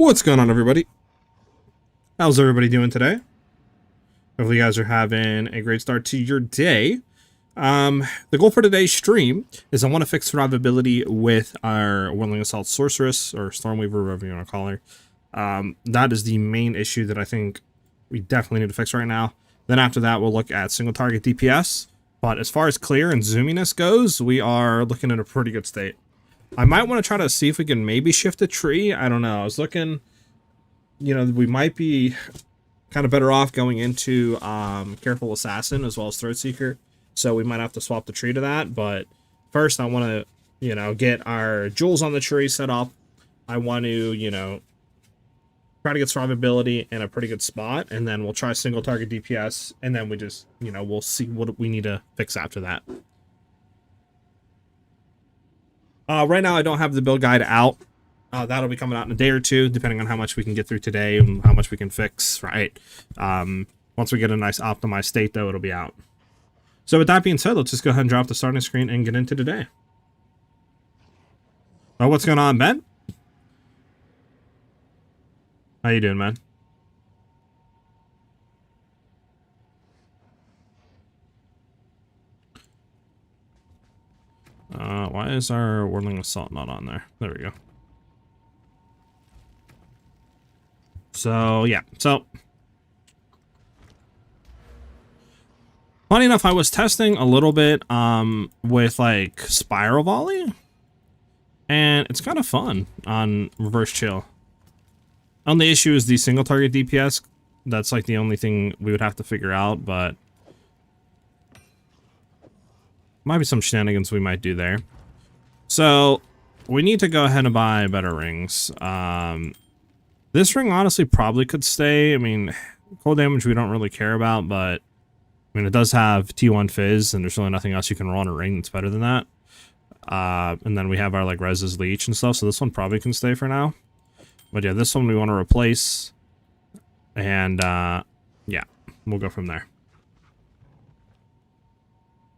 What's going on, everybody? How's everybody doing today? Hopefully you guys are having a great start to your day. The goal for today's stream is I want to fix survivability with our Whirling Assault Sorceress, or Stormweaver, whatever you want to call her. That is the main issue that I think we definitely need to fix right now. Then after that, we'll look at single target DPS. But as far as clear and zoominess goes, we are looking in a pretty good state. I might want to try to see if we can maybe shift a tree. I don't know. I was looking, you know, we might be kind of better off going into Careful Assassin as well as Throat Seeker. So we might have to swap the tree to that. But first, I want to, you know, get our jewels on the tree set up. I want to, you know, try to get survivability in a pretty good spot. And then we'll try single target DPS. And then we just, you know, we'll see what we need to fix after that. Right now, I don't have the build guide out. That'll be coming out in a day or two, depending on how much we can get through today and how much we can fix, right? Once we get a nice optimized state, though, it'll be out. So with that being said, let's just go ahead and drop the starting screen and get into today. Oh, what's going on, Ben? How you doing, man? Why is our Whirling Assault not on there? There we go. So, yeah. So, funny enough, I was testing a little bit with, like, Spiral Volley. And it's kind of fun on Reverse Chill. Only issue is the single target DPS. That's, like, the only thing we would have to figure out, but might be some shenanigans we might do there. So, we need to go ahead and buy better rings. This ring honestly probably could stay. I mean, cold damage we don't really care about, but I mean, it does have T1 Fizz, and there's really nothing else you can roll on a ring that's better than that. And then we have our, like, Rez's Leech and stuff, so this one probably can stay for now. But yeah, this one we want to replace. And, yeah, we'll go from there.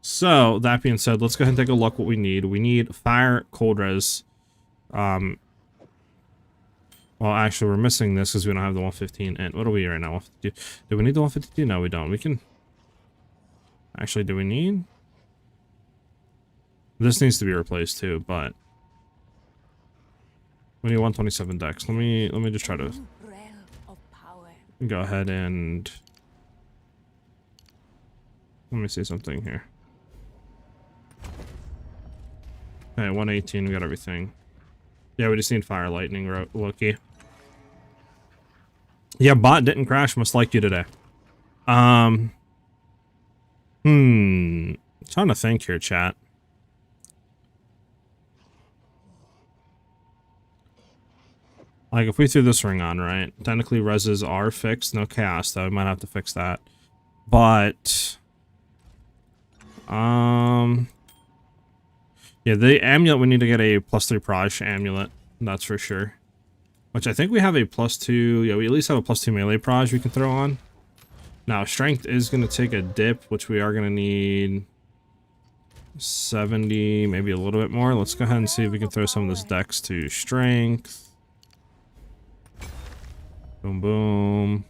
So, that being said, let's go ahead and take a look what we need. We need Fire, Cold Res. Well, actually, we're missing this because we don't have the 115. And what are we right now? 152. Do we need the 152? No, we don't. We can... Actually, do we need... This needs to be replaced too, but... We need 127 dex. Let me just try to... Go ahead and... Let me see something here. Okay, 118, we got everything. Yeah, we just need Fire Lightning, Loki. Yeah, bot didn't crash, must like you today. Trying to think here, chat. Like, if we threw this ring on, right? Technically, reses are fixed. No chaos, though. We might have to fix that. But... yeah, the amulet, we need to get a +3 Proj amulet. That's for sure. Which I think we have a +2... Yeah, we at least have a +2 melee Proj we can throw on. Now, strength is going to take a dip, which we are going to need 70, maybe a little bit more. Let's go ahead and see if we can throw some of this dex to strength. Boom, boom.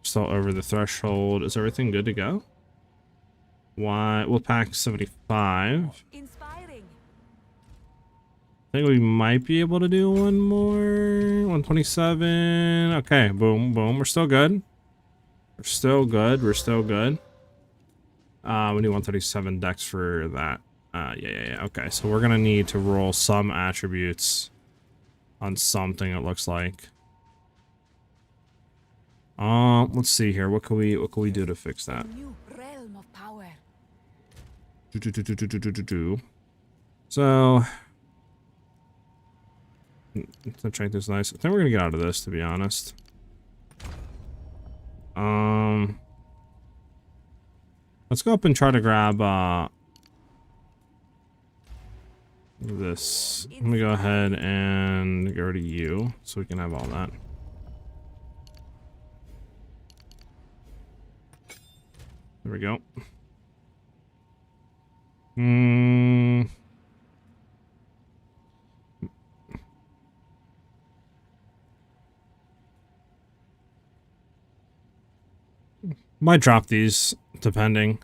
Still over the threshold. Is everything good to go? Why? We'll pack 75. Inspiring. I think we might be able to do one more. 127. Okay, boom, boom. We're still good. We're still good. We're still good. We need 137 dex for that. Yeah. Okay, so we're gonna need to roll some attributes on something, it looks like. Let's see here. What can we do to fix that? So, the strength is nice. I think we're gonna get out of this, to be honest. Let's go up and try to grab this. Let me go ahead and go to you, so we can have all that. There we go. Might drop these, depending.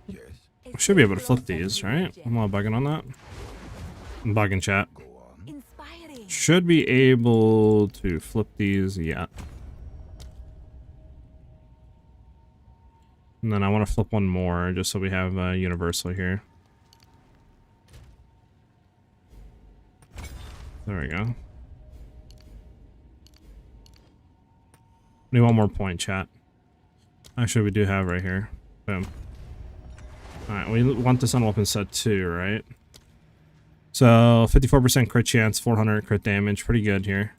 I should be able to flip these, right? I'm not bugging on that. I'm bugging, chat. Should be able to flip these, yeah. And then I want to flip one more, just so we have universal here. There we go. Need one more point, chat. Actually, we do have right here. Boom. Alright, we want this on weapon set 2, right? So, 54% crit chance, 400 crit damage. Pretty good here.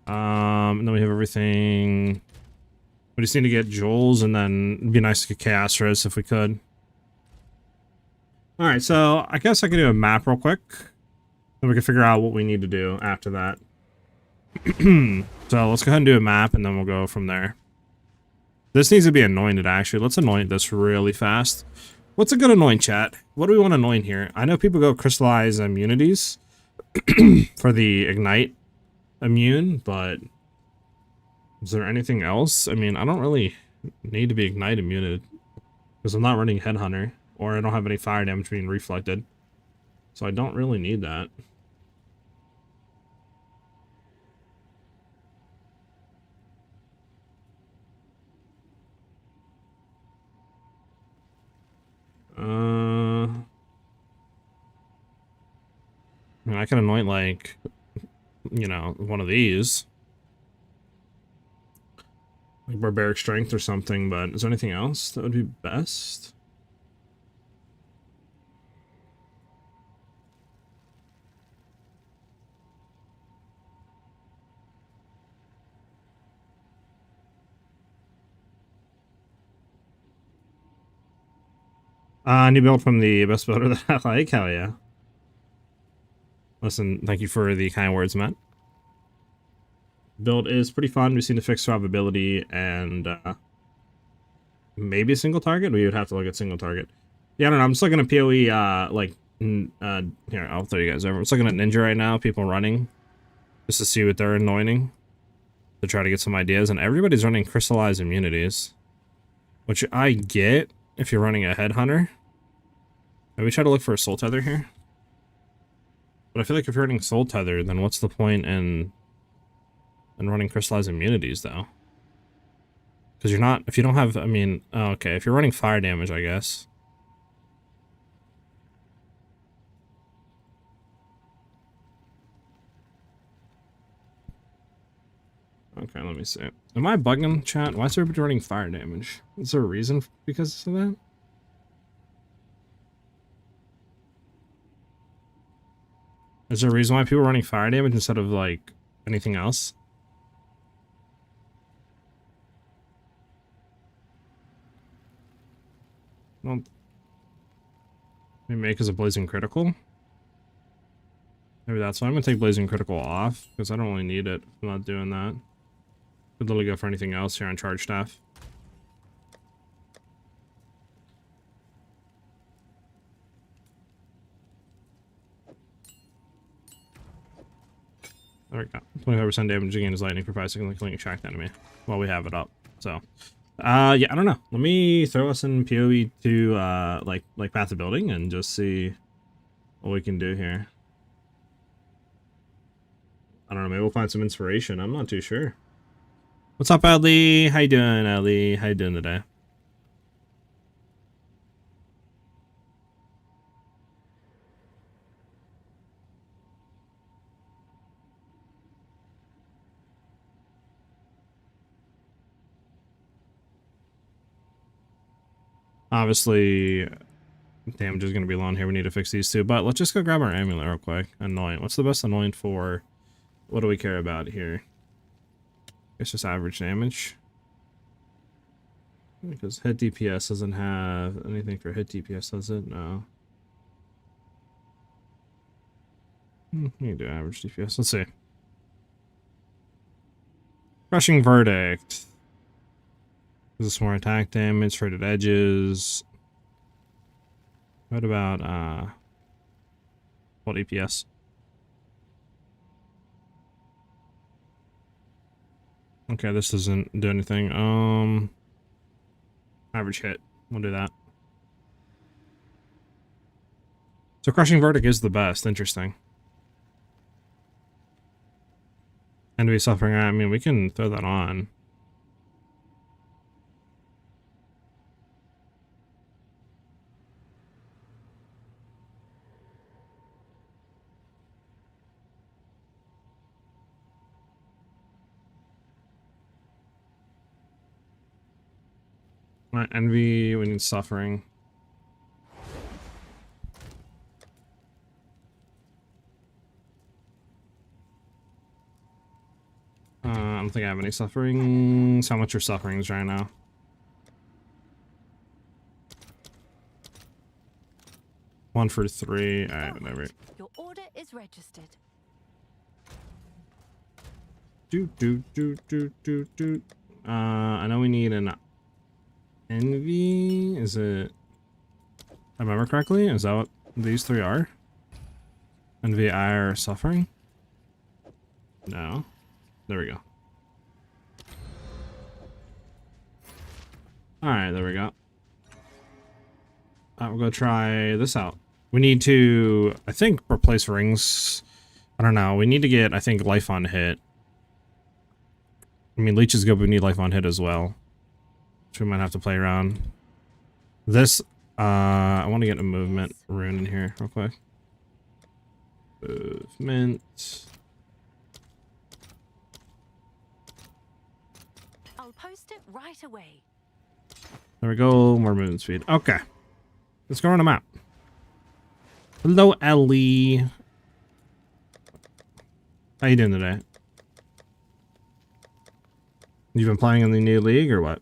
And then we have everything. We just need to get Joel's, and then it'd be nice to get Chaos Res if we could. Alright, so I guess I could do a map real quick. Then we can figure out what we need to do after that. So let's go ahead and do a map, and then we'll go from there. This needs to be anointed, actually. Let's anoint this really fast. What's a good anoint, chat? What do we want to anoint here? I know people go crystallize immunities for the ignite immune, but is there anything else? I mean, I don't really need to be ignite immuned because I'm not running Headhunter, or I don't have any fire damage being reflected. So I don't really need that. I mean, I can anoint, like, you know, one of these. Like Barbaric Strength or something, but is there anything else that would be best? New build from the best builder that I like, hell yeah. Listen, thank you for the kind words, Matt. Build is pretty fun. We seem to fix survivability and maybe a single target. We would have to look at single target. Yeah, I don't know. I'm just looking at PoE. Here, I'll throw you guys over. I'm just looking at Ninja right now. People running, just to see what they're anointing, to try to get some ideas. And everybody's running crystallized immunities, which I get if you're running a Headhunter. Maybe try to look for a Soul Tether here. But I feel like if you're running Soul Tether, then what's the point in running crystallized immunities, though? Because you're not, if you don't have, I mean, oh, okay, if you're running fire damage, I guess. Okay, let me see. Am I bugging, chat? Why is everybody running fire damage? Is there a reason because of that? Is there a reason why people are running fire damage instead of, like, anything else? Well, maybe make as a Blazing Critical? Maybe that's why I'm gonna take Blazing Critical off, because I don't really need it. I'm not doing that. Could literally go for anything else here on Charge Staff. There we go. 25% damage again is lightning for 5 seconds, killing a tracked enemy while we have it up. So, yeah, I don't know. Let me throw us in PoE to, like Path of Building and just see what we can do here. I don't know, maybe we'll find some inspiration. I'm not too sure. What's up, Ellie? How you doing, Ellie? How you doing today? Obviously, damage is going to be low on here. We need to fix these two. But let's just go grab our amulet real quick. Anoint. What's the best anoint for? What do we care about here? It's just average damage. Because hit DPS doesn't have anything for hit DPS, does it? No. We can do average DPS. Let's see. Crushing Verdict. This is more attack damage, shredded edges. What about what EPS? Okay, this doesn't do anything. Average hit. We'll do that. So Crushing Verdict is the best. Interesting. Envy Suffering. I mean, we can throw that on. Envy, we need Suffering. I don't think I have any Sufferings. How much are Sufferings right now? One for 3. Alright, whatever. Your order is registered. I know we need an Envy. Is it? I remember correctly? Is that what these 3 are? Envy, Ire, Suffering? No. There we go. Alright, there we go. We'll go try this out. We need to, I think, replace rings. I don't know. We need to get, I think, life on hit. I mean, leech is good, but we need life on hit as well. Which we might have to play around. This, I want to get a movement rune in here real quick. Movement. I'll post it right away. There we go. More movement speed. Okay. Let's go on a map. Hello, Ellie. How you doing today? You've been playing in the new league or what?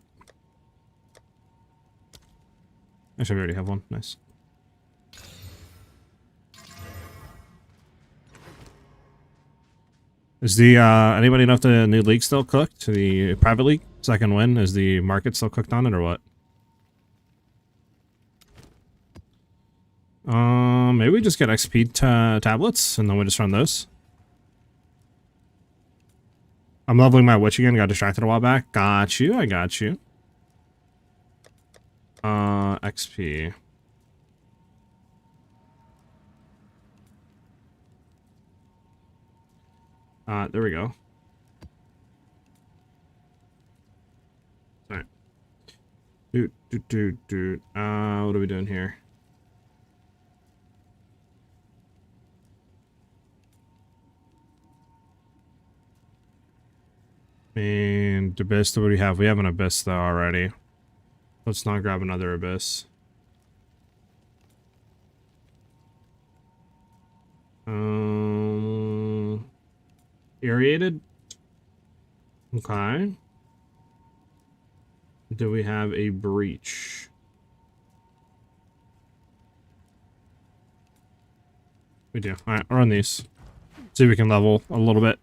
Actually, we already have one. Nice. Is the anybody know if the new league still cooked? The private league second win, is the market still cooked on it or what? Maybe we just get XP tablets and then we just run those. I'm leveling my witch again. Got distracted a while back. Got you. I got you. XP. There we go. Alright. What are we doing here? And Abyss, what do we have? We have an Abyss though already. Let's not grab another Abyss. Aerated? Okay. Do we have a Breach? We do. Alright, I'll run these. See if we can level a little bit.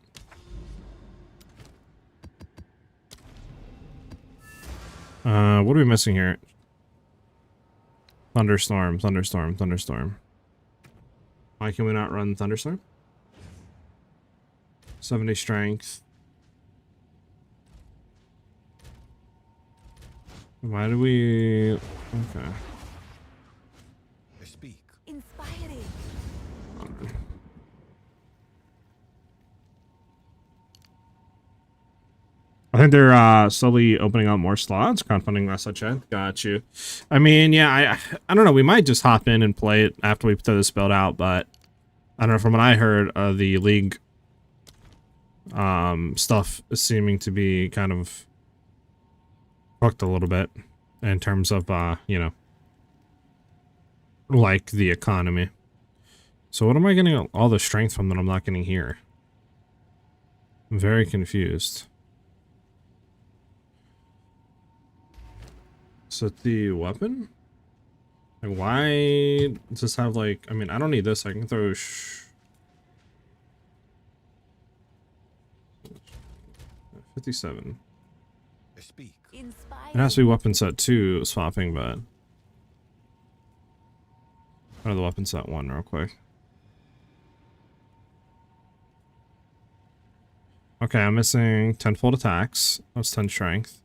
What are we missing here? Thunderstorm, Thunderstorm, Thunderstorm. Why can we not run Thunderstorm? 70 strength. Why do we... Okay. Speak. Inspiring. I think they're slowly opening up more slots. Crowdfunding less such a got you. I mean, yeah, I don't know. We might just hop in and play it after we throw this build out, but I don't know. From what I heard, the league stuff is seeming to be kind of fucked a little bit in terms of you know, like the economy. So what am I getting all the strength from that I'm not getting here? I'm very confused. Set the weapon? Like, why does this have, like... I mean, I don't need this. I can throw... 57. Speak. It has to be weapon set 2 swapping, but... What are the weapons at 1 real quick? Okay, I'm missing 10-fold attacks. That's 10 strength.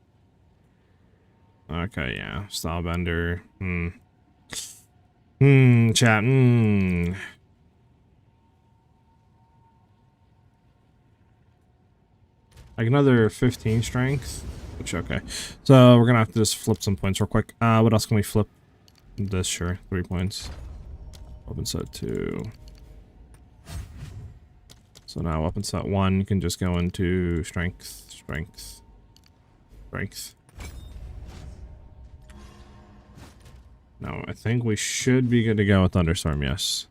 Okay, yeah. Style bender. Chat. Like another 15 strength. Which, okay. So we're gonna have to just flip some points real quick. What else can we flip? This, sure. 3 points. Weapon set 2. So now weapon set 1 can just go into strength, strength, strength. No, I think we should be good to go with Thunderstorm, yes.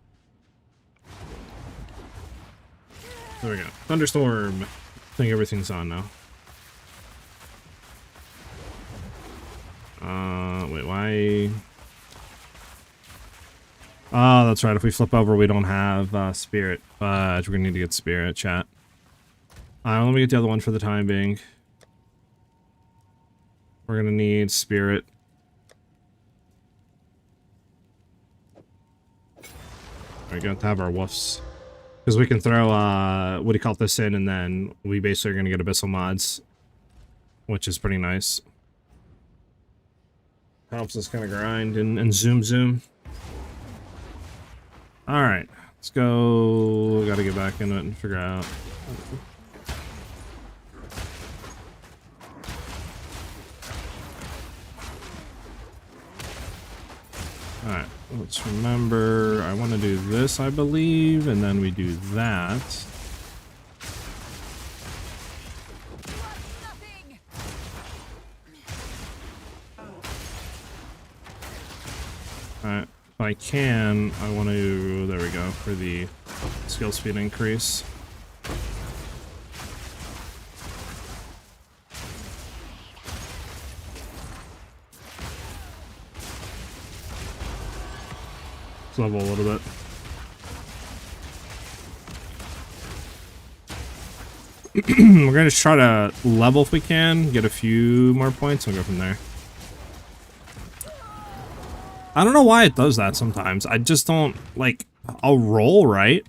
There we go. Thunderstorm. I think everything's on now. Wait, why? Oh, that's right. If we flip over, we don't have Spirit. But we're gonna need to get Spirit, chat. Let me get the other one for the time being. We're gonna need Spirit. We're going to have our woofs. Because we can throw, what do you call this in, and then we basically are going to get Abyssal mods. Which is pretty nice. Helps us kind of grind and zoom. Alright, let's go. We gotta get back into it and figure out. Alright, let's remember, I want to do this, I believe, and then we do that. Alright, if I can, I want to, there we go, for the skill speed increase. Let's level a little bit. We're gonna just try to level if we can, get a few more points, and go from there. I don't know why it does that sometimes. I just don't, like, I'll roll, right?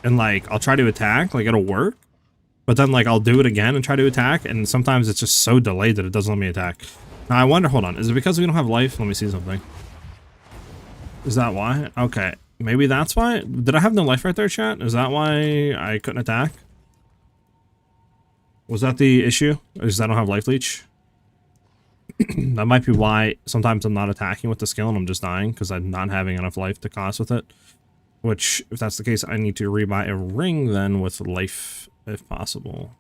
And, like, I'll try to attack, like, it'll work. But then, like, I'll do it again and try to attack, and sometimes it's just so delayed that it doesn't let me attack. Now, I wonder, hold on, is it because we don't have life? Let me see something. Is that why? Okay, maybe that's why? Did I have no life right there, chat? Is that why I couldn't attack? Was that the issue? Or is that I don't have life leech? That might be why sometimes I'm not attacking with the skill and I'm just dying because I'm not having enough life to cost with it. Which, if that's the case, I need to rebuy a ring then with life, if possible.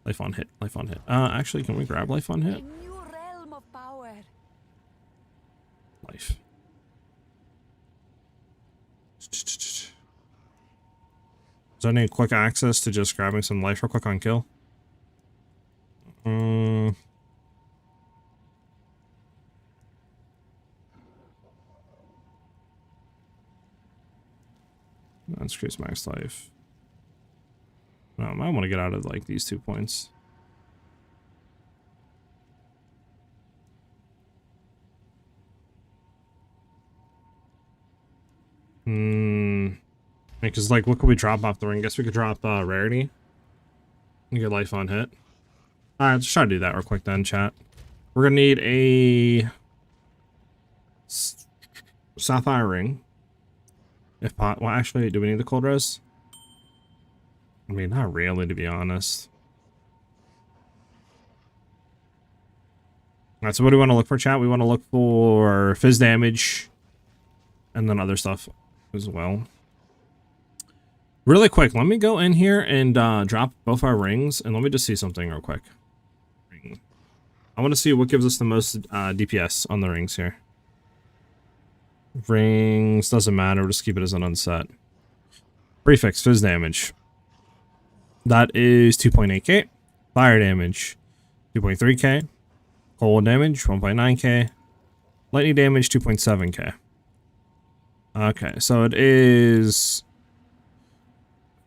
Life on hit, life on hit. Actually, can we grab life on hit? A new realm of power. Life. Is there any quick access to just grabbing some life real quick on kill? Let's increase max life. No, I might want to get out of like these 2 points. Because like, what could we drop off the ring? Guess we could drop rarity. You get life on hit. Alright, let's try to do that real quick then, chat. We're gonna need a sapphire ring. If well, actually, do we need the cold res? I mean, not really, to be honest. Alright, so what do we want to look for, chat? We want to look for fizz damage and then other stuff as well. Really quick, let me go in here and drop both our rings, and let me just see something real quick. I want to see what gives us the most DPS on the rings here. Rings, doesn't matter, we'll just keep it as an unset. Prefix, fizz damage. That is 2.8k. Fire damage, 2.3k. Cold damage, 1.9k. Lightning damage, 2.7k. Okay, so it is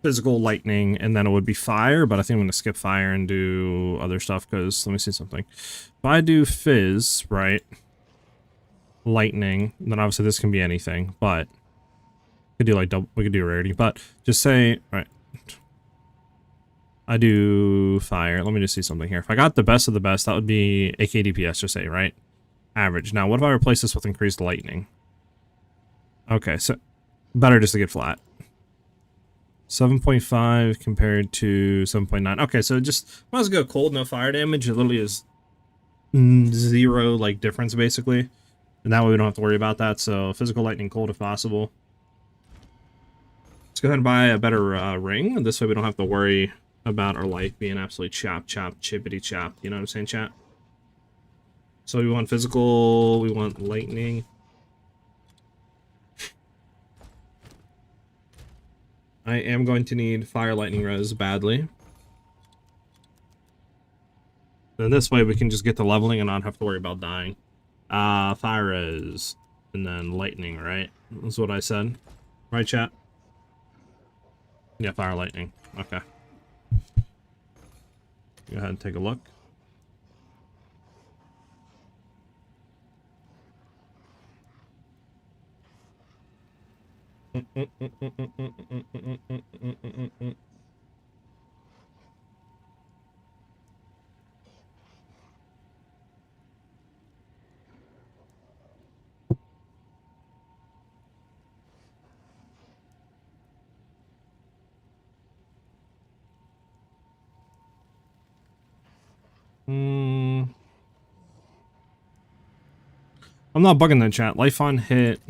physical lightning, and then it would be fire, but I think I'm going to skip fire and do other stuff, because let me see something. If I do fizz, right? lightning, then obviously this can be anything, but we could do like double, we could do rarity, but just say, right, I do fire. Let me just see something here. If I got the best of the best, that would be AK DPS, just say, right? Average. Now, what if I replace this with increased lightning? Okay, so better just to get flat. 7.5 compared to 7.9. Okay, so just might as well go cold, no fire damage. It literally is zero like difference basically, and that way we don't have to worry about that. So physical lightning cold if possible. Let's go ahead and buy a better ring, and this way we don't have to worry about our life being absolutely chippity chopped. You know what I'm saying, chat? So we want physical, we want lightning. I am going to need fire lightning res badly. Then this way we can just get to leveling and not have to worry about dying. Fire res, and then lightning, right? That's what I said. Right, chat? Yeah, fire lightning. Okay. Go ahead and take a look. I'm not bugging the chat. Life on hit.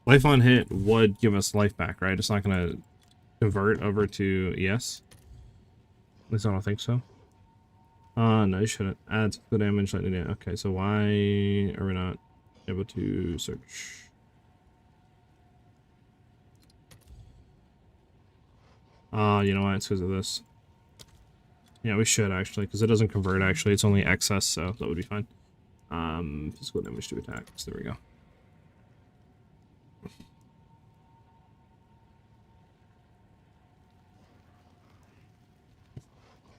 Life on hit would give us life back, right? It's not gonna convert over to ES. At least I don't think so. No, you shouldn't. Add the damage. Okay, so why are we not able to search? You know why? It's because of this. Yeah, we should actually, because it doesn't convert actually. It's only excess, so that would be fine. Physical damage to attacks. There we go.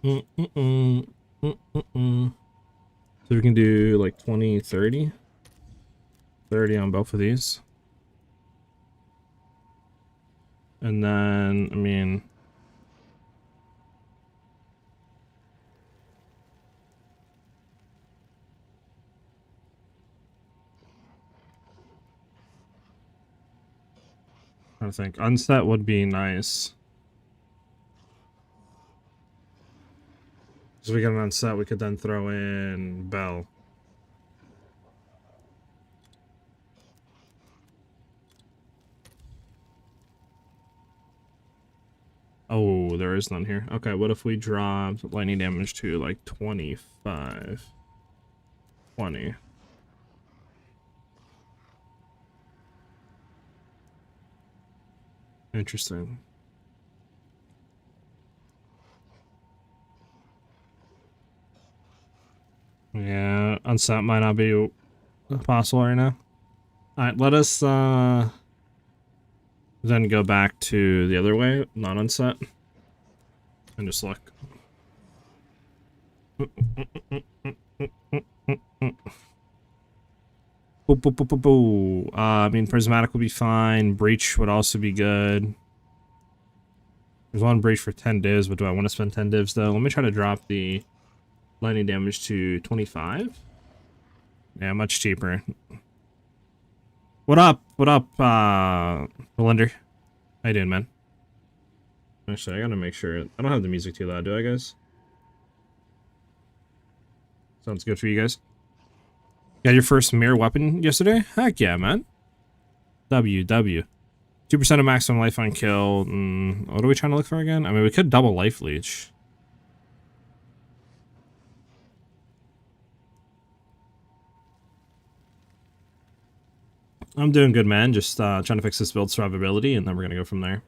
So we can do like 20, 30. 30 on both of these. And then, I mean... I think unset would be nice. So we get an unset, we could then throw in Bell. Oh, there is none here. Okay, what if we dropped lightning damage to like 25? 20. Interesting. Yeah, unset might not be possible right now. Alright, let us then go back to the other way, not unset. And just look. Boo, boo, boo, boo, boo. I mean, prismatic would be fine. Breach would also be good. There's one breach for 10 divs, but do I want to spend 10 divs though? Let me try to drop the lightning damage to 25. Yeah, much cheaper. What up? What up, Melinda? How you doing, man? Actually, I gotta make sure. I don't have the music too loud, do I, guys? Sounds good for you guys. Got your first mirror weapon yesterday? Heck yeah, man. W. 2% of maximum life on kill. What are we trying to look for again? I mean, we could double life leech. I'm doing good, man. Just trying to fix this build survivability, and then we're gonna go from there.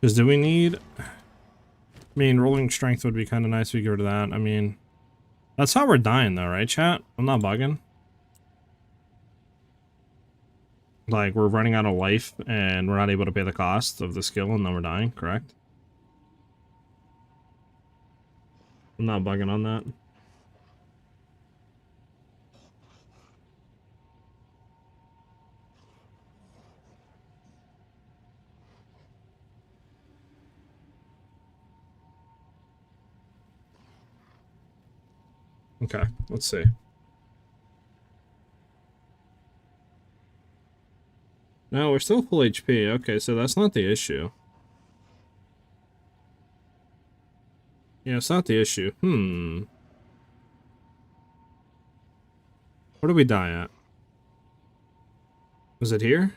Because do we need... I mean, rolling strength would be kind of nice if we get rid of that. I mean, that's how we're dying though, right, chat? I'm not bugging. Like, we're running out of life and we're not able to pay the cost of the skill and then we're dying, correct? I'm not bugging on that. Okay, let's see. No, we're still full HP. Okay, so that's not the issue. Yeah, it's not the issue. Where did we die at? Was it here?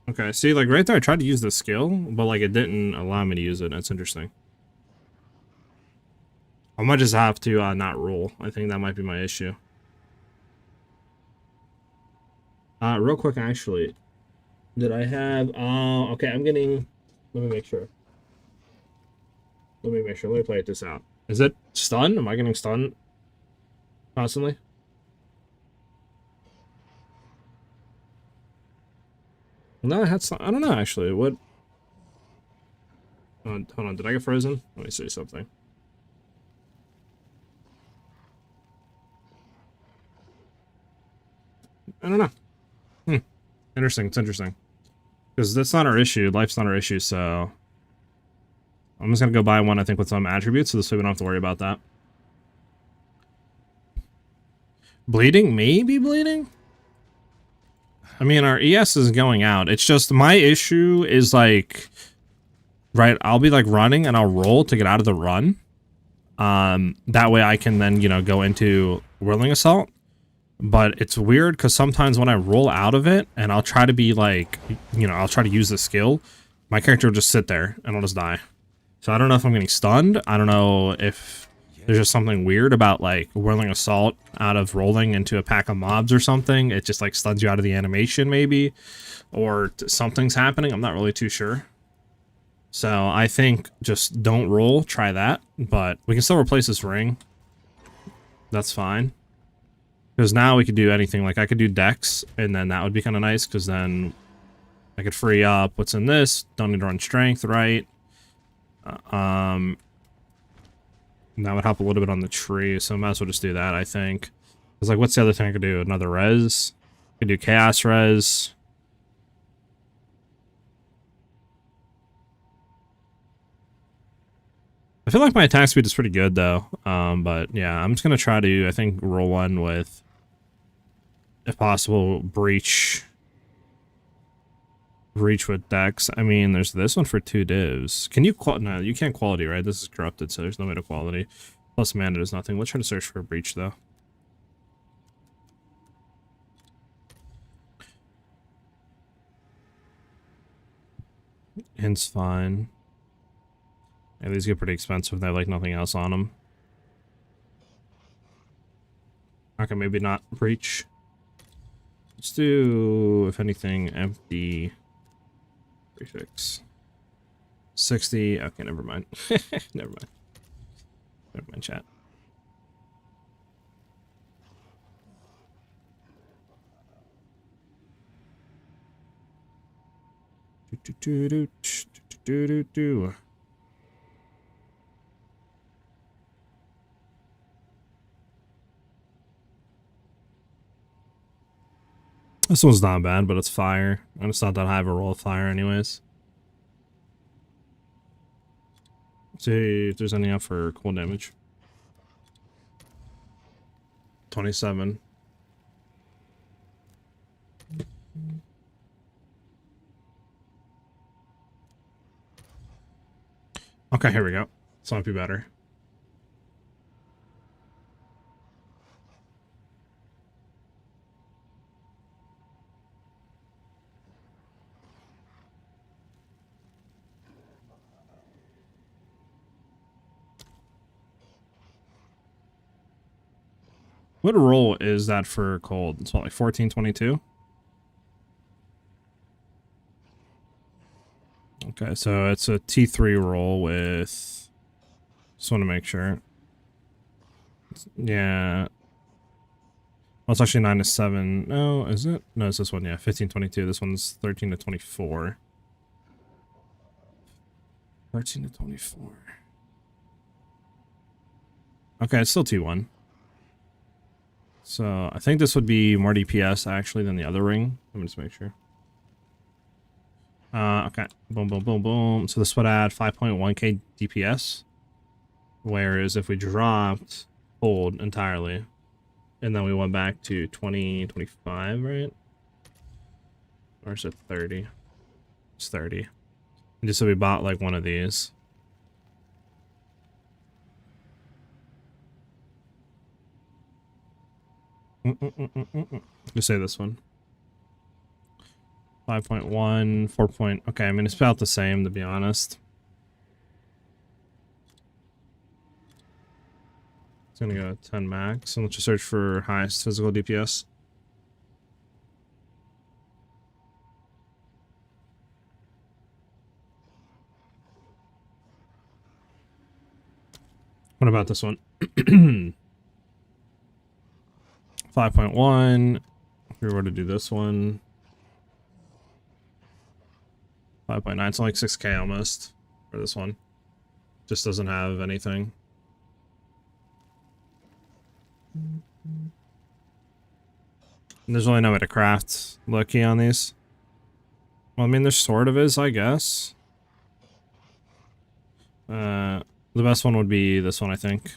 Okay, see, like, right there, I tried to use the skill, but, like, it didn't allow me to use it. That's interesting. I might just have to not roll. I think that might be my issue. Real quick, actually. Did I have... okay, I'm getting... Let me make sure. Let me play this out. Is it stun? Am I getting stunned constantly? No, I had some... I don't know, actually. What... hold on, did I get frozen? Let me see something. I don't know. Interesting, it's interesting. Because that's not our issue. Life's not our issue, so... I'm just gonna go buy one, I think, with some attributes, so this way we don't have to worry about that. Bleeding? Maybe bleeding? I mean, our ES is going out. It's just, my issue is, like... Right, I'll be, like, running, and I'll roll to get out of the run. That way I can then, you know, go into Whirling Assault. But it's weird, because sometimes when I roll out of it, and I'll try to be, like... You know, I'll try to use the skill, my character will just sit there, and I'll just die. So I don't know if I'm getting stunned. I don't know if there's just something weird about, like, Whirling Assault out of rolling into a pack of mobs or something. It just, like, stuns you out of the animation, maybe. Or something's happening. I'm not really too sure. So I think just don't roll. Try that. But we can still replace this ring. That's fine. Because now we could do anything. Like, I could do Dex, and then that would be kind of nice, because then I could free up what's in this. Don't need to run Strength, right? That would help a little bit on the tree, so I might as well just do that, I think. Because, like, what's the other thing I could do? Another res? I could do Chaos res. I feel like my attack speed is pretty good, though. But, yeah, I'm just going to try to, I think, roll one with, if possible, Breach with Dex. I mean, there's this one for 2 divs. Can you no, you can't quality, right? This is corrupted, so there's no way to quality. Plus mana does nothing. Let's try to search for a Breach, though. Hint's fine. Yeah, these get pretty expensive. They have, like, nothing else on them. Okay, maybe not Breach. Let's do, if anything, empty... Prefix. 60. Okay, never mind. Never mind. Never mind, chat. This one's not bad, but it's fire. And it's not that high of a roll of fire anyways. Let's see if there's any up for cold damage. 27. Okay, here we go. This might be better. What roll is that for cold? It's what, like 1422? Okay, so it's a T3 roll with... Just want to make sure. Yeah. Well, it's actually 9 to 7. No, is it? No, it's this one, yeah. 15-22. This one's 13 to 24. 13 to 24. Okay, it's still T1. So, I think this would be more DPS, actually, than the other ring. Let me just make sure. Okay. Boom, boom, boom, boom. So this would add 5.1k DPS. Whereas if we dropped hold entirely, and then we went back to 20, 25, right? Or is it 30? It's 30. And just so we bought like one of these. Just say this one. 5.1, 4. Okay, I mean, it's about the same, to be honest. It's gonna go 10 max, and let's just search for highest physical DPS. What about this one? 5.1. If we were to do this one, 5.9. It's only like 6k almost for this one. Just doesn't have anything. And there's really no way to craft Lucky on these. Well, I mean, there sort of is, I guess. The best one would be this one, I think.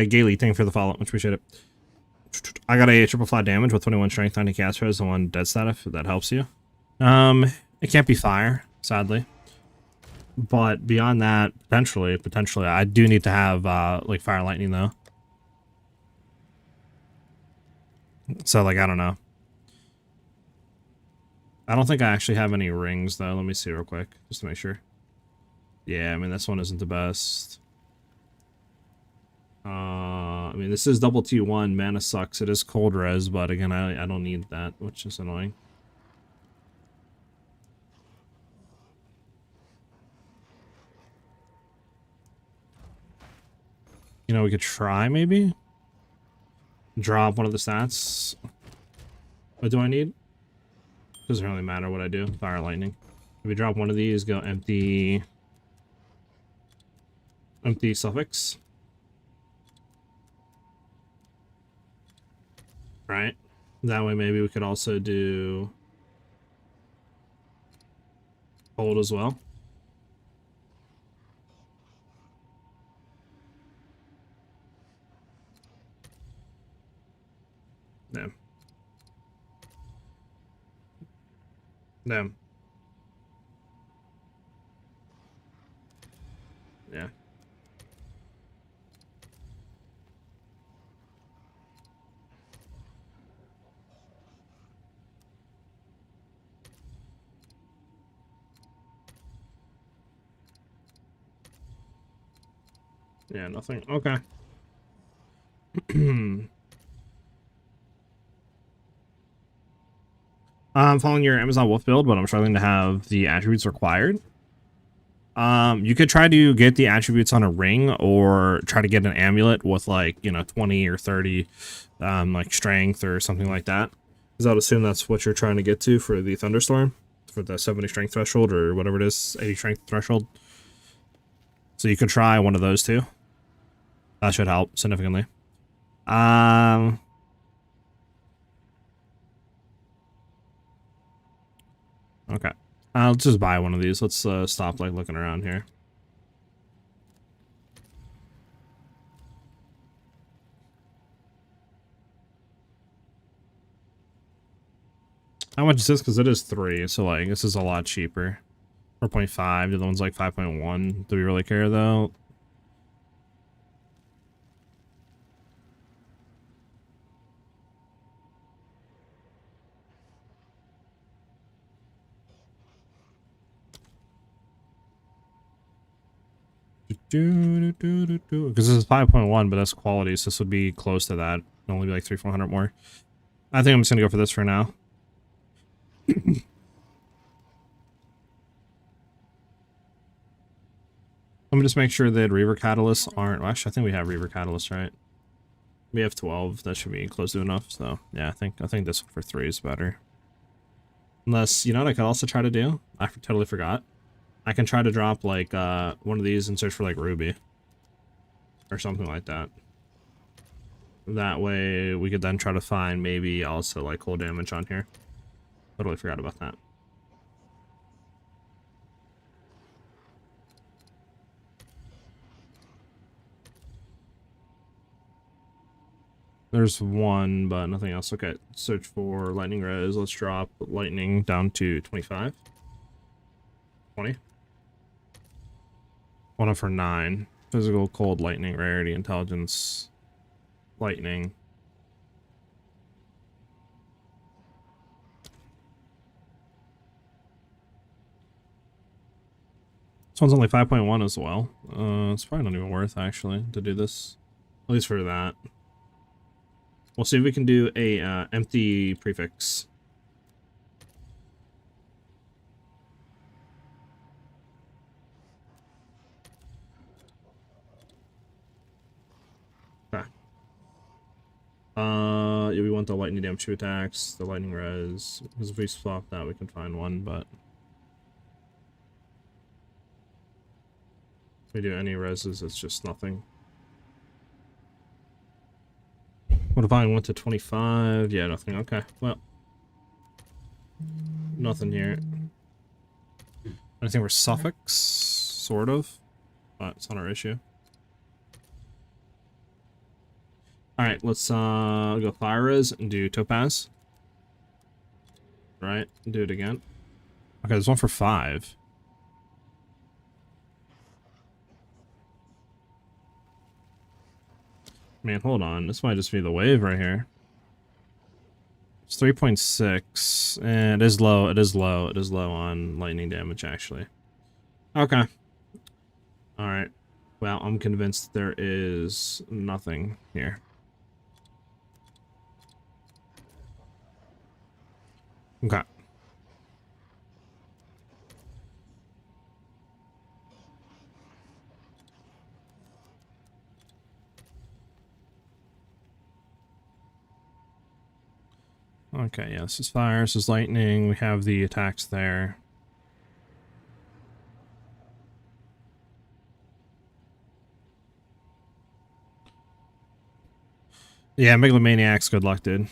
Gaily, thank you for the follow. Much appreciate it. I got a triple flat damage with 21 strength, 90 cast res, and 1 dead stat if that helps you. It can't be fire, sadly. But beyond that, potentially, I do need to have, like, fire lightning, though. So, like, I don't know. I don't think I actually have any rings, though. Let me see real quick, just to make sure. Yeah, I mean, this one isn't the best. I mean, this is double T1. Mana sucks. It is cold res, but again, I don't need that, which is annoying. You know, we could try, maybe? Drop one of the stats. What do I need? Doesn't really matter what I do. Fire lightning. If we drop one of these, go empty... Empty suffix. Right? That way maybe we could also do... Hold as well. Damn. Damn. Yeah. Yeah, nothing. Okay. I'm following your Amazon Wolf build, but I'm struggling to have the attributes required. You could try to get the attributes on a ring, or try to get an amulet with, like, you know, 20 or 30, like, strength or something like that. Because I would assume that's what you're trying to get to for the Thunderstorm, for the 70 strength threshold, or whatever it is, 80 strength threshold. So you could try one of those two. That should help significantly. Okay. I'll just buy one of these. Let's stop, like, looking around here. How much is this? Because it is 3, so, like, this is a lot cheaper. 4.5, the other one's like 5.1. Do we really care, though? Because this is 5.1, but that's quality, so this would be close to that. It'll only be like 300-400 more. I think I'm just gonna go for this for now. Let me just make sure that Reaver Catalysts aren't... Well, actually, I think we have Reaver Catalysts, right? We have 12. That should be close to enough. So, yeah, I think this one for 3 is better. Unless, you know what I could also try to do? I totally forgot. I can try to drop, like, one of these and search for, like, Ruby. Or something like that. That way, we could then try to find maybe also, like, cold damage on here. Totally forgot about that. There's one, but nothing else. Okay, search for lightning res. Let's drop lightning down to 25. 20. One up for 9. Physical, cold, lightning, rarity, intelligence, lightning. This one's only 5.1 as well. It's probably not even worth, actually, to do this. At least for that. We'll see if we can do a empty prefix. Okay. Yeah, we want the lightning damage 2 attacks, the lightning res. Because if we swap that, we can find one, but if we do any reses, it's just nothing. What if I went to 25? Yeah, nothing. Okay, well. Nothing here. Anything for suffix? Sort of. But it's not our issue. Alright, let's go fire res and do topaz. Right, do it again. Okay, there's one for 5. Man, hold on. This might just be the wave right here. It's 3.6. And it is low. It is low. It is low on lightning damage, actually. Okay. Alright. Well, I'm convinced there is nothing here. Okay. Okay, yeah, this is fire, this is lightning, we have the attacks there. Yeah, Megalomaniacs, good luck, dude.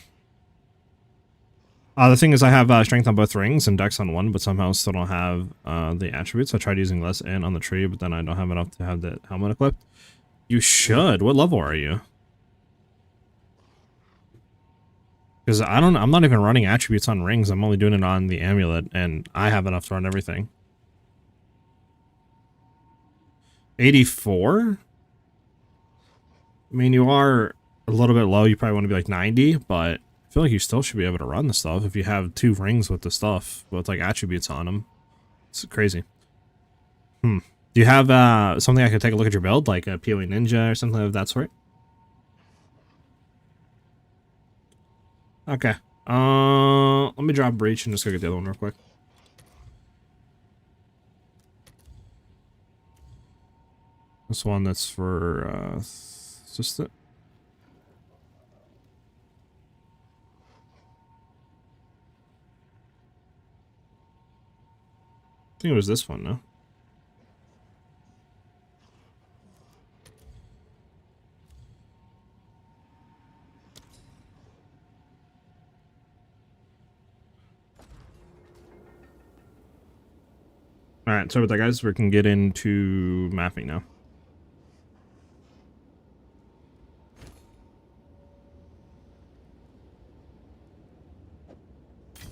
The thing is, I have strength on both rings and dex on one, but somehow still don't have the attributes. I tried using less in on the tree, but then I don't have enough to have the helmet equipped. You should. What level are you? Because I'm not even running attributes on rings. I'm only doing it on the amulet, and I have enough to run everything. 84? I mean, you are a little bit low. You probably want to be like 90, but I feel like you still should be able to run the stuff if you have 2 rings with the stuff with like attributes on them. It's crazy. Do you have something I could take a look at your build, like a PoE Ninja or something of that sort? Okay. Let me drop Breach and just go get the other one real quick. This one that's for, just it. I think it was this one, no? Alright, so with that, guys, we can get into mapping now.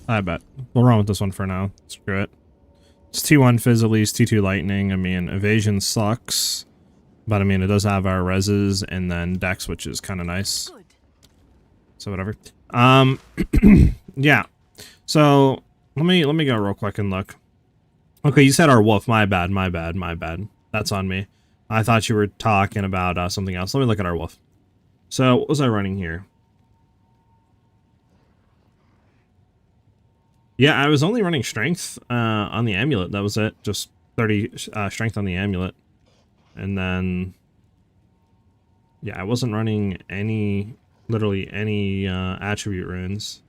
I bet. We'll run with this one for now. Screw it. It's T1 Fizz at least, T2 Lightning. I mean, Evasion sucks. But I mean, it does have our reses and then Dex, which is kind of nice. Good. So whatever. Yeah. So let me go real quick and look. Okay, you said our wolf. My bad. That's on me. I thought you were talking about something else. Let me look at our wolf. So, what was I running here? Yeah, I was only running strength on the amulet. That was it. Just 30 strength on the amulet. And then, yeah, I wasn't running any, literally any attribute runes.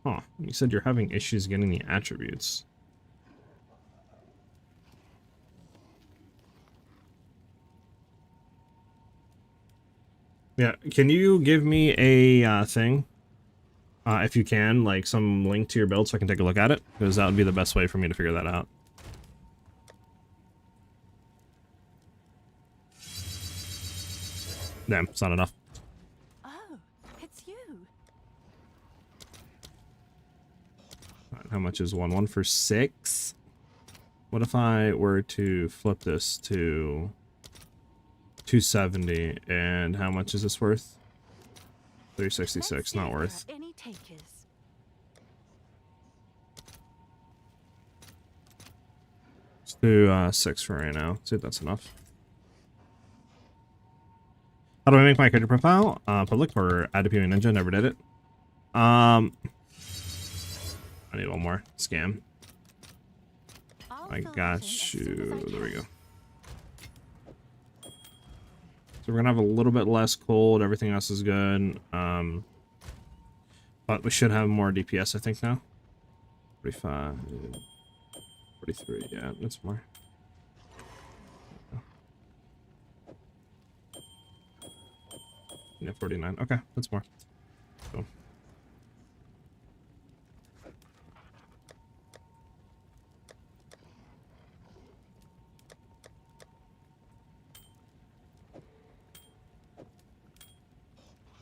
Huh, you said you're having issues getting the attributes. Yeah, can you give me a thing? If you can, like some link to your build so I can take a look at it? Because that would be the best way for me to figure that out. Damn, it's not enough. Oh, it's you. How much is one? 1 for 6? What if I were to flip this to 270, and how much is this worth? 366, not worth. Any takers? Let's do 6 for right now. See if that's enough. How do I make my character profile? Public or add to PoE Ninja? Never did it. I need one more. Scam. I got you. There we go. So we're gonna have a little bit less cold. Everything else is good. But we should have more DPS, I think, now. 45, 43. Yeah, that's more. Yeah, 49. Okay, that's more. Cool.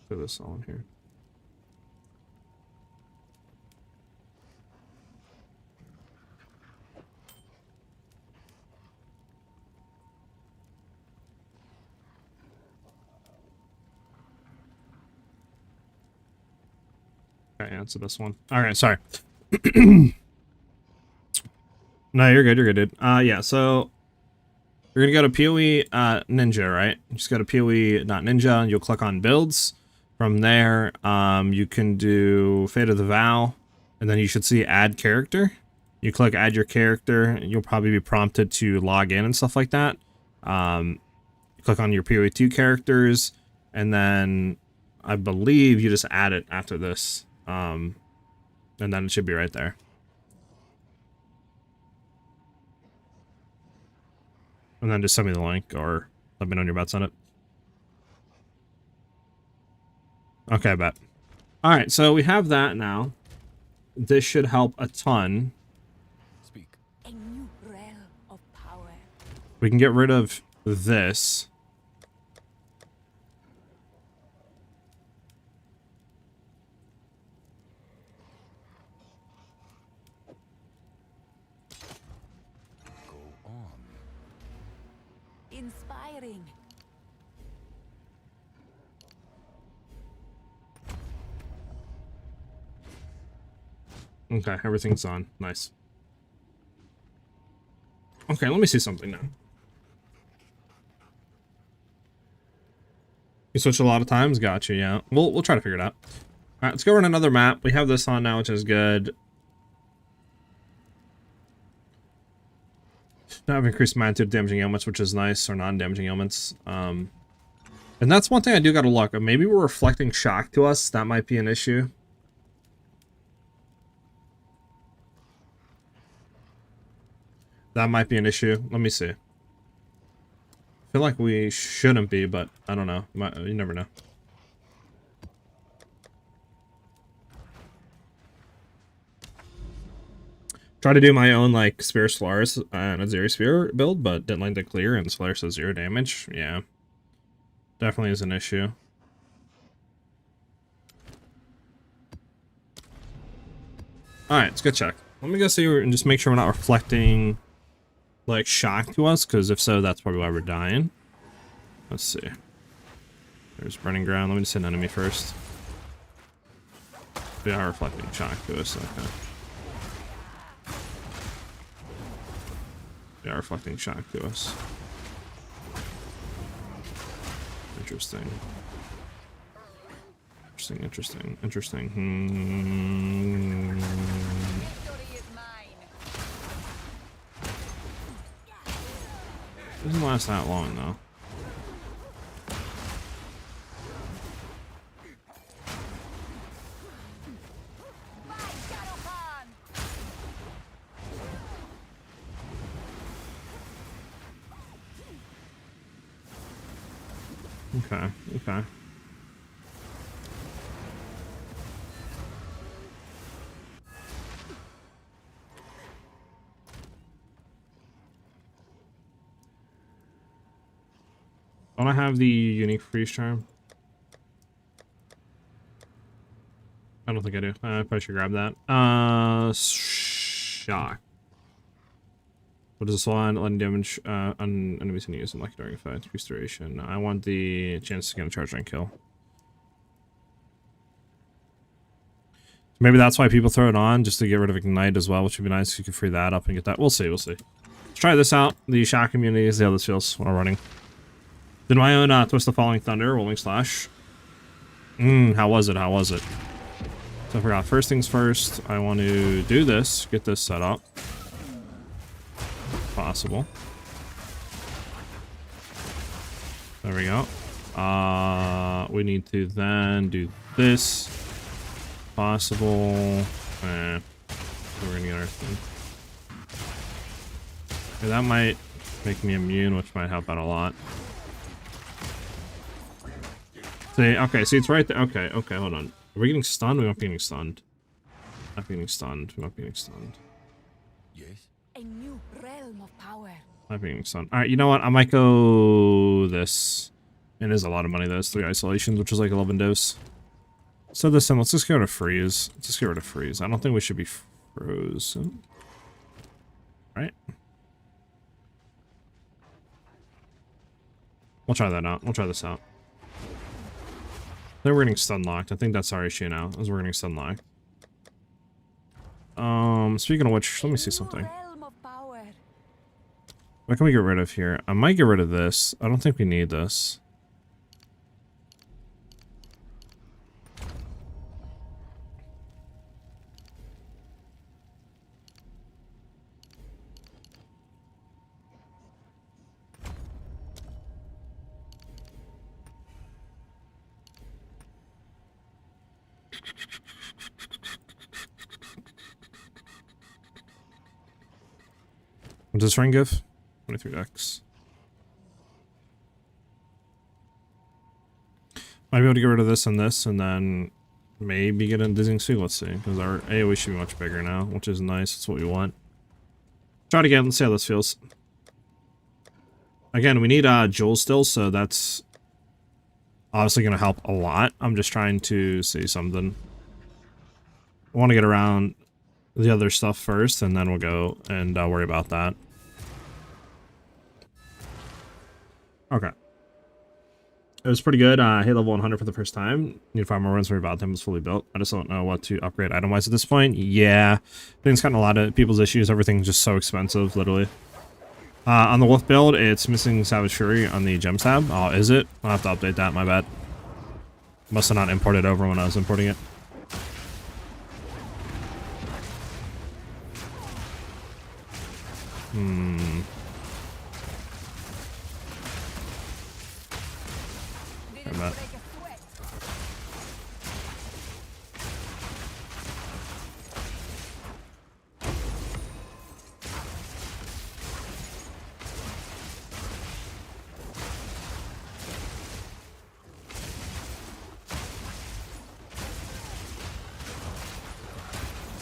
Put this all in here. Okay, answer this one. Alright, sorry. No, you're good, dude. Yeah, so you're gonna go to PoE Ninja, right? Just go to PoE.ninja and you'll click on builds. From there, you can do Fate of the Vow, and then you should see add character. You click add your character, you'll probably be prompted to log in and stuff like that. You click on your PoE 2 characters, and then I believe you just add it after this. And then it should be right there. And then just send me the link or let me know when you're about to send it. Okay, I bet. Alright, so we have that now. This should help a ton. Speak. A new realm of power. We can get rid of this. Go on. Inspiring. Okay, everything's on. Nice. Okay, let me see something now. You switch a lot of times? Gotcha, yeah. We'll try to figure it out. Alright, let's go run another map. We have this on now, which is good. Now have increased magnitude damaging ailments, which is nice, or non-damaging ailments. And that's one thing I do gotta look. Maybe we're reflecting shock to us. That might be an issue. That might be an issue. Let me see. I feel like we shouldn't be, but I don't know. You never know. Try to do my own, like, Spear Solaris and a Zero Spear build, but didn't like the clear, and Solaris has 0 damage. Yeah. Definitely is an issue. Alright, let's go check. Let me go see and just make sure we're not reflecting, like, shock to us, because if so, that's probably why we're dying. Let's see. There's Burning Ground. Let me just hit an enemy first. They are reflecting shock to us, okay. They are reflecting shock to us. Interesting. Interesting. Doesn't last that long though. Okay. Don't I have the unique freeze charm? I don't think I do. I probably should grab that. Shock. What does this one? Letting damage on enemies and use and lucky during a fight. Increase duration. I want the chance to get a charge rank kill. Maybe that's why people throw it on, just to get rid of Ignite as well, which would be nice if you could free that up and get that. We'll see. Let's try this out. The shock immunity, see how this feels when I'm running. Did my own Twist of Falling Thunder, Rolling Slash. How was it? So I forgot. First things first, I want to do this, get this set up. Possible. There we go. We need to then do this. Possible. We're gonna get our thing. Okay, that might make me immune, which might help out a lot. See, okay, see, it's right there. Okay, hold on. Are we getting stunned? We might be getting stunned. We might be getting stunned. Yes. A new realm of power. Might be getting stunned. Alright, you know what? I might go this. It is a lot of money, though. It's 3 isolations, which is like 11 dose. So this time, let's just get rid of freeze. I don't think we should be frozen. Right? We'll try that out. We'll try this out. Then we're getting stun locked. I think that's our issue now, as we're getting stun locked. Speaking of which, let me see something. What can we get rid of here? I might get rid of this. I don't think we need this. What does this ring give? 23x. Might be able to get rid of this, and then maybe get a Dizzying Sweep. Let's see, because our AoE should be much bigger now, which is nice. That's what we want. Try it again. Let's see how this feels. Again, we need Joel still, so that's obviously going to help a lot. I'm just trying to see something. I want to get around the other stuff first, and then we'll go and worry about that. Okay. It was pretty good. Hit level 100 for the first time. Need 5 more runs for about them. Was fully built. I just don't know what to upgrade item-wise at this point. Yeah. I think it's gotten a lot of people's issues. Everything's just so expensive, literally. On the Wolf build, it's missing Savage Fury on the Gems tab. Oh, is it? I'll have to update that. My bad. Must have not imported over when I was importing it.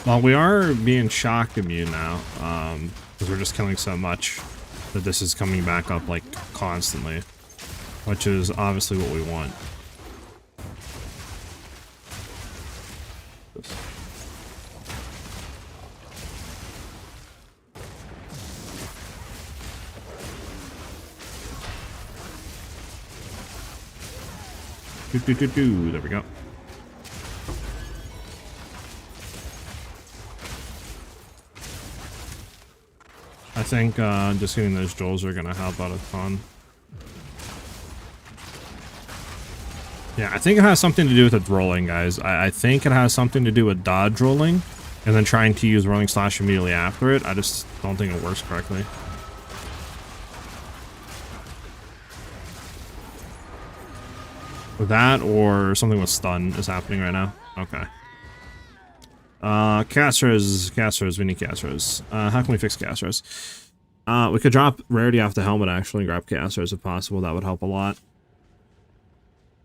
Well, we are being shock immune now, because we're just killing so much that this is coming back up, like, constantly, which is obviously what we want. There we go. I I think just getting those jewels are gonna help out a ton. Yeah, I think it has something to do with the rolling, guys. I think it has something to do with dodge rolling, and then trying to use rolling slash immediately after it. I just don't think it works correctly. That or something with stun is happening right now. Okay. Casters, we need casters. How can we fix casters? We could drop rarity off the helmet actually and grab casters if possible. That would help a lot.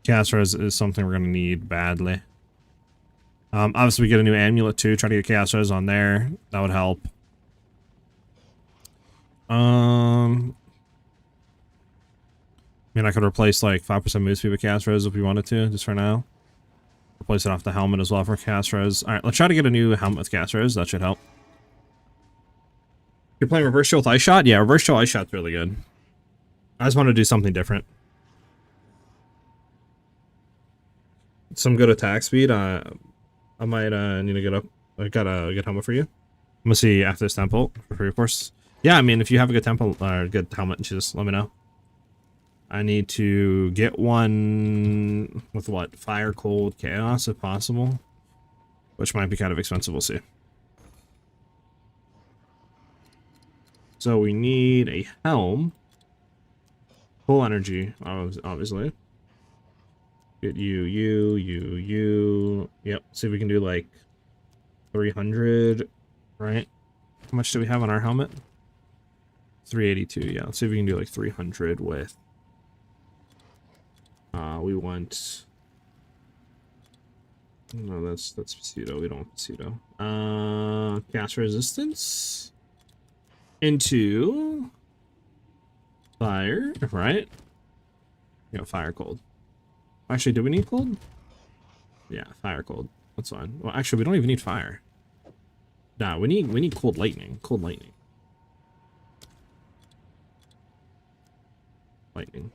Casters is something we're gonna need badly. Obviously we get a new amulet too. Try to get casters on there. That would help. I mean, I could replace like 5% Movespeed with casters if we wanted to, just for now. Replace it off the helmet as well for casters. Alright, let's try to get a new helmet with casters. That should help. You're playing reverse shield with ice shot? Yeah, reverse shield ice shot's really good. I just want to do something different. Some good attack speed. I might need to get up. I got a good helmet for you. I'm gonna see after this temple for free, of course. Yeah, I mean, if you have a good temple or a good helmet, just let me know. I need to get one with what? Fire, cold, chaos, if possible. Which might be kind of expensive, we'll see. So we need a helm. Full energy, obviously. Get you. Yep, see if we can do like 300, right? How much do we have on our helmet? 382, yeah. Let's see if we can do like 300 with... we want... No, that's Pseudo. We don't want Pseudo. Cast resistance into fire, right? Yeah, fire cold. Actually, do we need cold? Yeah, fire cold. That's fine. Well, actually, we don't even need fire. Nah, we need cold lightning. Cold lightning. Lightning.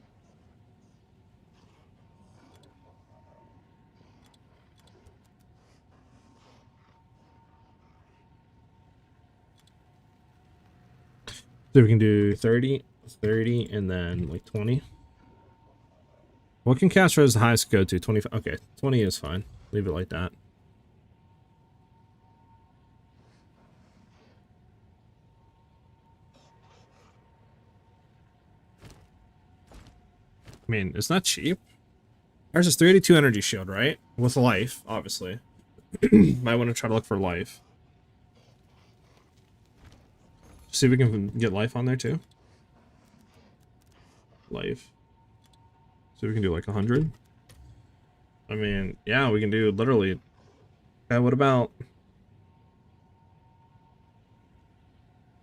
So we can do 30, 30, and then like 20. What can caster's highest go to? 25. Okay, 20 is fine. Leave it like that. I mean, it's not cheap. Ours is 382 energy shield, right? With life, obviously. Might want to try to look for life. See if we can get life on there too. Life. See if we can do like 100. I mean, yeah, we can do literally. Okay, what about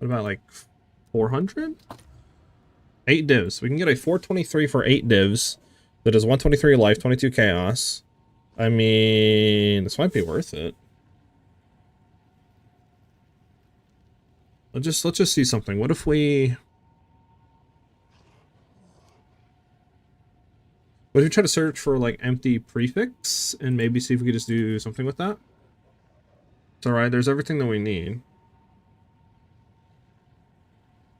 like 400? 8 divs. We can get a 423 for 8 divs. That is 123 life, 22 chaos. I mean, this might be worth it. Let's just see something. What if we try to search for like empty prefix and maybe see if we could just do something with that? It's alright, there's everything that we need.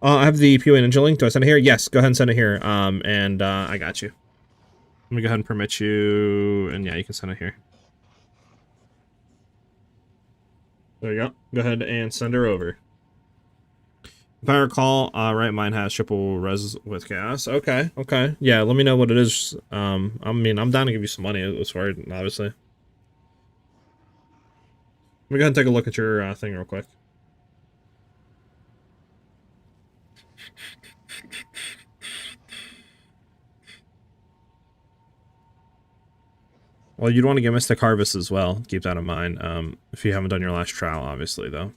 I have the PoE Ninja link. Do I send it here? Yes, go ahead and send it here. I got you. Let me go ahead and permit you, and yeah, you can send it here. There you go. Go ahead and send her over. If I recall, right, mine has triple res with gas. Okay, okay. Yeah, let me know what it is. I mean, I'm down to give you some money as far as, obviously. Let me go ahead and take a look at your thing real quick. Well, you'd want to get Mystic Harvest as well. Keep that in mind. If you haven't done your last trial, obviously, though.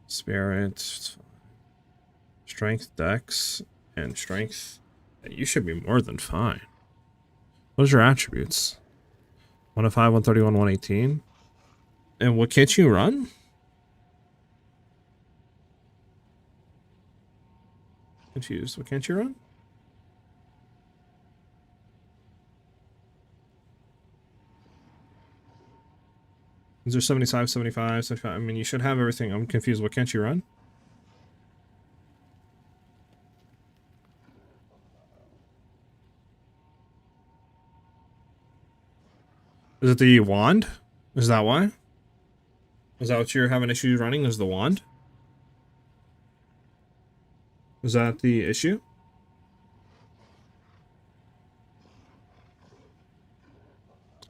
Spirit, strength, dex, and strength. You should be more than fine. What are your attributes? 105, 131, 118. And what can't you run? Confused. What can't you run? Is there 75, 75, 75? I mean, you should have everything. I'm confused. What can't you run? Is it the wand? Is that why? Is that what you're having issues running? Is the wand? Is that the issue?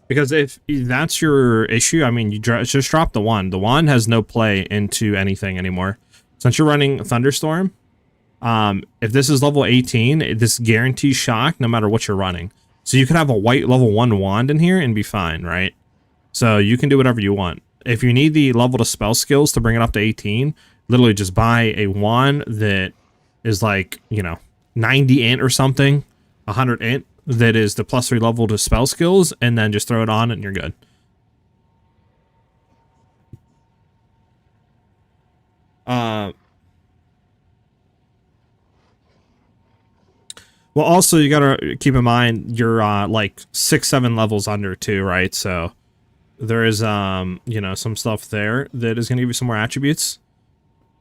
Because if that's your issue, I mean, you just drop the wand. The wand has no play into anything anymore. Since you're running Thunderstorm, if this is level 18, this guarantees shock no matter what you're running. So you could have a white level 1 wand in here and be fine, right? So you can do whatever you want. If you need the level to spell skills to bring it up to 18, literally just buy a wand that is like, you know, 90 int or something, 100 int, that is the +3 level to spell skills, and then just throw it on and you're good. Well, also you gotta keep in mind you're like 6-7 levels under too, right? So there is you know, some stuff there that is gonna give you some more attributes.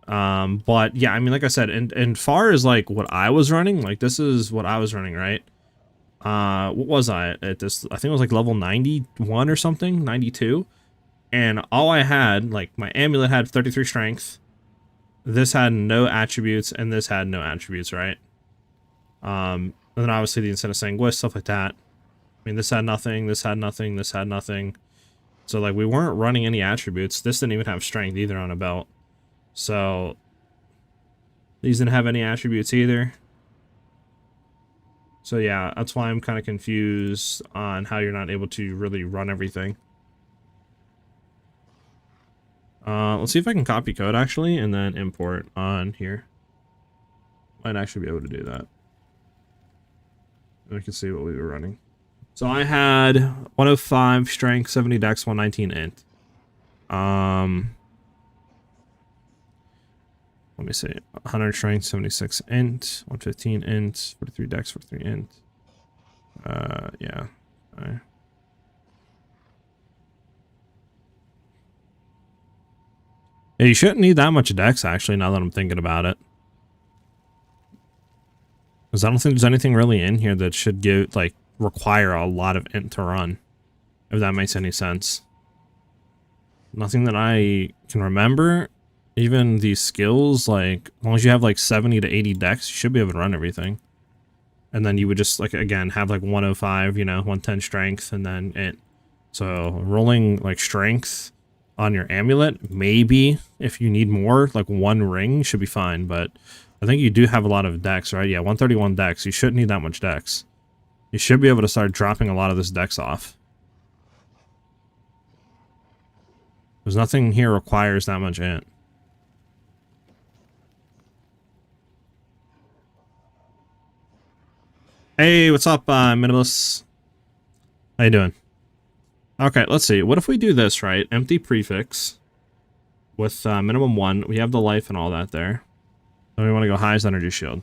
But yeah, I mean, like I said, and far as like what I was running, like this is what I was running, right? What was I at this? I think it was like level 91 or something, 92. And all I had, like my amulet had 33 strength. This had no attributes, and this had no attributes, right? And then obviously the Incentive Sanguis, stuff like that. I mean, this had nothing, this had nothing, this had nothing. So like we weren't running any attributes. This didn't even have strength either on a belt. So these didn't have any attributes either. So yeah, that's why I'm kind of confused on how you're not able to really run everything. Let's see if I can copy code actually and then import on here. Might actually be able to do that. And I can see what we were running. So I had 105 strength, 70 dex, 119 int. Let me see. 100 strength, 76 int, 115 int, 43 dex, 43 int. Yeah. Okay. Yeah, you shouldn't need that much dex, actually, now that I'm thinking about it. Because I don't think there's anything really in here that should give, like, require a lot of int to run. If that makes any sense. Nothing that I can remember. Even these skills, like, as long as you have, like, 70 to 80 dex, you should be able to run everything. And then you would just, like, again, have, like, 105, you know, 110 strength, and then int. So, rolling, like, strength on your amulet, maybe if you need more, like 1 ring should be fine, but I think you do have a lot of dex, right? Yeah, 131 dex. You shouldn't need that much dex. You should be able to start dropping a lot of this dex off. There's nothing here requires that much int. Hey, what's up, Minimalist? How you doing? Okay, let's see. What if we do this, right? Empty prefix with minimum 1. We have the life and all that there. Then we want to go highest energy shield.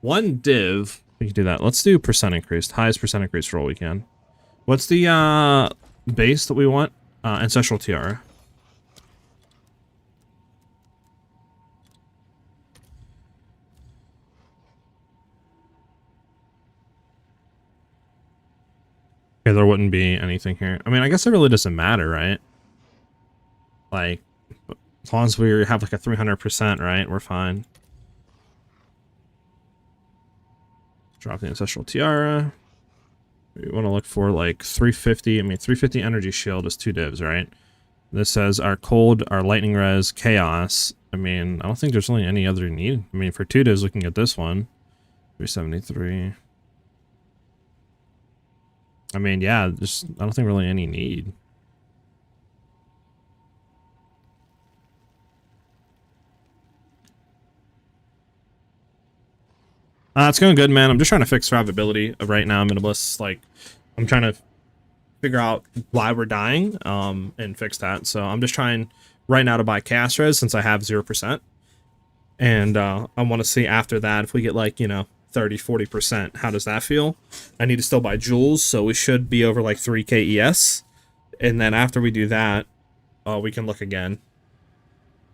1 div. We can do that. Let's do percent increased. Highest percent increased roll we can. What's the base that we want? Ancestral Tiara. Okay, there wouldn't be anything here. I mean, I guess it really doesn't matter, right? Like, as long as we have like a 300%, right? We're fine. Drop the Ancestral Tiara. We want to look for like 350. I mean, 350 energy shield is 2 divs, right? This says our cold, our lightning res, chaos. I mean, I don't think there's really any other need. I mean, for 2 divs, we can get this one. 373. I mean, yeah, just I don't think really any need. It's going good, man. I'm just trying to fix survivability right now. Minimalist, like, I'm trying to figure out why we're dying, and fix that. So I'm just trying right now to buy cast res since I have 0%. And I want to see after that if we get like, you know, 30-40%. How does that feel? I need to still buy jewels, so we should be over like 3k ES. And then after we do that, we can look again.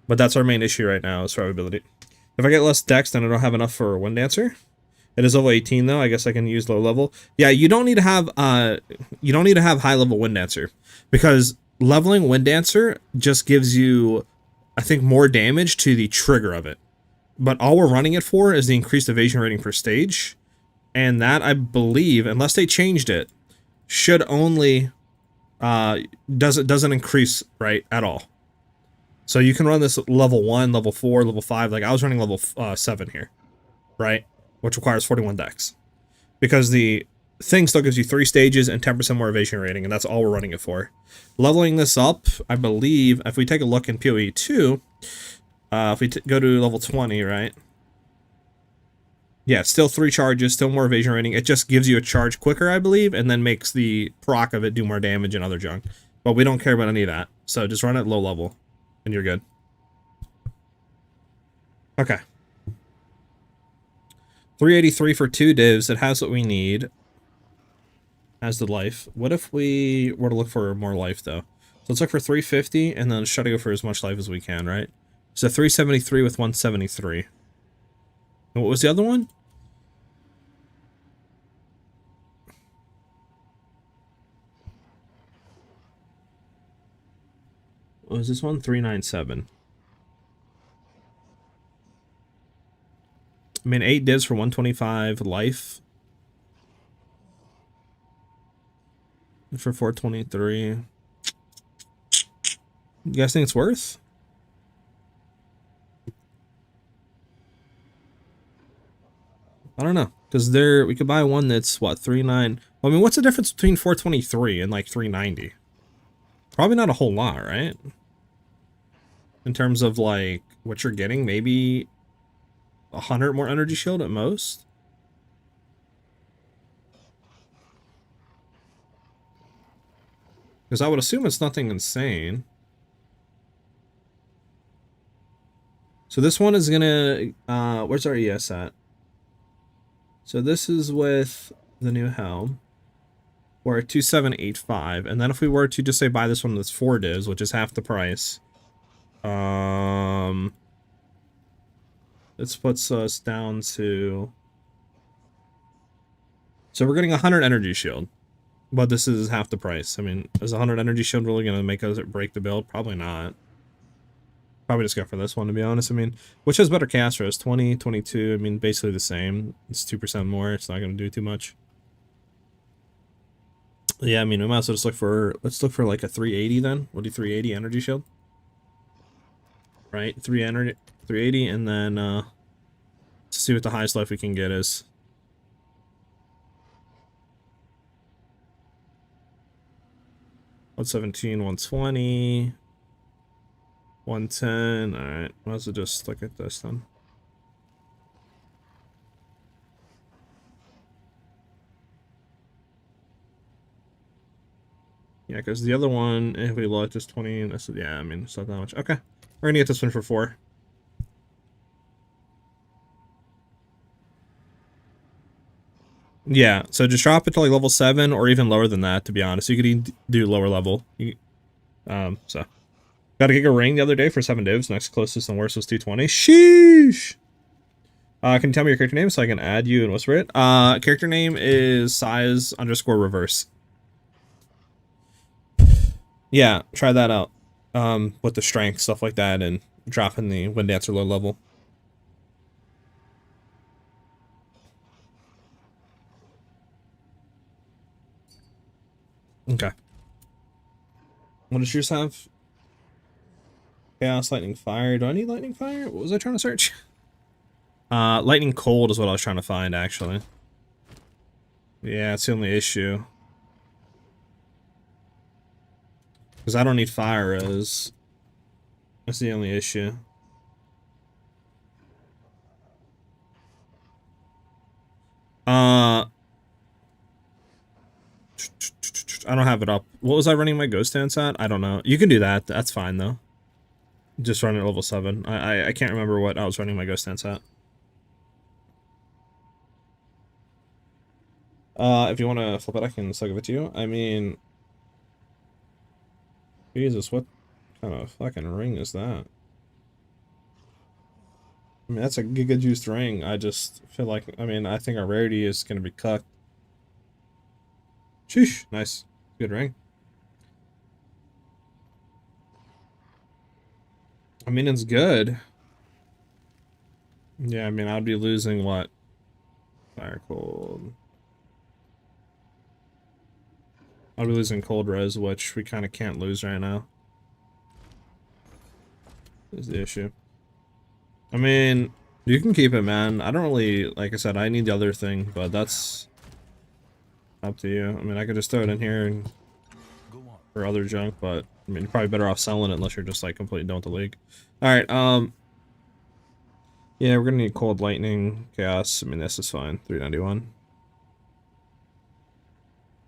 But that's our main issue right now is survivability. If I get less dex, then I don't have enough for a Wind Dancer. It is level 18 though. I guess I can use low level. Yeah, you don't need to have high level Wind Dancer, because leveling Wind Dancer just gives you, I think, more damage to the trigger of it. But all we're running it for is the increased evasion rating per stage, and that, I believe, unless they changed it, should only doesn't increase, right, at all. So you can run this level 1, level 4, level 5. Like I was running level 7 here, right, which requires 41 dex, because the thing still gives you 3 stages and 10% more evasion rating, and that's all we're running it for. Leveling this up, I believe, if we take a look in PoE 2, if we go to level 20, right? Yeah, still 3 charges, still more evasion rating. It just gives you a charge quicker, I believe, and then makes the proc of it do more damage and other junk. But we don't care about any of that, so just run it low level, and you're good. Okay. 383 for 2 divs. It has what we need. Has the life. What if we were to look for more life, though? So let's look for 350, and then try to go for as much life as we can, right? So 373 with 173. And what was the other one? What was this one? 397. I mean, 8 divs for 125 life. For 423. You guys think it's worth? I don't know, because we could buy one that's what, 39. Well, I mean, what's the difference between 423 and like 390? Probably not a whole lot, right? In terms of like what you're getting, maybe 100 more energy shield at most. Because I would assume it's nothing insane. So this one is gonna, where's our ES at? So this is with the new helm. We're at 2785, and then if we were to just say buy this one that's 4 divs, which is half the price, this puts us down to, so we're getting 100 energy shield, but this is half the price. I mean, is 100 energy shield really gonna make us break the build? Probably not. Probably just go for this one, to be honest. I mean, which has better cast rate? 20, 22. I mean, basically the same. It's 2% more. It's not gonna do too much. Yeah, I mean, we might as well just look for, let's look for like a 380 then. We'll do 380 energy shield. Right, 380, and then let's see what the highest life we can get is. $117, 120, 110. Alright, might as well just look at this then. Yeah, because the other one, if we look, is 20. This is, yeah, I mean, it's not that much. Okay, we're gonna get this one for 4. Yeah, so just drop it to like level 7 or even lower than that, to be honest. You could even do lower level. So. Got a Giga Ring the other day for 7 divs. Next closest and worst was 220. Sheesh! Can you tell me your character name so I can add you and whisper it? Character name is SiahZ_reverse. Yeah, try that out. With the strength, stuff like that, and dropping the Wind Dancer low level. Okay. What does yours have? Chaos, Lightning, Fire. Do I need Lightning, Fire? What was I trying to search? Lightning Cold is what I was trying to find, actually. Yeah, it's the only issue. Because I don't need Fire Res. That's the only issue. I don't have it up. What was I running my Ghost Dance at? I don't know. You can do that. That's fine, though. Just run at level 7. I can't remember what I was running my Ghost Dance at. If you want to flip it, I can still give it to you. I mean... Jesus, what kind of fucking ring is that? I mean, that's a Giga Juiced ring. I just feel like, I mean, I think our rarity is going to be cucked. Sheesh. Nice. Good ring. I mean, it's good. Yeah, I mean, I'd be losing what? Fire cold. I'd be losing cold res, which we kind of can't lose right now. Is the issue. I mean, you can keep it, man. I don't really, like I said, I need the other thing, but that's up to you. I mean, I could just throw it in here and Go on. for other junk, but I mean, you're probably better off selling it unless you're just like completely done with the league. All right, yeah, we're gonna need cold lightning, chaos. I mean, this is fine. 391.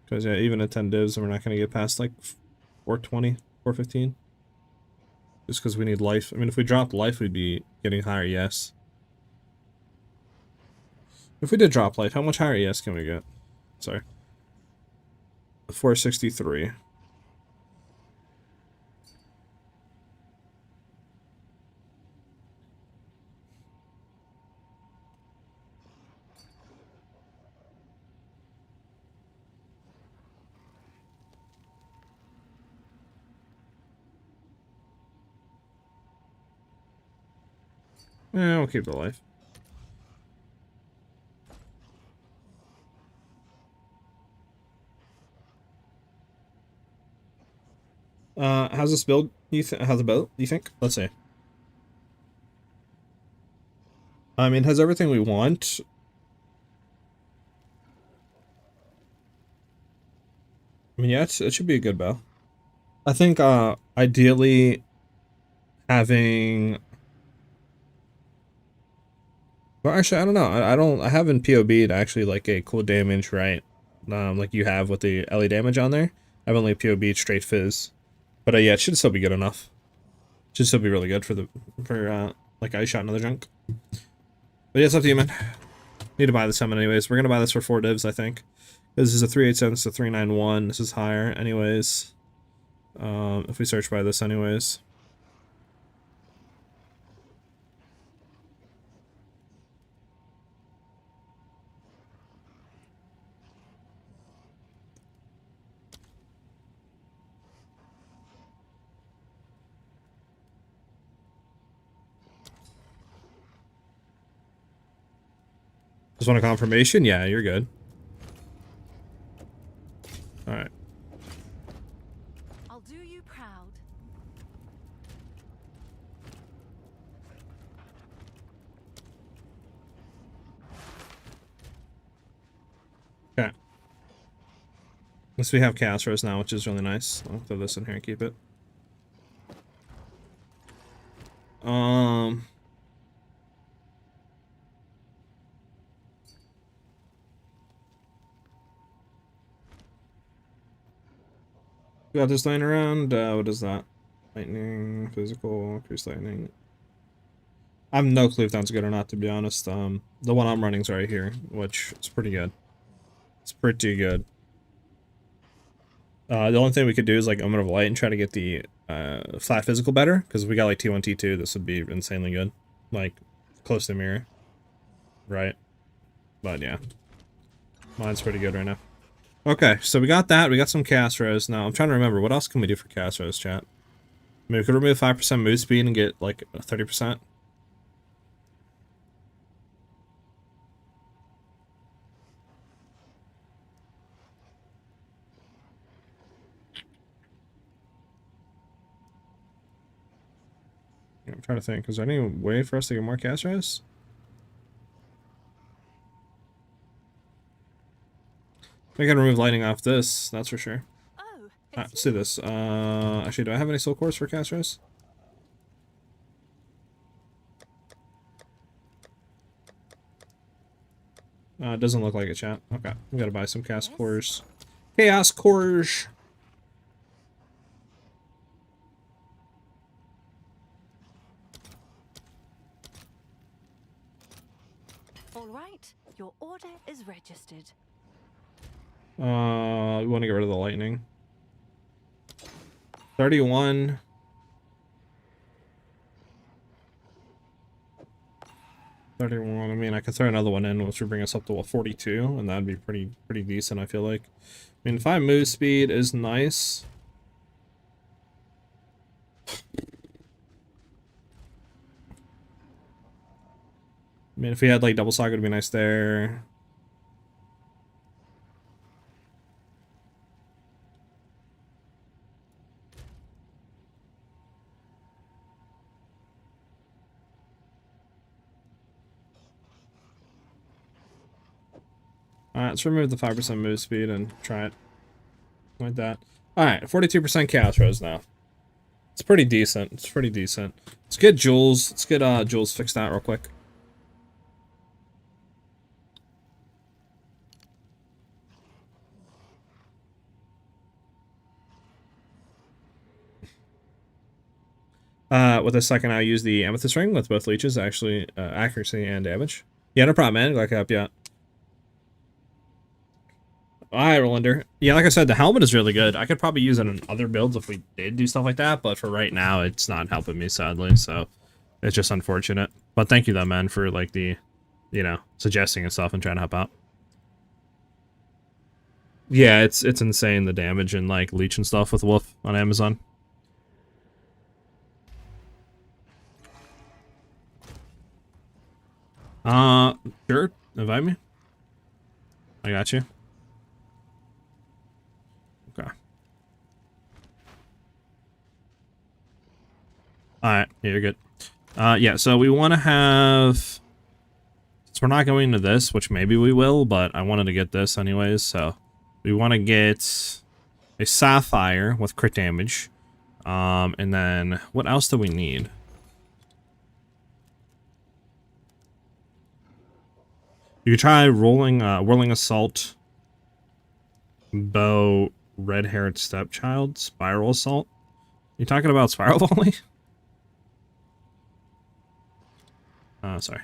Because yeah, even at 10 divs, we're not gonna get past like 420, 415. Just because we need life. I mean, if we dropped life, we'd be getting higher. Yes. If we did drop life, how much higher? Yes, can we get? Sorry. 463. Yeah, we'll keep the life. How's this build? How's the build? You think? Let's see. I mean, has everything we want. I mean, yeah, it should be a good bow. I think, ideally, having. Well, actually, I don't know. I haven't POB'd actually like a cool damage, right? Like you have with the LE damage on there. I've only POB'd straight fizz. But yeah, it should still be good enough. Should still be really good for like ice shot and other junk. But yeah, it's up to you, man. Need to buy this summon anyways. We're gonna buy this for 4 divs, I think. This is a 387, so 391. This is higher, anyways. If we search by this, anyways. Just want a confirmation? Yeah, you're good. Alright. I'll do you proud. Okay. Unless we have Chaos Rose now, which is really nice. I'll throw this in here and keep it. We got this laying around. What is that? Lightning, physical, increase lightning. I have no clue if that's good or not, to be honest. The one I'm running is right here, which is pretty good. It's pretty good. The only thing we could do is like Omen of Light and try to get the flat physical better, because if we got like T1, T2, this would be insanely good. Like, close to mirror. Right. But yeah. Mine's pretty good right now. Okay, so we got that. We got some Chaos Rose. Now, I'm trying to remember. What else can we do for Chaos Rose, chat? I mean, we could remove 5% move speed and get like 30%. Yeah, I'm trying to think. Is there any way for us to get more Chaos Rose? We can remove lightning off this, that's for sure. Oh, Let's do this. Actually, do I have any soul cores for Chaos Rose? It doesn't look like it, chat. Okay, we gotta buy some Chaos cores. Chaos cores! all right. Your order is registered. We want to get rid of the lightning. 31. 31. I mean, I could throw another one in, which would bring us up to a 42, and that'd be pretty decent, I feel like. I mean, 5 move speed is nice. I mean, if we had like double socket, it'd be nice there. Alright, let's remove the 5% move speed and try it like that. Alright, 42% Chaos Rose now. It's pretty decent. It's pretty decent. Let's get Jules. Let's get Jules fixed out real quick. With a second, I'll use the Amethyst Ring with both leeches, actually, accuracy and damage. Yeah, no problem, man. Glad I could help you out. Alright, Rolander. Yeah, like I said, the helmet is really good. I could probably use it in other builds if we did do stuff like that, but for right now, it's not helping me, sadly, so it's just unfortunate. But thank you, though, man, for, like, the, you know, suggesting and stuff and trying to help out. Yeah, it's insane, the damage and, like, leech and stuff with Wolf on Amazon. Sure. Invite me. I got you. Okay. Alright, yeah, you're good. Yeah, so we want to have... Since we're not going to this, which maybe we will, but I wanted to get this anyways, so... We want to get a Sapphire with crit damage. And then, what else do we need? You could try Whirling Assault, Bow, Red-Haired Stepchild, Spiral Assault. You talking about Spiral Volley? Sorry.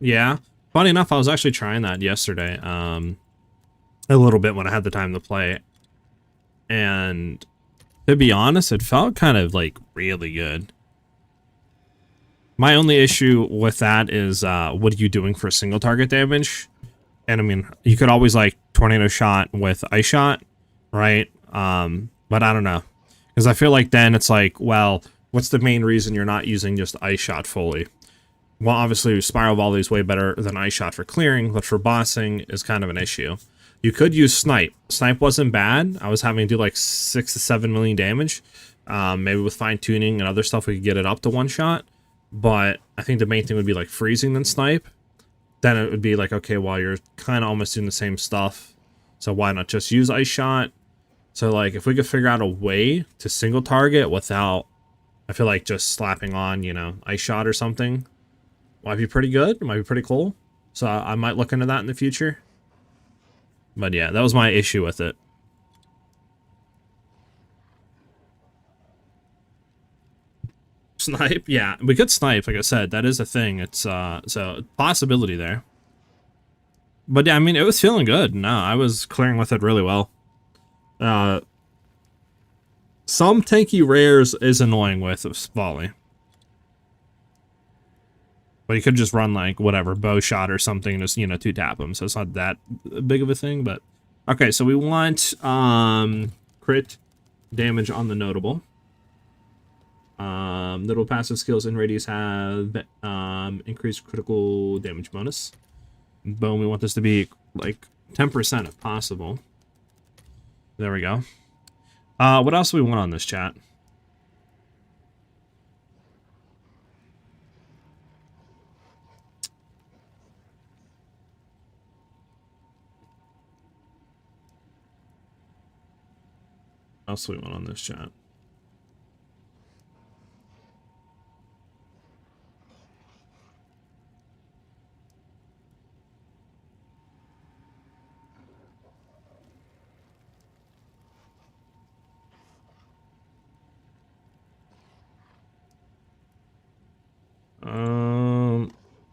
Yeah. Funny enough, I was actually trying that yesterday, a little bit when I had the time to play. And to be honest, it felt kind of, like, really good. My only issue with that is, what are you doing for single target damage? And, I mean, you could always, like, Tornado Shot with Ice Shot, right? But I don't know. Because I feel like then it's like, well, what's the main reason you're not using just Ice Shot fully? Well, obviously, Spiral Volley is way better than Ice Shot for clearing, but for bossing is kind of an issue. You could use Snipe. Snipe wasn't bad. I was having to do like 6 to 7 million damage. Maybe with fine-tuning and other stuff, we could get it up to 1 shot. But I think the main thing would be like freezing than Snipe. Then it would be like, okay, well, you're kind of almost doing the same stuff. So why not just use Ice Shot? So like, if we could figure out a way to single target without, I feel like just slapping on, you know, Ice Shot or something, might be pretty good. It might be pretty cool. So I might look into that in the future. But yeah, that was my issue with it. Snipe? Yeah, we could snipe, like I said. That is a thing. It's, so, possibility there. But yeah, I mean, it was feeling good. No, I was clearing with it really well. Some tanky rares is annoying with Volley. But you could just run, like, whatever, bow shot or something, just, you know, 2-tap them. So it's not that big of a thing, but... Okay, so we want, crit damage on the notable. Notable passive skills and radius have, increased critical damage bonus. Boom, we want this to be, like, 10% if possible. There we go. What else do we want on this chat? What else do we want on this chat?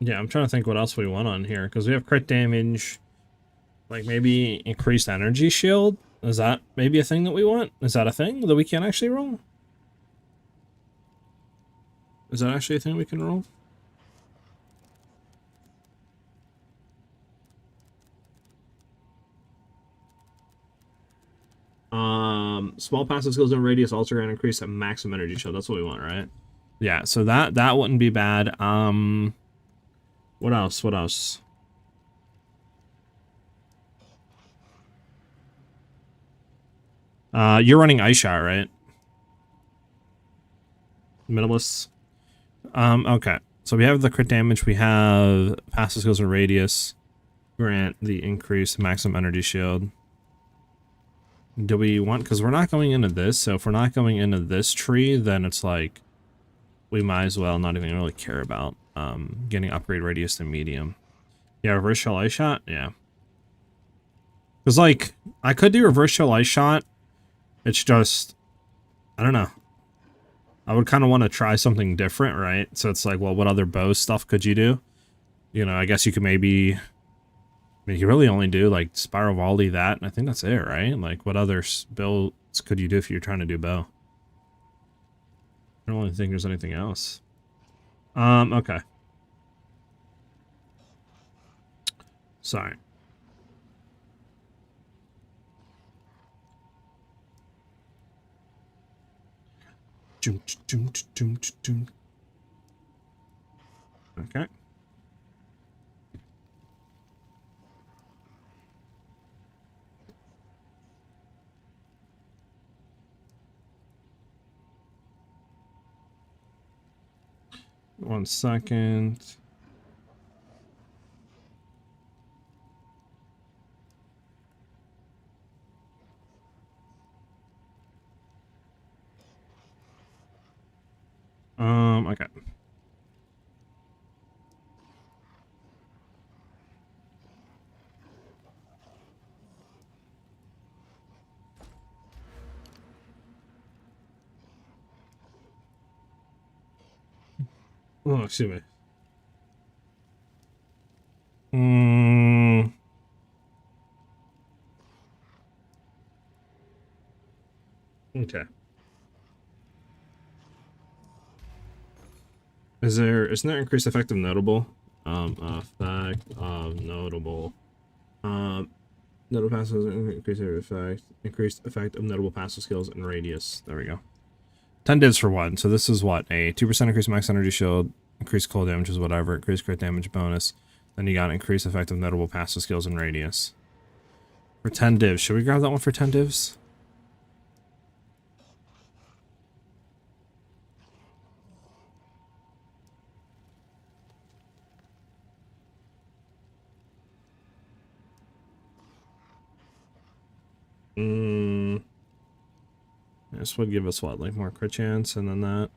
Yeah, I'm trying to think what else we want on here, because we have crit damage, like maybe increased energy shield. Is that maybe a thing that we want? Is that a thing that we can't actually roll? Is that actually a thing we can roll? Small passive skills and radius also going to increase at maximum energy shield. That's what we want, right? Yeah, so that wouldn't be bad. What else? What else? You're running Ice Shot, right? Minimalists. Okay. So we have the crit damage, we have passive skills and radius. Grant the increased maximum energy shield. Do we want, because we're not going into this, so if we're not going into this tree, then it's like we might as well not even really care about getting upgrade radius to medium. Yeah, reverse shell ice shot, yeah. Because like I could do reverse shell ice shot. It's just I don't know. I would kind of want to try something different, right? So it's like, well, what other bow stuff could you do? You know, I guess you could maybe. I mean, you really only do like spiral volley that, and I think that's it, right? Like, what other builds could you do if you're trying to do bow? I don't really think there's anything else. Okay. Sorry. Okay. One second. Okay. Oh, excuse me. Okay. Isn't there increased effect of notable? Effect of notable. Notable passive increased effect of notable passive skills and radius. There we go. 10 divs for one. So this is what? A 2% increased max energy shield, increased cold damage is whatever, increased crit damage bonus. Then you got increased effect of notable passive skills and radius. For 10 divs. Should we grab that one for 10 divs? This would give us what, like more crit chance and then that.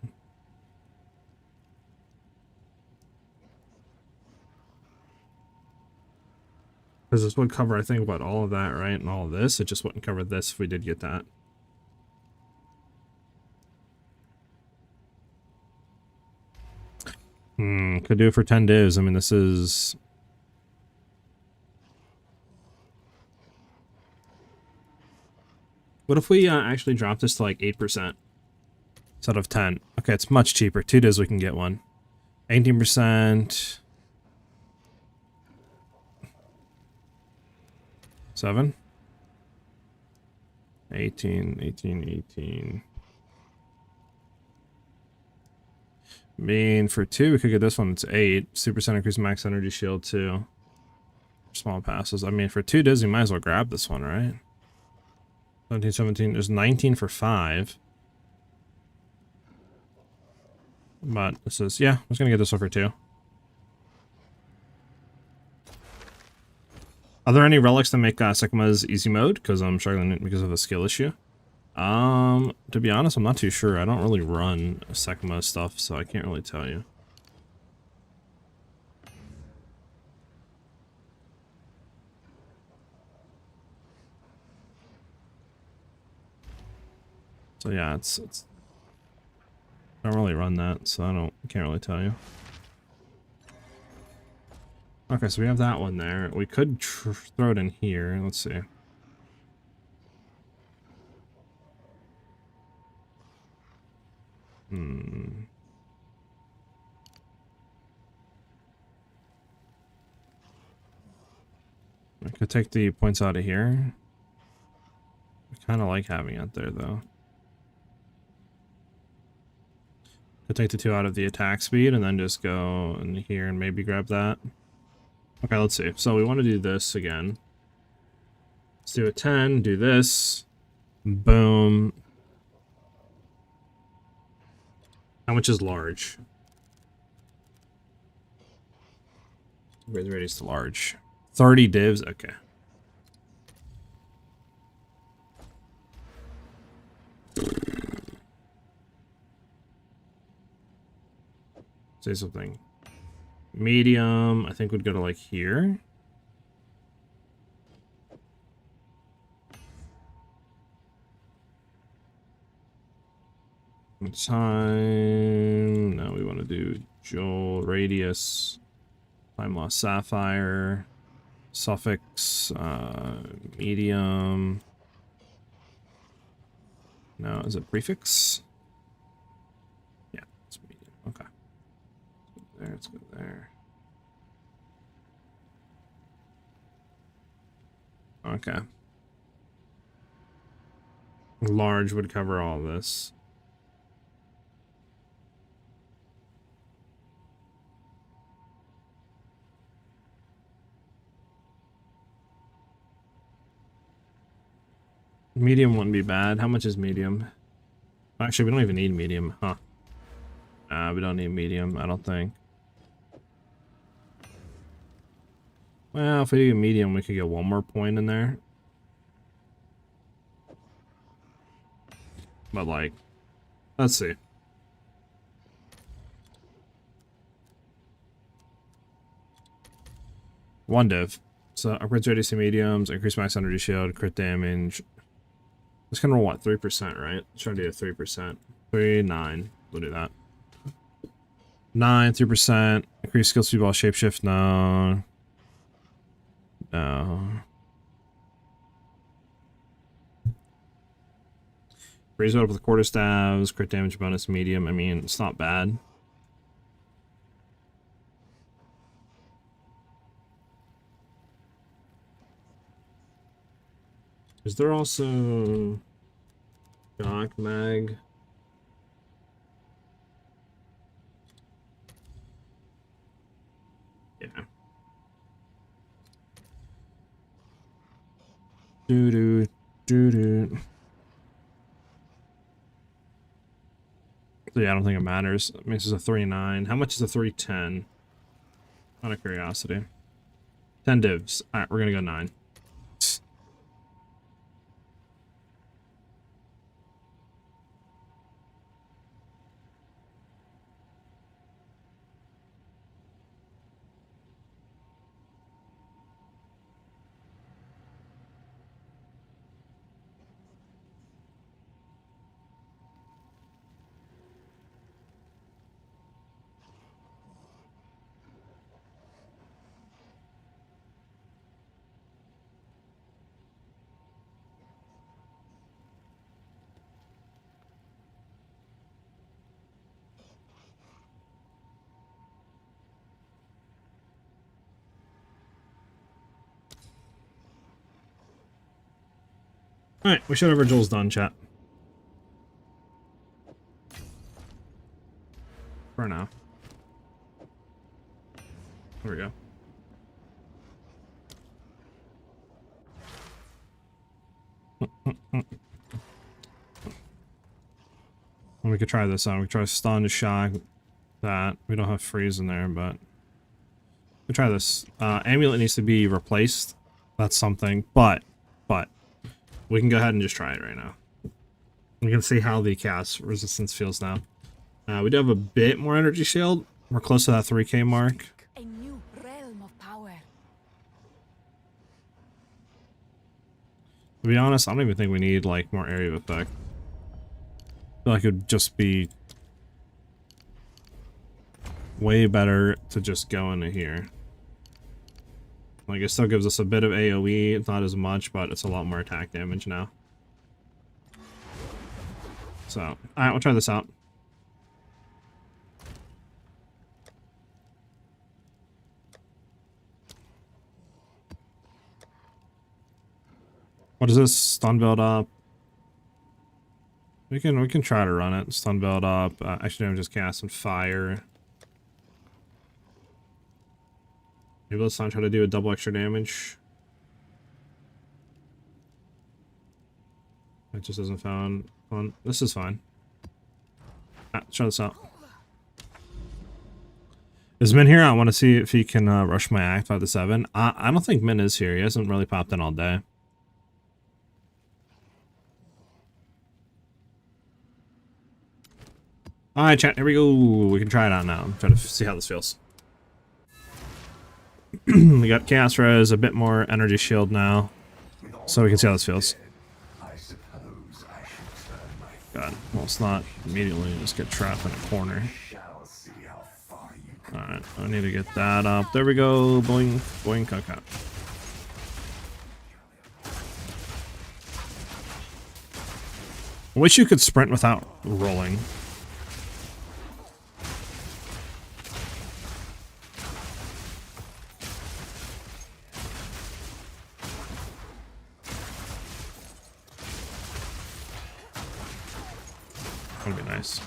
Because this would cover, I think, what, all of that, right? And all of this. It just wouldn't cover this if we did get that. Could do it for 10 divs. I mean, this is... What if we actually drop this to like 8% instead of 10? Okay, it's much cheaper. 2 divs we can get one. 18%. 7. 18. I mean, for 2, we could get this one. It's 8. 2% increase max energy shield, too. Small passes. I mean, for 2 divs, you might as well grab this one, right? 17. There's 19 for 5. But this is, yeah, I was going to get this one for 2. Are there any relics that make SiahZ easy mode? Because I'm struggling because of the skill issue. To be honest, I'm not too sure. I don't really run SiahZ stuff, so I can't really tell you. So yeah, it's I don't really run that, so I can't really tell you. Okay, so we have that one there. We could throw it in here. Let's see. I could take the points out of here. I kind of like having it there, though. Could take the 2 out of the attack speed and then just go in here and maybe grab that. Okay, let's see. So we want to do this again. Let's do a 10, do this. Boom. How much is large? Raise radius to large. 30 divs? Okay. Say something. Medium, I think would go to like here. Time. Now we want to do Joel radius. Time loss sapphire. Suffix. Medium. No, is it prefix? Yeah, it's medium. Okay. Let's go there. Okay. Large would cover all this. Medium wouldn't be bad. How much is medium? Actually, we don't even need medium, huh? We don't need medium, I don't think. Well, if we do medium, we could get 1 more point in there. But, like, let's see. One div. So, upgrades radius to mediums, increase max energy shield, crit damage. It's gonna roll what? 3%, right? Let's try to do a 3%. 3, 9. We'll do that. 9, 3%. Increase skill speed while shapeshift. No. No. Raise it up with quarterstaves, crit damage bonus medium. I mean, it's not bad. Is there also Shock Mag? Yeah. Doo-doo, doo-doo. So yeah, I don't think it matters. It makes us a 3-9. How much is a 3-10? Out of curiosity. 10 divs. Alright, we're gonna go 9. Alright, we should have our Joel's done, chat. For now. There we go. We could try this out. We could try stun to shock that. We don't have freeze in there, but we try this. Amulet needs to be replaced. That's something, but we can go ahead and just try it right now. We can see how the cast resistance feels now. We do have a bit more energy shield. We're close to that 3k mark. A new realm of power. To be honest, I don't even think we need like more area of effect. I feel like it would just be way better to just go into here. Like, it still gives us a bit of AoE, it's not as much, but it's a lot more attack damage now. So, alright, we'll try this out. What is this? Stun build up. We can try to run it. Stun build up. Actually, I'm just casting fire. Maybe let's not try to do a double extra damage. It just doesn't sound fun. This is fine. Let's try this out. Is Min here? I want to see if he can rush my act 5 to 7. I don't think Min is here. He hasn't really popped in all day. Alright, chat. Here we go. We can try it out now. I'm trying to see how this feels. We got Chaos Res, a bit more energy shield now. So we can see how this feels. God, well, it's not immediately just get trapped in a corner. Alright, I need to get that up. There we go. Boing, boing, caca. I wish you could sprint without rolling. That'd be nice.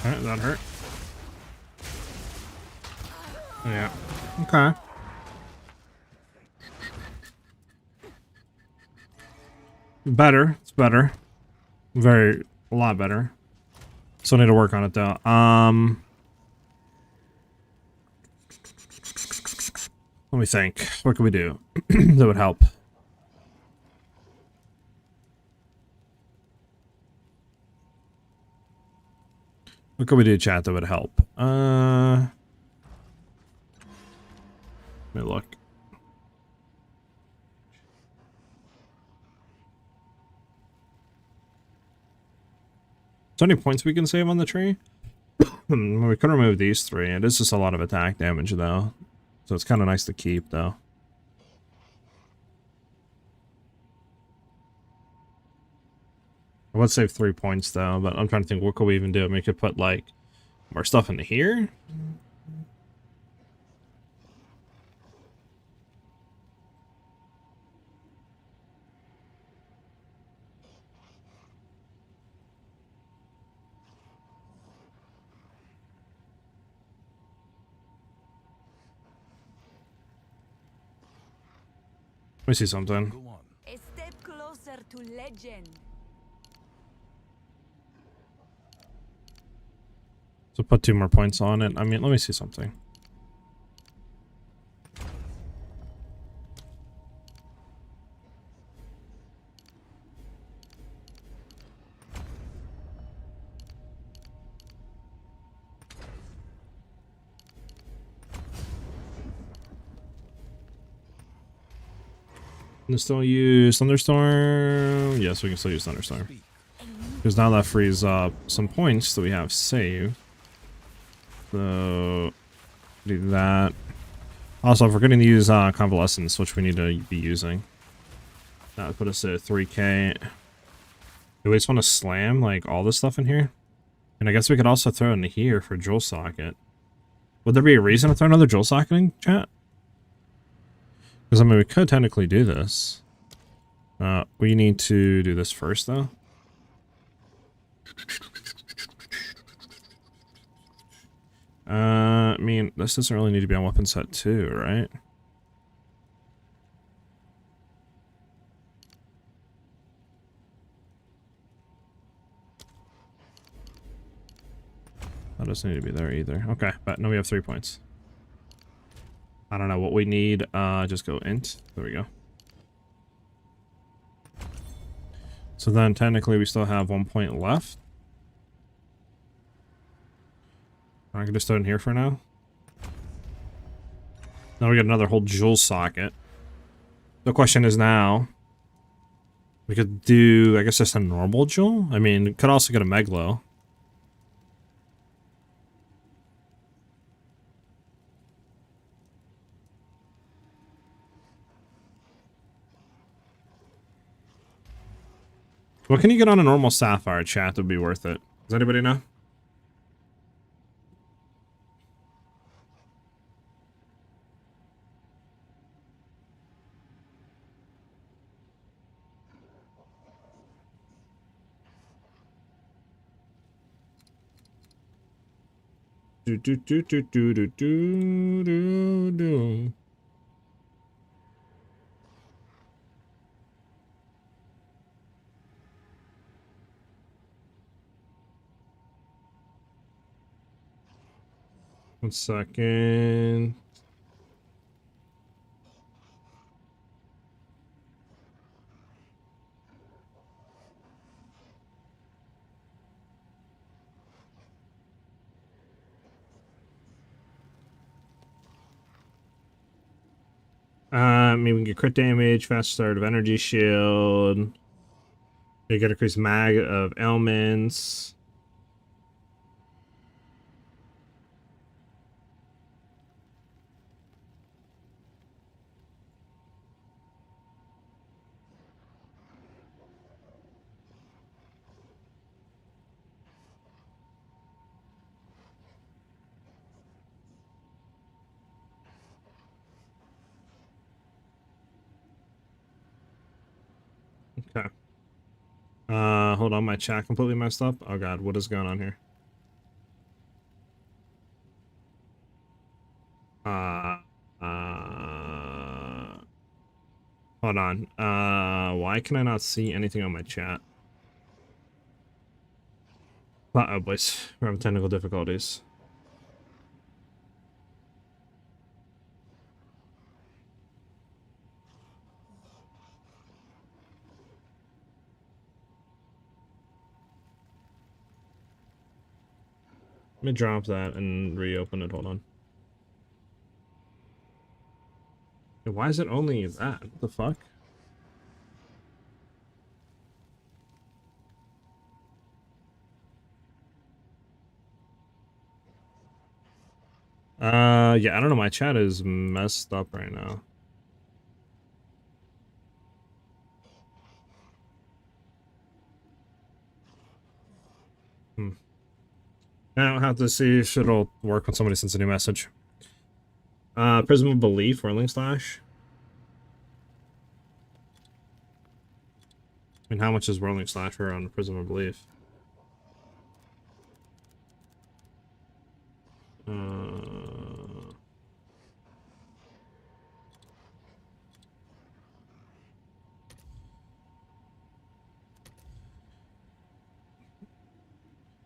Alright, that hurt. Yeah. Okay. Better. It's better. A lot better. Still need to work on it though. Let me think. What can we do that would help? What can we do, chat, that would help? Let me look. Is there any points we can save on the tree? We could remove these 3. It is just a lot of attack damage, though. So it's kind of nice to keep, though. I would save 3 points, though, but I'm trying to think, what could we even do? We could put, like, more stuff into here? Let me see something. Go on. A step closer to legend. So put 2 more points on it. I mean, let me see something. Can still use Thunderstorm? Yes, we can still use Thunderstorm. Because now that frees up some points that we have saved. So, do that. Also, if we're going to use Convalescence, which we need to be using, that would put us at 3k. Do we just want to slam, like, all this stuff in here? And I guess we could also throw it into here for Jewel Socket. Would there be a reason to throw another Jewel Socket in, chat? Because, I mean, we could technically do this. We need to do this first, though. I mean, this doesn't really need to be on weapon set 2, right? That doesn't need to be there either. Okay, but now we have 3 points. I don't know what we need. Just go int. There we go. So then technically we still have 1 point left. I can just throw it in here for now. Now we got another whole jewel socket. The question is now, we could do, I guess, just a normal jewel. I mean, could also get a meglo. What can you get on a normal sapphire, chat? That would be worth it. Does anybody know? Do do do do do do do do do. One second. Maybe we can get crit damage, fast start of energy shield. You get increased mag of ailments. Okay. Hold on, my chat completely messed up. Oh god, what is going on here? Hold on. Why can I not see anything on my chat? Uh-oh, boys. We're having technical difficulties. Let me drop that and reopen it. Hold on. Why is it only that? What the fuck? Yeah, I don't know. My chat is messed up right now. I don't have to see if it'll work when somebody sends a new message. Prism of Belief, Whirling Slash. I mean, how much is Whirling Slash for on Prism of Belief?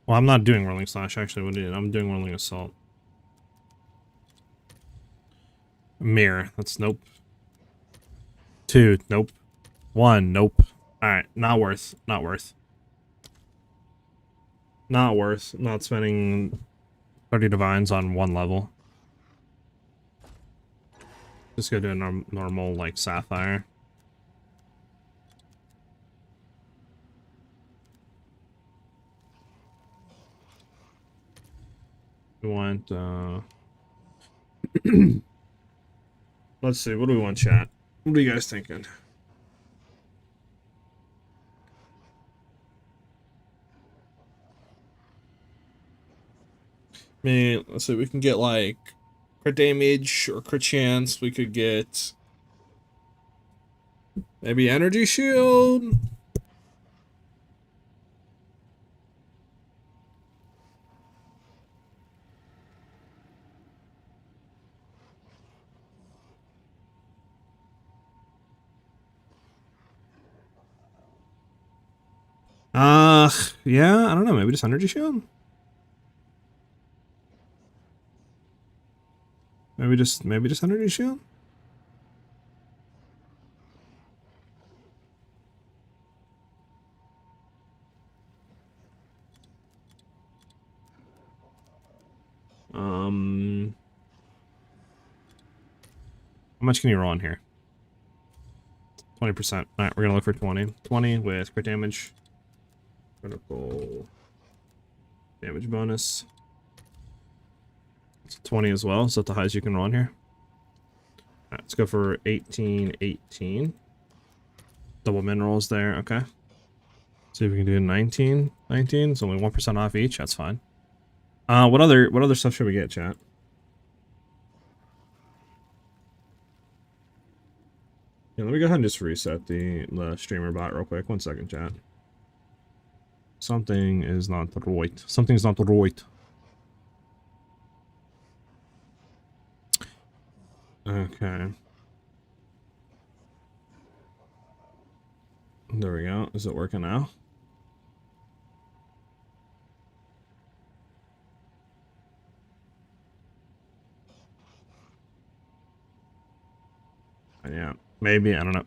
Well, I'm not doing Whirling Slash, actually. What is it? I'm doing Whirling Assault. Mirror. That's nope. 2, nope. 1, nope. Alright, not worth. Not worth. Not worth. Not spending 30 divines on 1 level. Just go do a normal, like, sapphire. We want, let's see, what do we want, chat? What are you guys thinking? I mean, let's see, we can get, like, crit damage or crit chance. We could get maybe energy shield. Yeah, I don't know, maybe just energy shield? maybe just energy shield. How much can you roll in here? 20%. Alright, we're gonna look for 20. 20 with crit damage. Critical damage bonus. It's 20 as well, so that's the highest you can roll in here. Alright, let's go for 18, 18. Double minerals there, okay. See if we can do 19, 19. It's only 1% off each, that's fine. What other stuff should we get, chat? Yeah, let me go ahead and just reset the streamer bot real quick. 1 second, chat. Something is not right. Something's not right. Okay. There we go. Is it working now? Yeah, maybe. I don't know.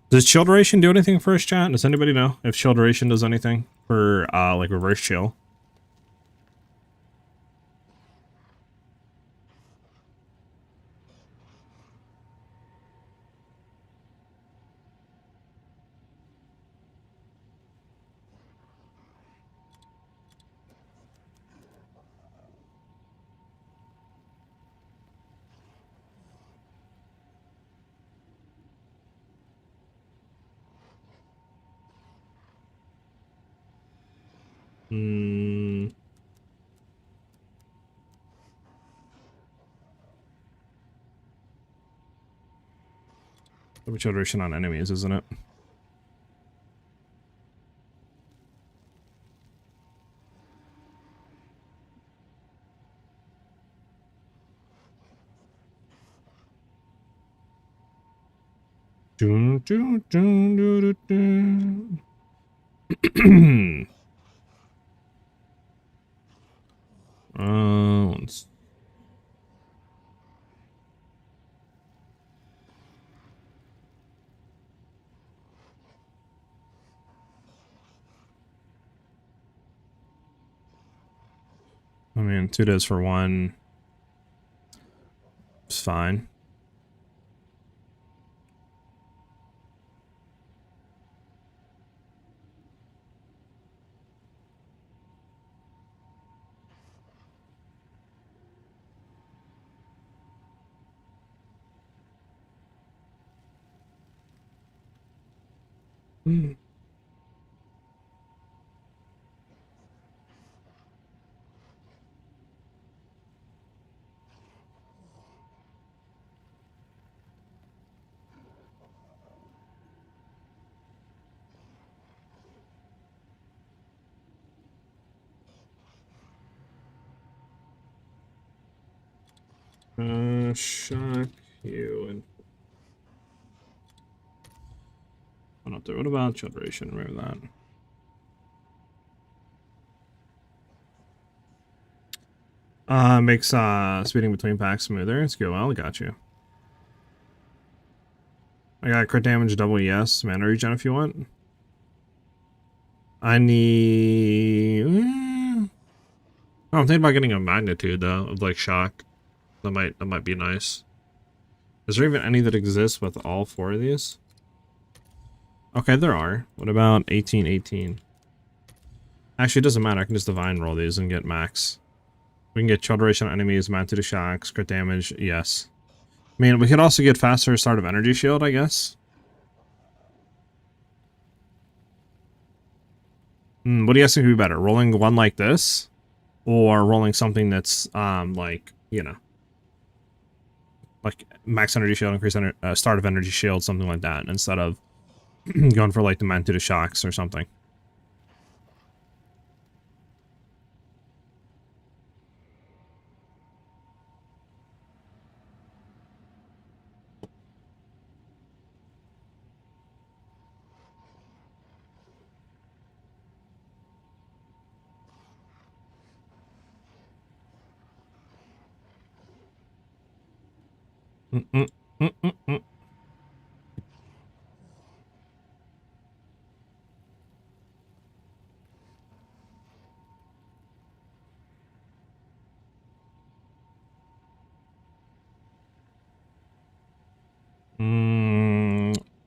Does chill duration do anything for us, chat? Does anybody know if chill duration does anything for like reverse chill? Hmm. Chill duration on enemies, isn't it? Dun, dun, dun, dun, dun, dun. Let's... I mean, 2 days for 1. It's fine. Hmm. Shock you and... What about chill duration? Remember that. Makes speeding between packs smoother. It's good. Well, I got you. I got crit damage, double yes, mana regen if you want. I need... Oh, I'm thinking about getting a magnitude though, of like shock. That might be nice. Is there even any that exists with all 4 of these? Okay, there are. What about 1818? Actually, it doesn't matter. I can just divine roll these and get max. We can get chill duration on enemies, magnitude of shocks, crit damage, yes. I mean, we could also get faster start of energy shield, I guess. What do you guys think would be better? Rolling one like this? Or rolling something that's, like, you know, like max energy shield, increase start of energy shield, something like that, instead of going for like the magnitude of shocks or something. Mm, mm, mm, mm.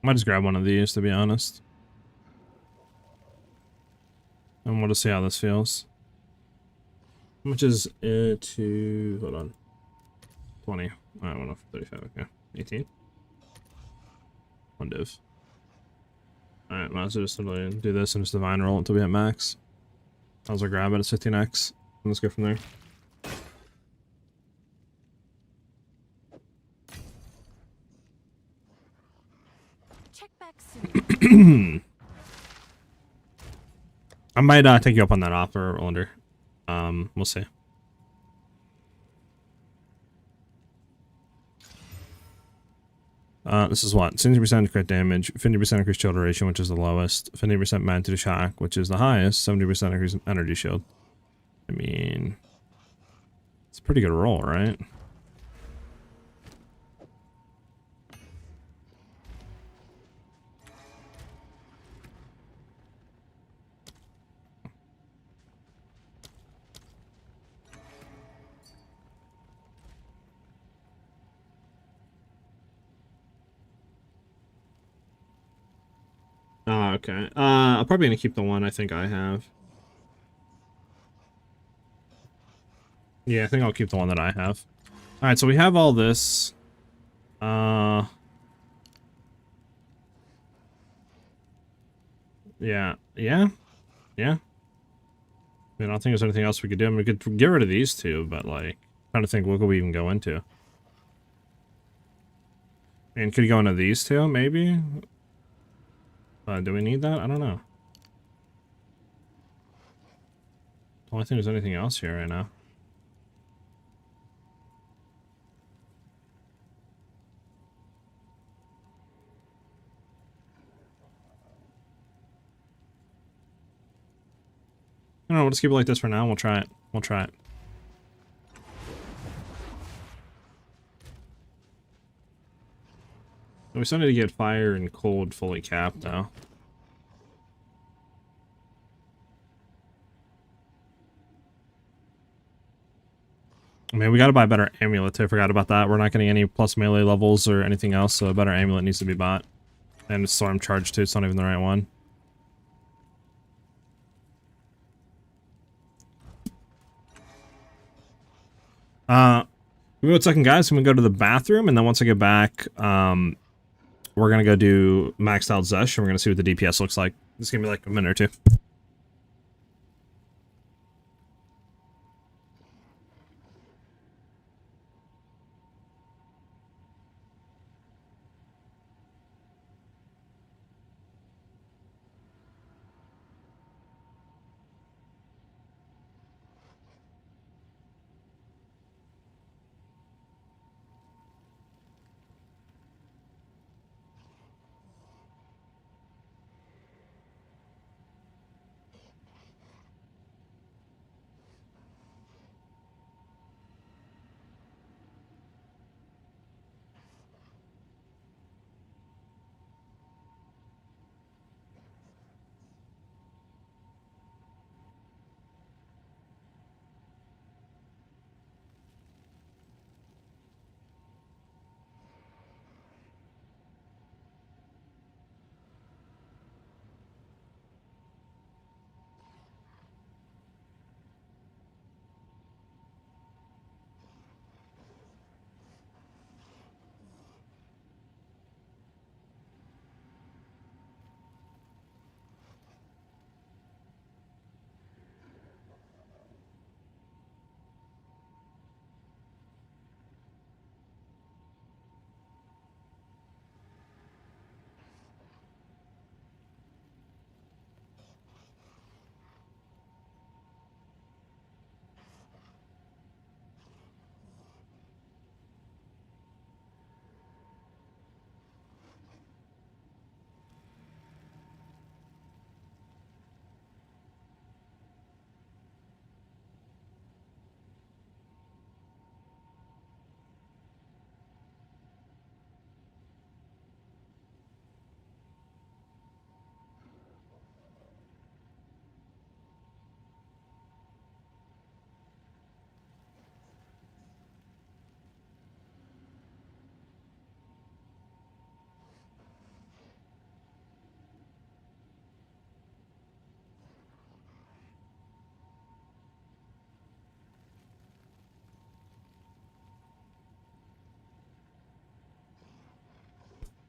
Might just grab one of these, to be honest. And we'll just see how this feels. How much is it to... Hold on. 20. Alright, 1 off 35, okay. 18. One div. Alright, might as well just literally do this and just divine roll until we hit max. I'll grab it at 15x. And let's go from there. Check back soon. I might take you up on that offer, Olander. We'll see. This is what? 70% crit damage, 50% increased shield duration, which is the lowest, 50% man to the shock, which is the highest, 70% increase in energy shield. I mean, it's a pretty good roll, right? Okay. I'm probably gonna keep the one I think I have. Yeah, I think I'll keep the one that I have. Alright, so we have all this. Yeah. Yeah? Yeah? I mean, I don't think there's anything else we could do. I mean, we could get rid of these two, but, like, trying to think, what could we even go into? I mean, could you go into these two, maybe? Do we need that? I don't know. I don't think there's anything else here right now. I don't know, we'll just keep it like this for now. We'll try it. We'll try it. We still need to get fire and cold fully capped, though. I mean, we gotta buy better amulet too. I forgot about that. We're not getting any plus melee levels or anything else, so a better amulet needs to be bought. And it's storm charge too, it's not even the right one. We go 1 second, guys. I'm gonna go to the bathroom, and then once I get back, we're gonna go do maxed out Zesh, and we're gonna see what the DPS looks like. It's gonna be like a minute or two.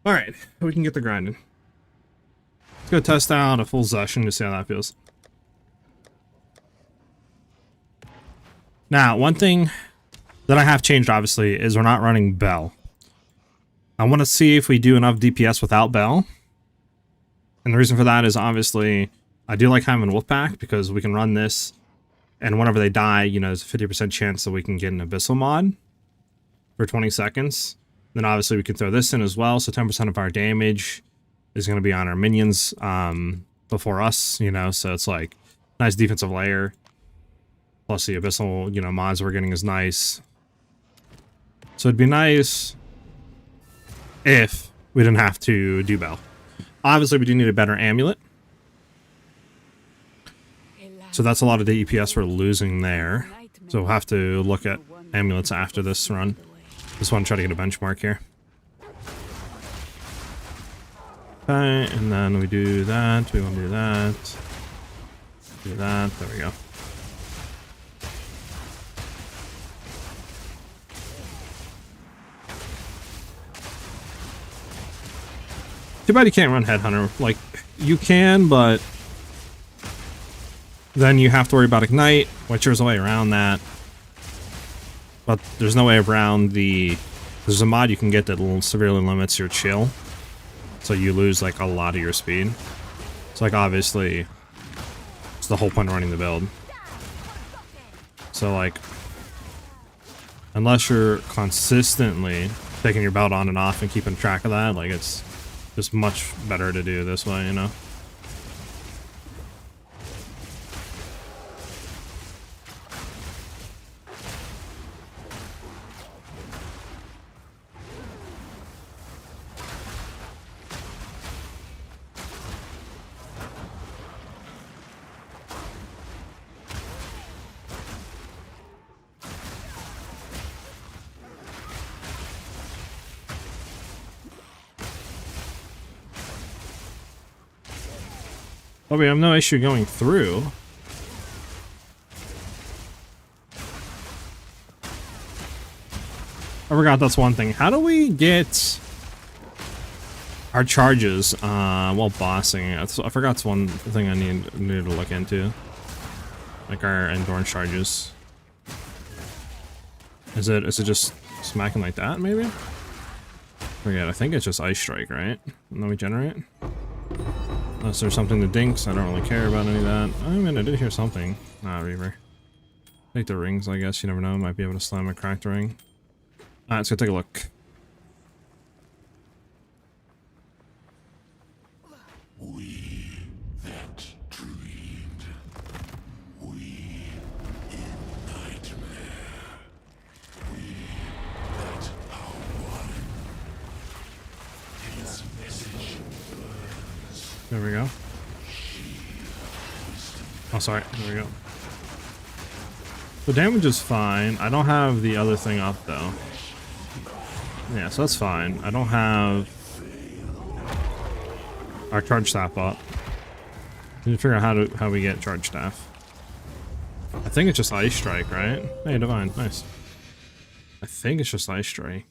All right, we can get the grinding. Let's go test out a full session to see how that feels. Now, one thing that I have changed, obviously, is we're not running Bell. I want to see if we do enough DPS without Bell. And the reason for that is, obviously, I do like having Wolfpack because we can run this, and whenever they die, you know, there's a 50% chance that we can get an Abyssal mod for 20 seconds. Then obviously we can throw this in as well, so 10% of our damage is going to be on our minions before us, you know, so it's like nice defensive layer. Plus the Abyssal, you know, mods we're getting is nice. So it'd be nice if we didn't have to do Bell. Obviously we do need a better amulet. So that's a lot of the EPS we're losing there. So we'll have to look at amulets after this run. Just want to try to get a benchmark here. Okay, and then we do that. We want to do that. Do that. There we go. Too bad you can't run Headhunter. Like, you can, but then you have to worry about Ignite, which there's a way around that. But there's no way around the... There's a mod you can get that severely limits your chill. So you lose, like, a lot of your speed. So, like, obviously, it's the whole point of running the build. So, like, unless you're consistently taking your belt on and off and keeping track of that, like, it's just much better to do this way, you know? Oh, we have no issue going through. I forgot that's one thing. How do we get our charges while bossing? I forgot it's one thing I need to look into. Like our endurance charges. Is it just smacking like that, maybe? Forget, I think it's just Ice Strike, right? And then we generate? Unless there's something that dinks, I don't really care about any of that. I mean, I did hear something. Nah, Reaver. Take the rings, I guess. You never know. Might be able to slam a cracked ring. Alright, let's go take a look. We that dreamed. We in nightmare. We that are one. His message burns. There we go. Oh, sorry. There we go. The damage is fine. I don't have the other thing up, though. Yeah, so that's fine. I don't have our charge staff up. We need to figure out how we get charge staff. I think it's just Ice Strike, right? Hey, Divine. Nice. I think it's just Ice Strike.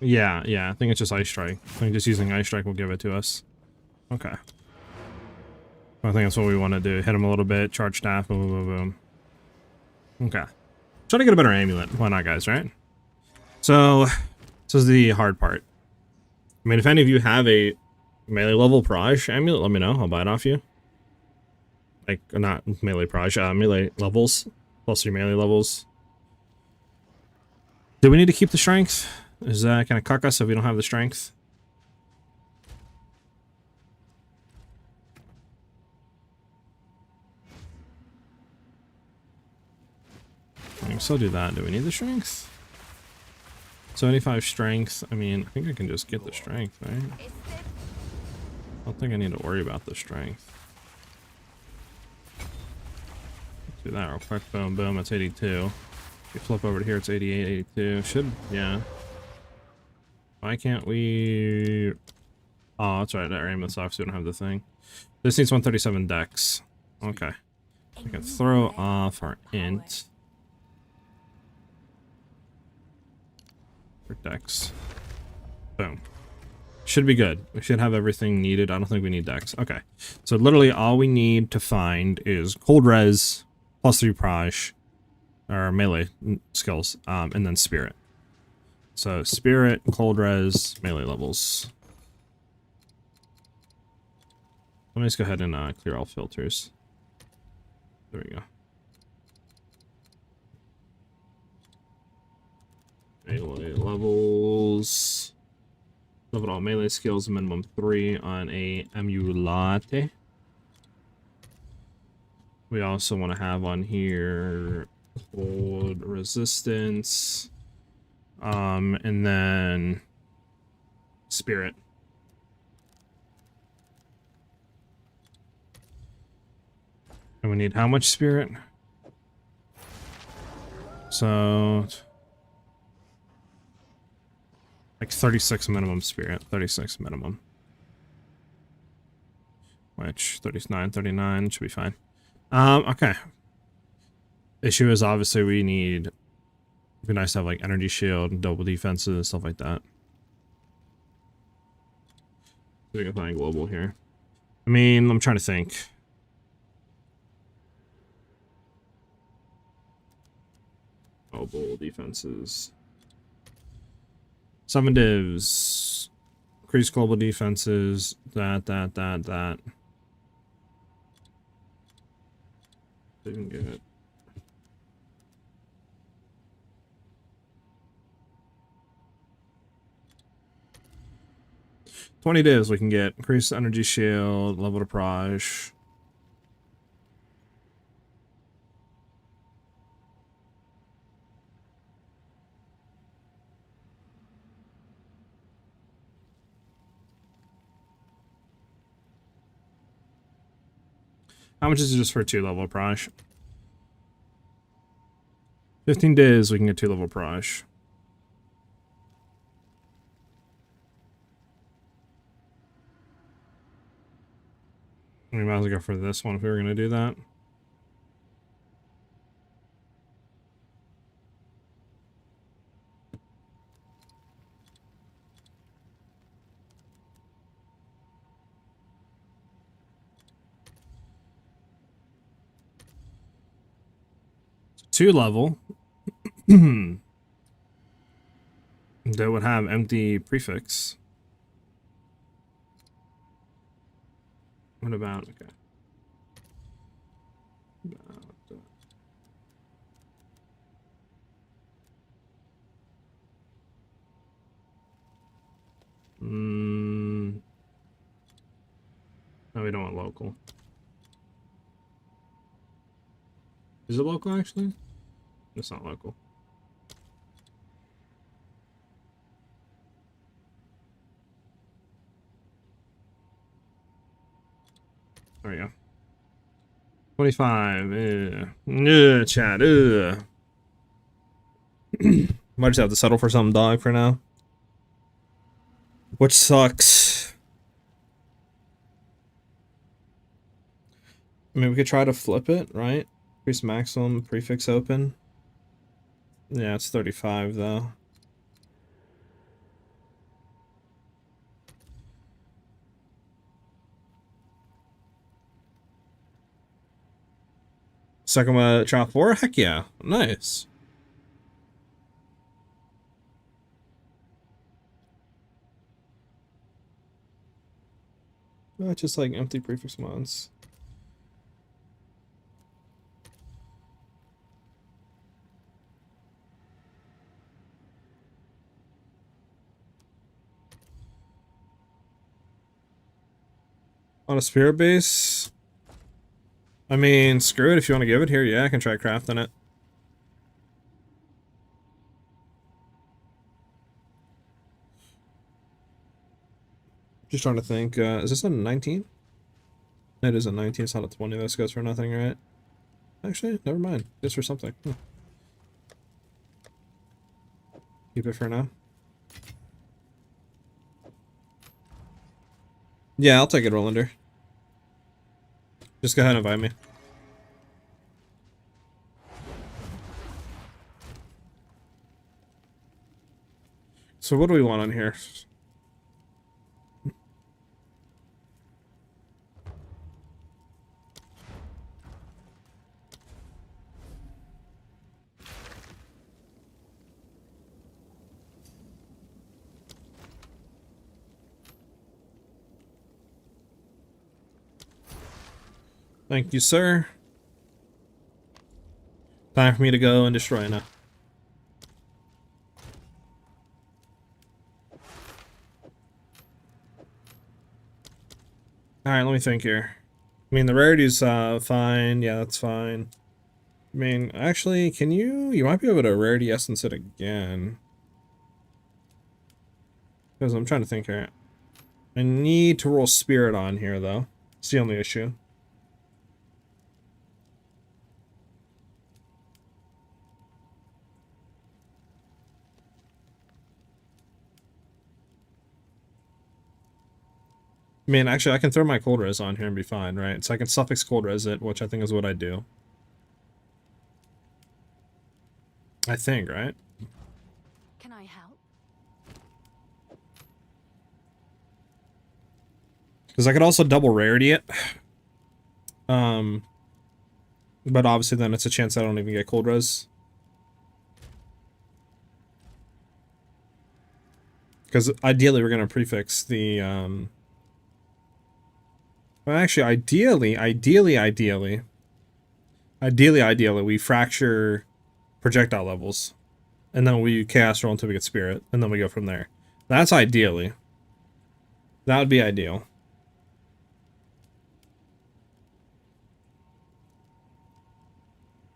Yeah, I think it's just Ice Strike. I think just using Ice Strike will give it to us. Okay. I think that's what we want to do. Hit him a little bit, charge staff, boom, boom, boom, boom. Okay. Try to get a better amulet. Why not, guys, right? So, this is the hard part. I mean, if any of you have a melee level Proj amulet, let me know. I'll buy it off you. Like, not melee Proj, melee levels. Plus your melee levels. Do we need to keep the strength? Is that kind of cuck us if we don't have the strength? I can still do that. Do we need the strength? 75 strength. I mean, I think I can just get the strength, right? I don't think I need to worry about the strength. Let's do that real quick. Boom, boom. It's 82. If you flip over to here, it's 88, 82. Should, yeah. Why can't we... Oh, that's right. Our aim and socks, we don't have the thing. This needs 137 dex. Okay. We can throw off our int. For dex. Boom. Should be good. We should have everything needed. I don't think we need dex. Okay. So literally all we need to find is cold res, +3 proj, or melee skills, and then spirit. So spirit, cold res, melee levels. Let me just go ahead and clear all filters. There we go. Melee levels. Level all melee skills, minimum 3 on a emulate. We also want to have on here cold resistance. And then spirit. And we need how much spirit? So like 36 minimum spirit, 36 minimum. Which 39, 39 should be fine. Okay. Issue is obviously we need, it'd be nice to have like energy shield, double defenses, stuff like that. So we can find global here. I mean, I'm trying to think. Global defenses. 7 divs. Increase global defenses. That. Didn't get it. $20 divs we can get. Increase energy shield, level to proj. How much is it just for 2 level proj? 15 divs we can get 2 level proj. We might as well go for this one if we were going to do that. So 2 level. That would have empty prefix. What about, okay. No, we don't want local. Is it local actually? It's not local. There we go. 25. Chat. Might just have to settle for some dog for now. Which sucks. I mean, we could try to flip it, right? Increase maximum prefix open. Yeah, it's 35 though. Second one, trial 4? Heck yeah. Nice. Oh, it's just like empty prefix mods. On a spirit base? I mean, screw it if you want to give it here. Yeah, I can try crafting it. Just trying to think. Is this a 19? It is a 19. It's not a 20. This goes for nothing, right? Actually, never mind. Just for something. Keep it for now. Yeah, I'll take it, Rolander. Just go ahead and invite me. So what do we want on here? Thank you, sir. Time for me to go and destroy now. Alright, let me think here. I mean, the rarity's fine. Yeah, that's fine. I mean, actually, can you... You might be able to rarity essence it again. Because I'm trying to think here. I need to roll spirit on here, though. It's the only issue. I mean, actually, I can throw my cold res on here and be fine, right? So I can suffix cold res it, which I think is what I do. I think, right? Can I help? Because I could also double rarity it. But obviously then it's a chance I don't even get cold res. Because ideally we're going to prefix the, well, actually, ideally, we fracture projectile levels. And then we chaos roll until we get spirit. And then we go from there. That's ideally. That would be ideal.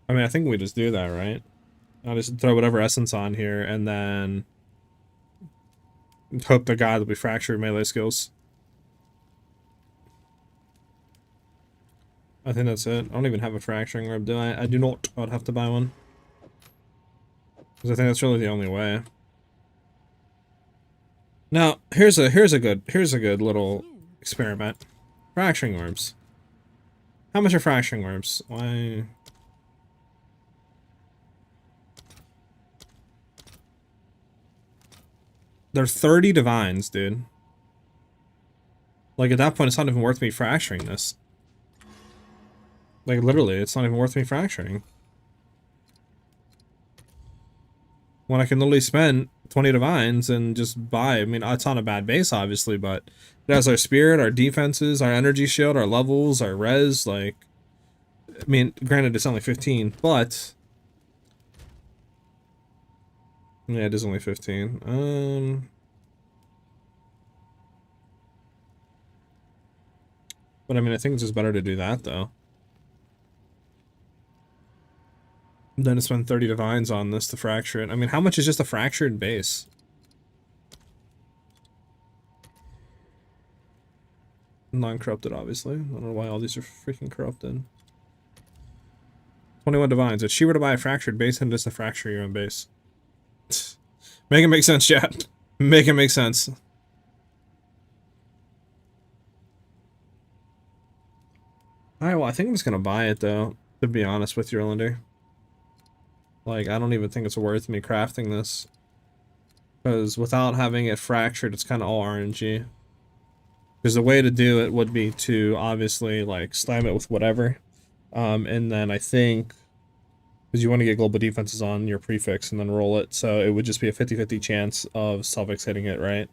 I mean, I think we just do that, right? I'll just throw whatever essence on here and then hope to God that we fracture melee skills. I think that's it. I don't even have a fracturing rib, do I? I do not. I would have to buy one. Because I think that's really the only way. Now, here's a good little experiment. Fracturing orbs. How much are fracturing orbs? Why? They're 30 divines, dude. Like, at that point, it's not even worth me fracturing this. Like, literally, it's not even worth me fracturing. When I can literally spend 20 divines and just buy. I mean, it's on a bad base, obviously, but it has our spirit, our defenses, our energy shield, our levels, our res, like... I mean, granted, it's only 15, but... Yeah, it is only 15. But I mean, I think it's just better to do that, though. Than to spend 30 divines on this to fracture it. I mean, how much is just a fractured base? Non-corrupted, obviously. I don't know why all these are freaking corrupted. 21 divines. It's cheaper to buy a fractured base than just to fracture your own base. Make it make sense, chat. Make it make sense. Alright, well, I think I'm just gonna buy it, though. To be honest with you, Irlander. Like, I don't even think it's worth me crafting this. Because without having it fractured, it's kind of all RNG. Because the way to do it would be to, obviously, like, slam it with whatever. And then I think... Because you want to get global defenses on your prefix and then roll it. So it would just be a 50-50 chance of suffix hitting it, right?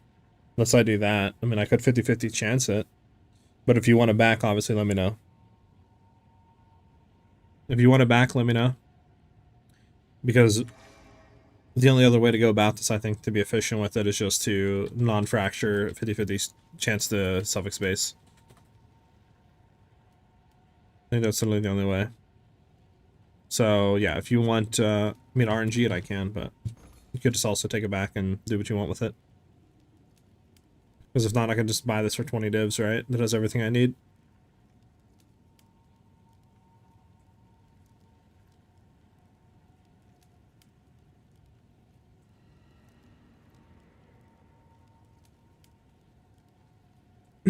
Unless I do that. I mean, I could 50-50 chance it. But if you want to back, obviously, let me know. If you want to back, let me know. Because the only other way to go about this, I think, to be efficient with it is just to non-fracture 50-50 chance to suffix base. I think that's certainly the only way. So, yeah, if you want, I mean, RNG it, I can, but you could just also take it back and do what you want with it. Because if not, I can just buy this for 20 divs, right? That does everything I need.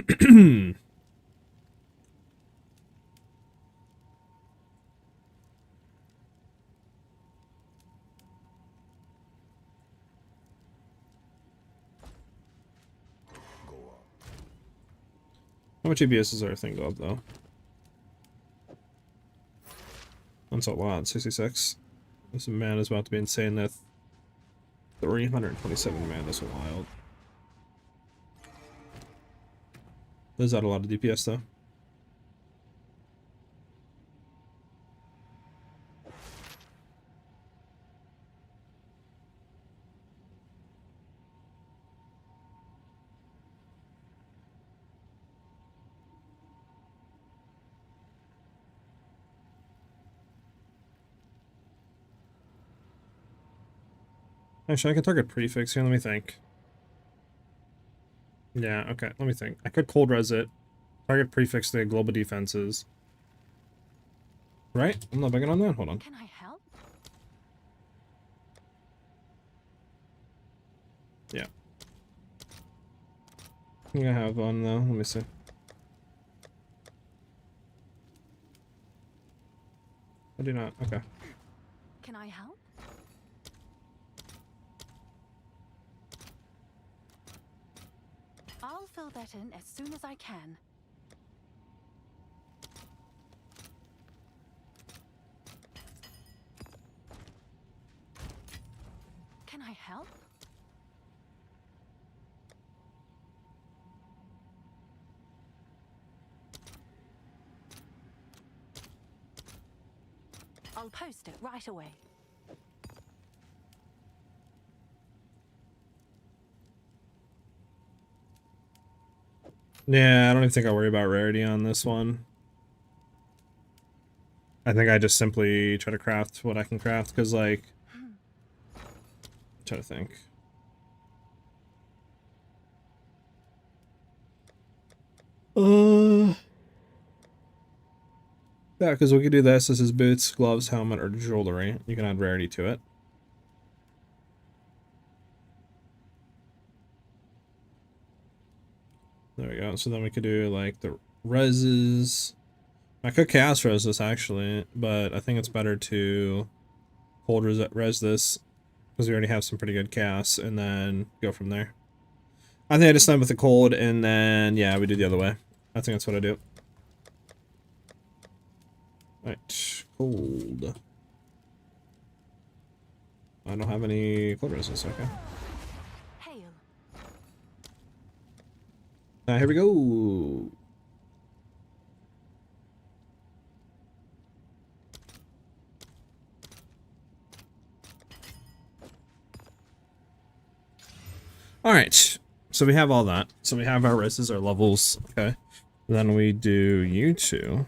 How much ABS does our thing go up though? That's a lot, 66. This man is about to be insane. That 327 man is wild. Is that a lot of DPS though? Actually, I can target prefix here. Let me think. Yeah, okay. Let me think. I could cold res it. Target prefix the global defenses. Right? I'm not bugging on that. Hold on. Can I help? Yeah. I think I have one though. Let me see. I do not. Okay. Can I help? I'll fill that in as soon as I can. Can I help? I'll post it right away. Yeah, I don't even think I worry about rarity on this one. I think I just simply try to craft what I can craft, because, like... try to think. Yeah, because we could do this. This is boots, gloves, helmet, or jewelry. You can add rarity to it. There we go. So then we could do, like, the reses. I could chaos res this, actually, but I think it's better to cold res this, because we already have some pretty good chaos, and then go from there. I think I just end with the cold, and then, yeah, we do the other way. I think that's what I do. Right, cold. I don't have any cold resist, okay. Hail. Here we go. Alright, so we have all that. So we have our reses, our levels, okay. Then we do you two,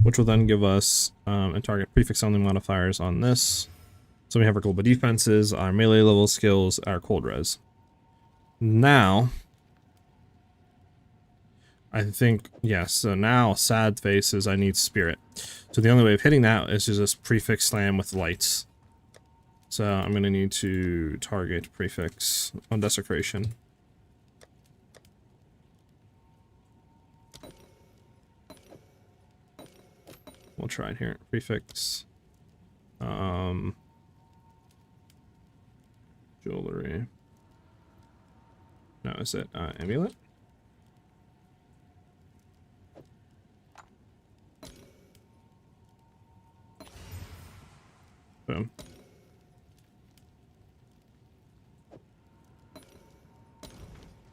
which will then give us and target prefix only modifiers on this. So we have our global defenses, our melee level skills, our cold res. Now, I think, yes, so now sad faces, I need spirit. So the only way of hitting that is to just prefix slam with lights. So I'm going to need to target prefix on desecration. We'll try it here. Prefix. Jewelry. No, is it amulet? Boom.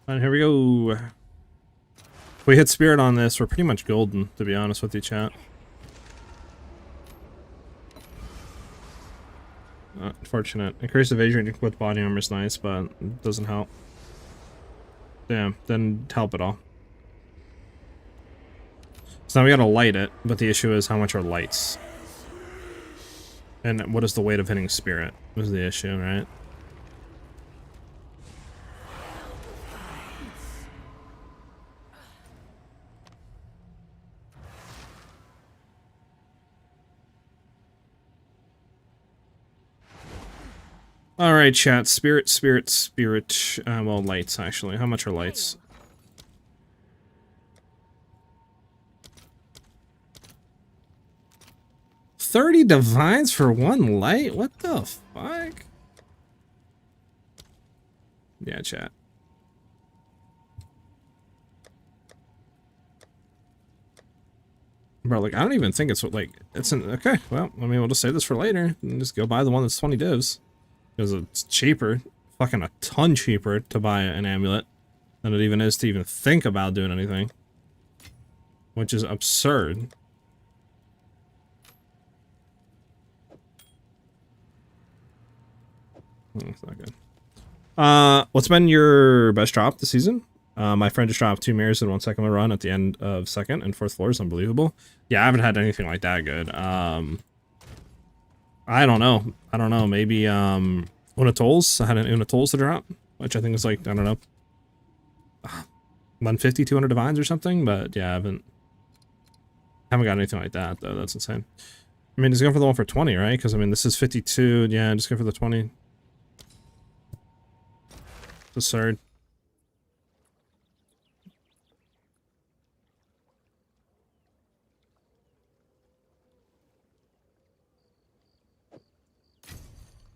And here we go. If we hit spirit on this, we're pretty much golden, to be honest with you, chat. Unfortunate. Increased evasion with body armor is nice, but it doesn't help. Damn, didn't help at all. So now we gotta light it, but the issue is how much are lights? And what is the weight of hitting spirit? Was the issue, right? Alright, chat. Spirit. Well, lights, actually. How much are lights? 30 divines for 1 light? What the fuck? Yeah, chat. Bro, like, I don't even think it's like, it's an, okay, well, I mean, we'll just save this for later and just go buy the one that's 20 divs. Because it's cheaper, fucking a ton cheaper to buy an amulet than it even is to even think about doing anything. Which is absurd. That's not good. What's been your best drop this season? My friend just dropped 2 mirrors in 1 second of a run at the end of 2nd and 4th floors. Unbelievable. Yeah, I haven't had anything like that good. I don't know. Maybe Una Tolls. I had an Una Tolls to drop, which I think is like, I don't know, 150, 200 divines or something. But yeah, I haven't got anything like that though. That's insane. I mean, just go for the one for 20, right? Because I mean, this is 52. Yeah, just go for the 20. It's absurd.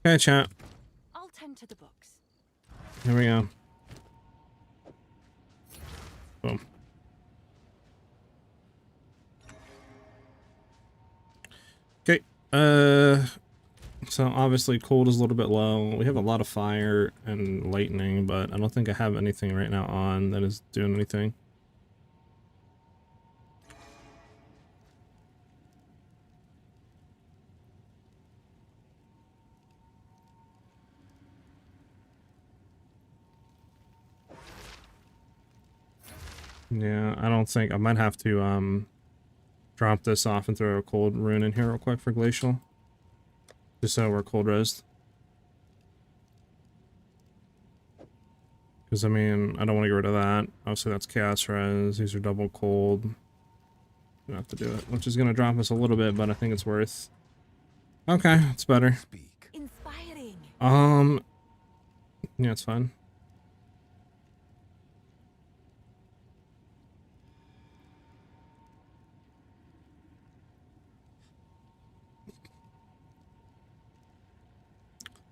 Okay, chat. I'll tend to the books. Here we go. Boom. Okay. So obviously cold is a little bit low. We have a lot of fire and lightning, but I don't think I have anything right now on that is doing anything. Yeah, I don't think I might have to drop this off and throw a cold rune in here real quick for glacial. Just so we're cold resed. Because I mean, I don't want to get rid of that. Obviously that's chaos res. These are double cold. We have to do it, which is gonna drop us a little bit, but I think it's worth. Okay, it's better. Speak. Inspiring. Yeah, it's fine.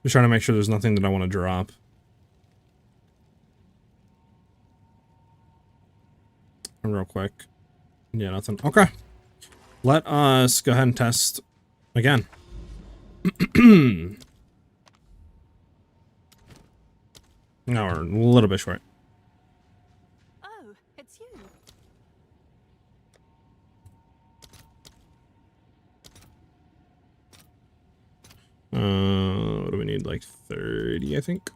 Just trying to make sure there's nothing that I want to drop. Real quick. Yeah, nothing. Okay. Let us go ahead and test again. No, we're a little bit short. Oh, it's you. What do we need? Like 30, I think.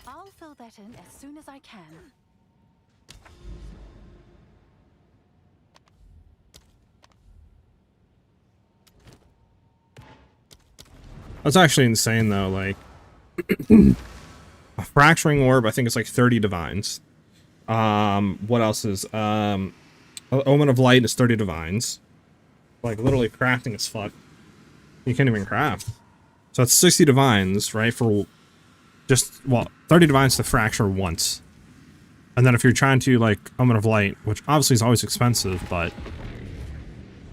I'll fill that in as soon as I can. That's actually insane, though. Like, a fracturing orb, I think it's like 30 divines. What else is? Omen of Light is 30 divines. Like, literally crafting as fuck. You can't even craft. So it's 60 divines, right? For just, well, 30 divines to fracture once. And then if you're trying to, like, Omen of Light, which obviously is always expensive, but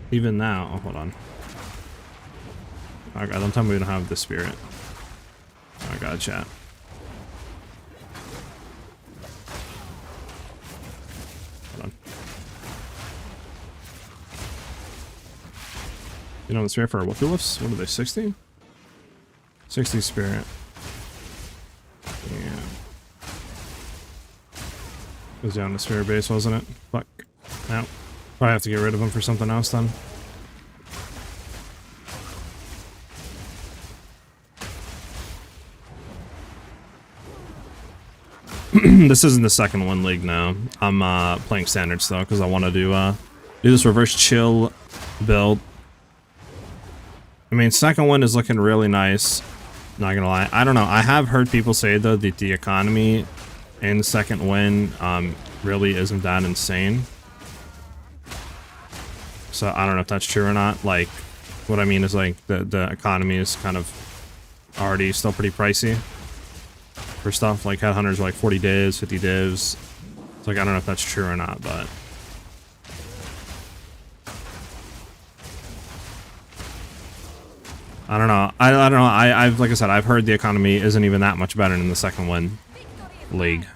even now, oh, hold on. Oh god, don't tell me we don't have the spirit. Oh god, chat. Hold on. You know the spirit for our Wookiee Wolves? What are they, 60? 60 spirit. Yeah. Goes down to spirit base, wasn't it? Fuck. Now, probably have to get rid of them for something else then. This isn't the second one league now. I'm playing standards though because I want to do this reverse chill build. I mean, second one is looking really nice. Not gonna lie, I don't know. I have heard people say though that the economy in the second win really isn't that insane. So I don't know if that's true or not. Like, what I mean is like the economy is kind of already still pretty pricey. For stuff like Headhunters are like 40 divs, 50 divs. It's like, I don't know if that's true or not, but I don't know. I don't know. I've like I said, I've heard the economy isn't even that much better in the second win league.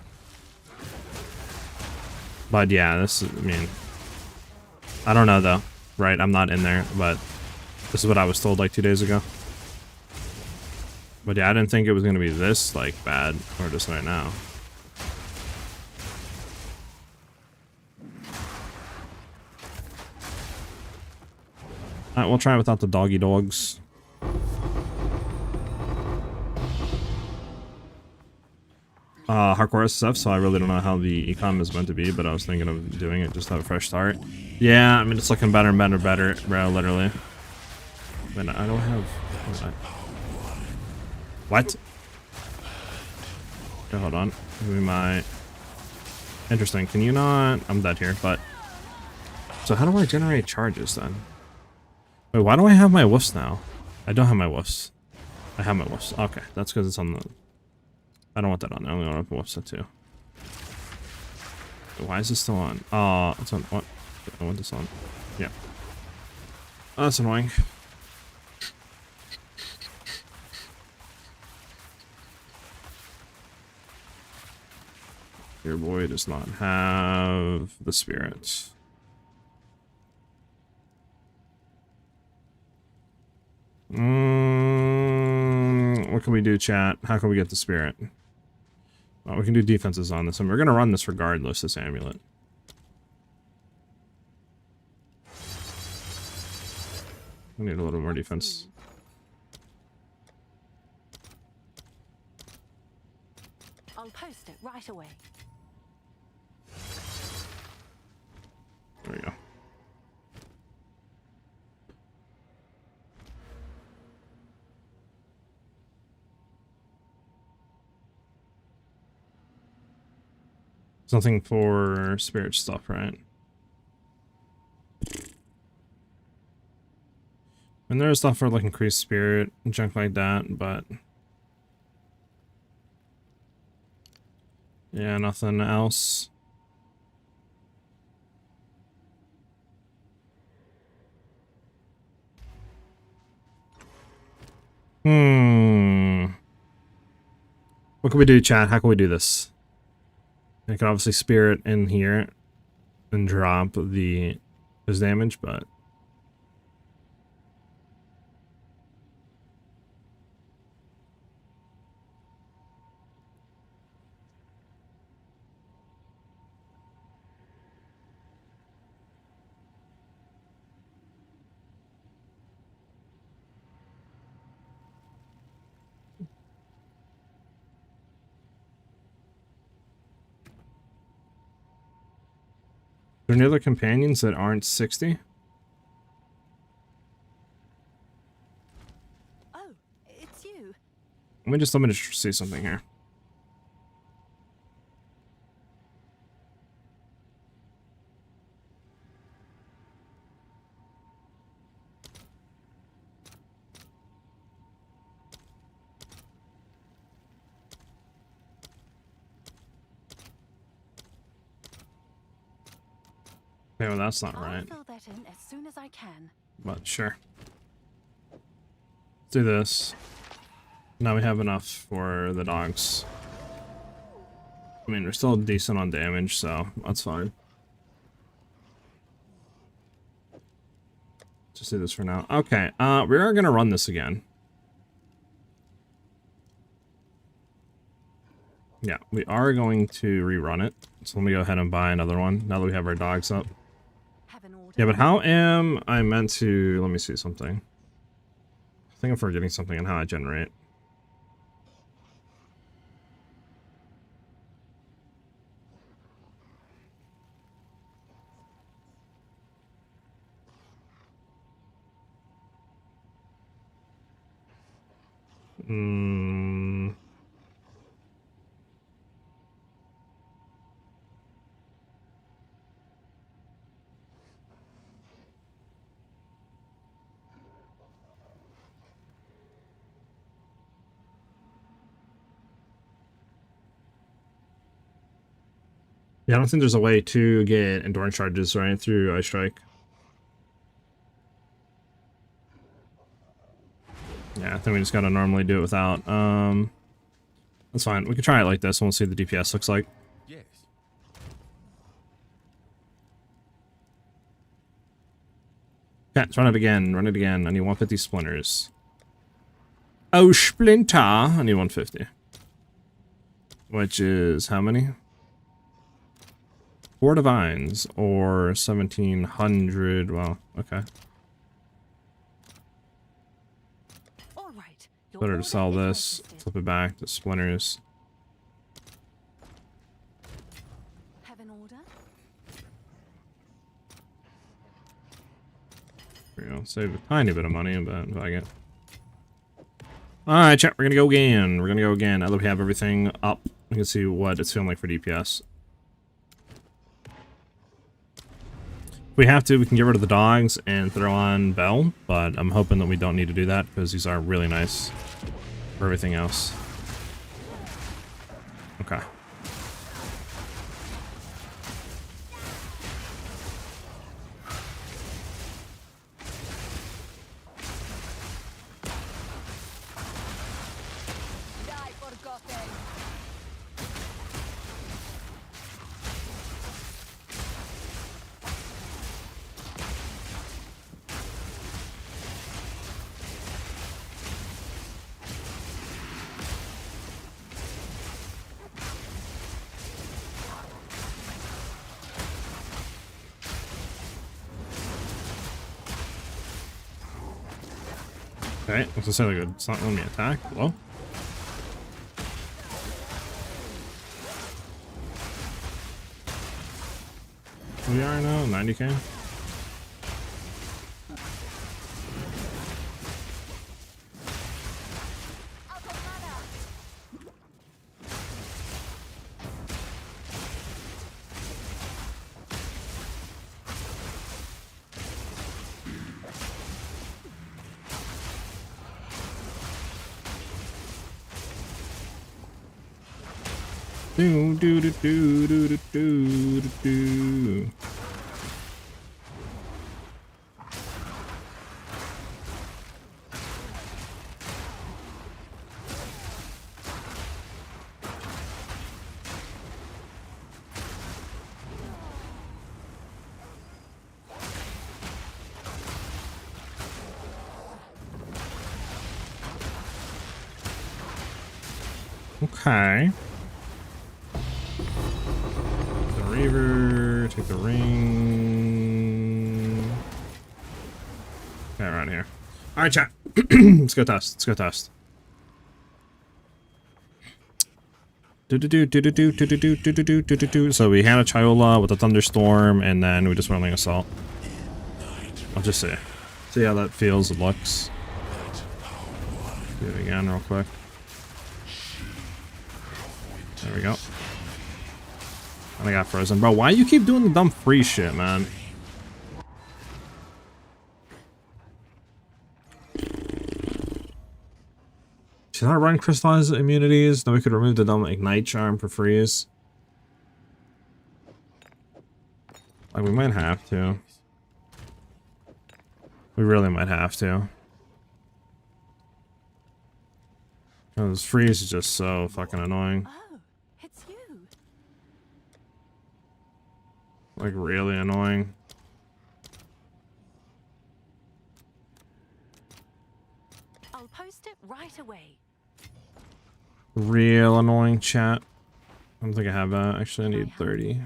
But yeah, this is, I mean, I don't know though, right? I'm not in there, but this is what I was told like 2 days ago. But yeah, I didn't think it was gonna be this like bad or just right now. Alright, we'll try without the doggy dogs. Hardcore SF, so I really don't know how the econ is meant to be, but I was thinking of doing it just to have a fresh start. Yeah, I mean, it's looking better and better and better, bro, literally. Man, I don't have... What? Okay, hold on. Give me my... Interesting, can you not... I'm dead here, but... So how do I generate charges, then? Wait, why do I have my woofs now? I don't have my woofs. I have my woofs. Okay, that's because it's on the... I don't want that on. I only want to have WhatsApp too. Why is this still on? Oh, it's on. What? I want this on. Yeah. Oh, that's annoying. Your boy does not have the spirits. What can we do, chat? How can we get the spirit? Well, we can do defenses on this, and we're gonna run this regardless, this amulet. We need a little more defense. I'll post it right away. There we go. Nothing for spirit stuff, right? And there's stuff for like increased spirit and junk like that, but yeah, nothing else. What can we do, chat? How can we do this? I can obviously spirit in here and drop his damage, but are there any other companions that aren't 60? Oh, it's you. Let me just see something here. Okay, well that's not right. I'll fill that in as soon as I can. But sure. Let's do this. Now we have enough for the dogs. I mean, we're still decent on damage, so that's fine. Just do this for now. Okay, we are gonna run this again. Yeah, we are going to rerun it. So let me go ahead and buy another one now that we have our dogs up. Have an order. Yeah, but how am I meant to... Let me see something. I think I'm forgetting something on how I generate. Yeah, I don't think there's a way to get endurance charges, right, through Ice Strike. Yeah, I think we just gotta normally do it without. That's fine. We can try it like this and we'll see what the DPS looks like. Yes. Okay, let's run it again. Run it again. I need 150 splinters. Oh, splinter. I need 150. Which is how many? 4 divines or 1700. Well, okay. All right. Your Better to order sell is this. registered. Flip it back to splinters. Have an order? There we go. Save a tiny bit of money, but if I get. Alright, chat, we're gonna go again. We're gonna go again. Now that we have everything up, we can see what it's feeling like for DPS. If we have to, we can get rid of the dogs and throw on Bell, but I'm hoping that we don't need to do that because these are really nice for everything else. Okay. Die forgotten. Okay, what's it say? Like it's not letting me attack. Hello? We are now 90k. Do do do do do do do do do. Okay. The Reaver, take the ring. Okay, around here. Alright, chat. Let's go test. Let's go test. So we had a Chiola with a thunderstorm, and then we just went on an assault. I'll just see how that feels and looks. Do it again real quick. There we go. And I got frozen. Bro, why you keep doing the dumb free shit, man? Should I run crystallized immunities? Then we could remove the dumb ignite charm for freeze. Like, we might have to. We really might have to. Because freeze is just so fucking annoying. Oh, it's you. Like, really annoying. I'll post it right away. Real annoying, chat. I don't think I have that. Actually, I need 30.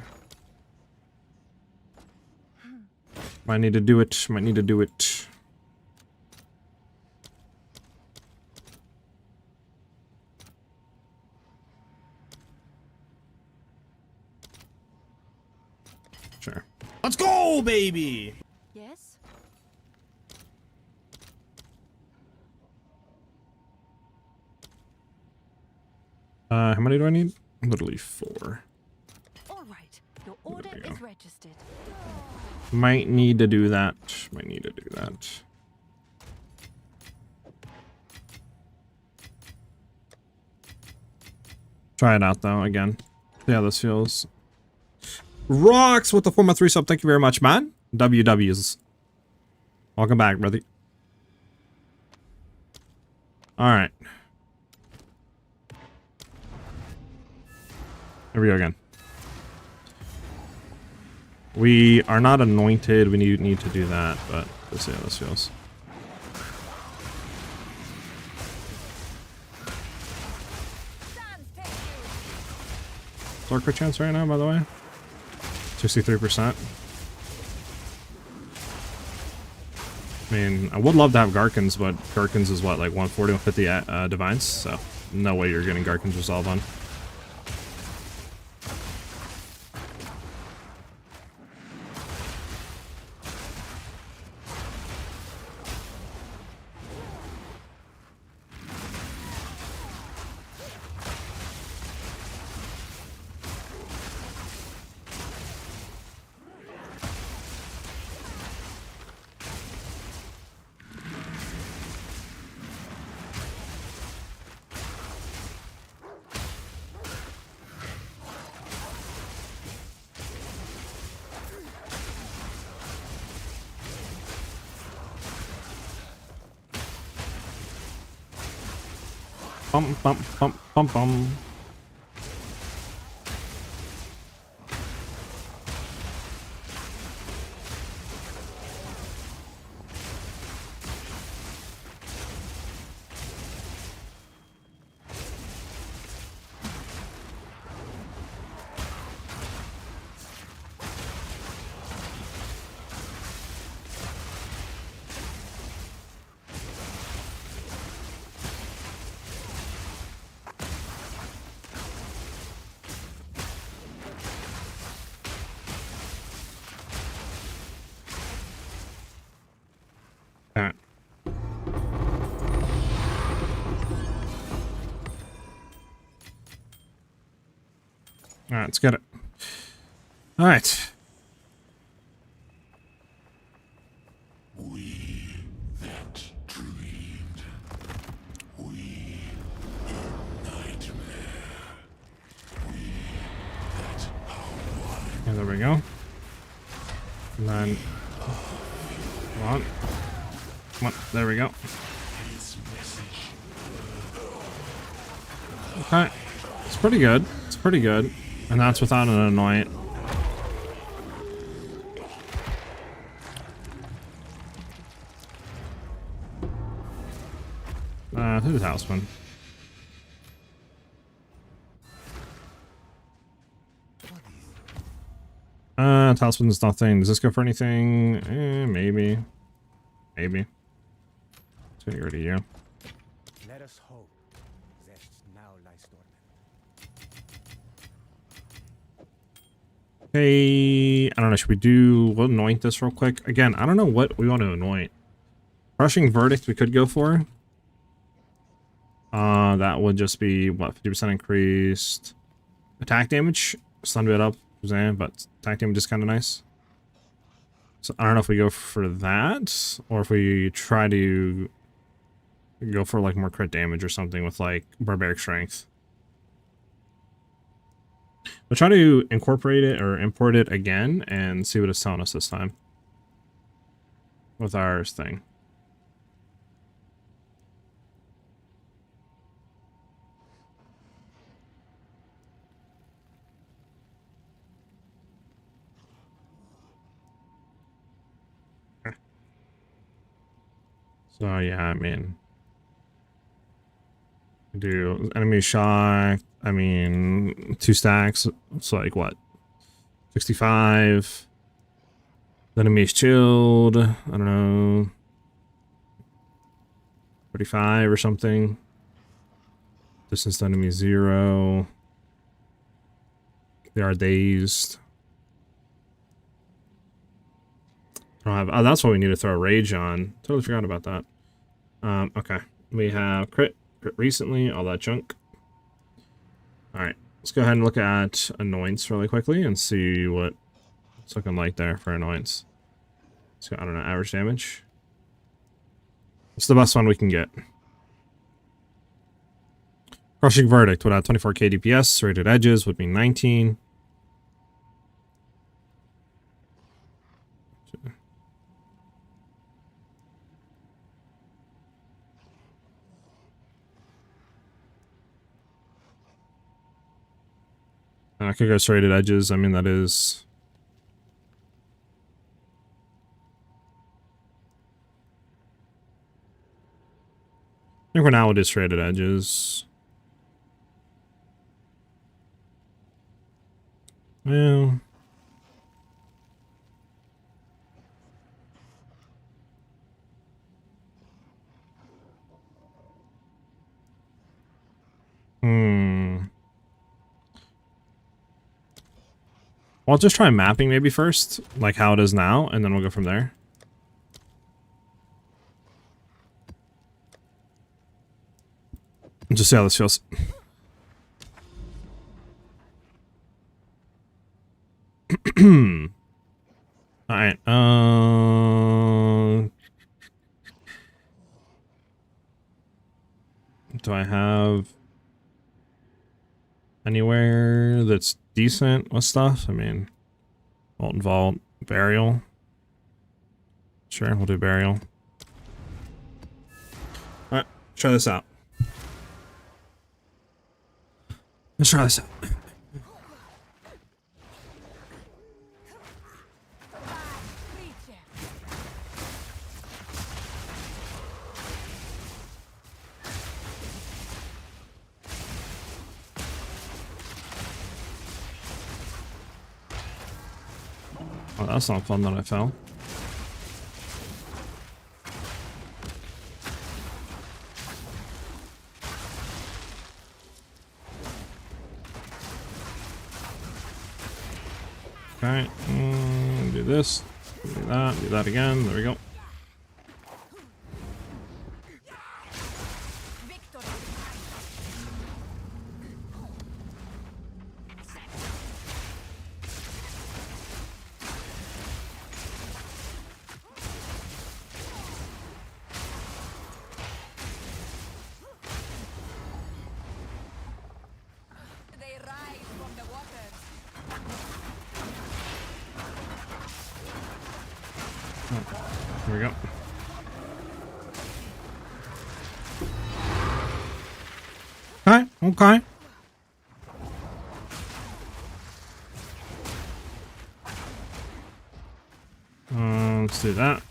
Might need to do it. Might need to do it. Sure. Let's go, baby! Yes? How many do I need? Literally 4. All right. Your order we go. is registered. Might need to do that. Might need to do that. Try it out though again. See how this feels. Rocks with the 4-3 sub. Thank you very much, man. WWs. Welcome back, brother. All right. Here we go again. We are not anointed. We need to do that, but let's see how this feels. What's our crit chance right now, by the way? 63%. I mean, I would love to have Garkins, but Garkins is what, like 140, 150 divines? So, no way you're getting Garkins resolve on. Bum, bum, bum, bum, bum. Alright. Alright, let's get it. Alright. We that dreamed. We in nightmare. We that are one. Yeah, there we go. And then... Come on. Come on, there we go. Okay. It's pretty good. It's pretty good. And that's without an anoint. Who's Houseman? Talisman's nothing. Does this go for anything? Maybe. Maybe. Let's get rid of you. Let us hope that now lies dormant. Okay, I don't know. Should we'll anoint this real quick? Again, I don't know what we want to anoint. Crushing Verdict we could go for. That would just be, what, 50% increased attack damage? Stun it up, but attack damage is kind of nice. So I don't know if we go for that, or if we try to go for like more crit damage or something with like Barbaric Strength. We'll try to incorporate it or import it again and see what it's telling us this time with our thing. So yeah, I mean, do enemy shock. I mean, 2 stacks. It's like what, 65. The enemy's chilled. I don't know, 35 or something. Distance to enemy 0. They are dazed. I don't have. Oh, that's what we need to throw a rage on. Totally forgot about that. Okay. We have crit recently, all that junk. Alright, let's go ahead and look at annoyance really quickly and see what it's looking like there for annoyance. So, I don't know, average damage. It's the best one we can get. Crushing Verdict would have 24k DPS, rated edges would be 19. I could go straight at edges. I mean, that is... I think for now we'll do straight at edges. Well... Well, I'll just try mapping maybe first, like how it is now, and then we'll go from there. Just see how this feels. Alright, do I have anywhere that's decent with stuff? I mean, Molten Vault, Burial. Sure, we'll do Burial. Alright, try this out. Let's try this out. Oh, that's not fun that I fell. Okay, do this, do that again. There we go. Here we go. Okay, okay. Let's do that.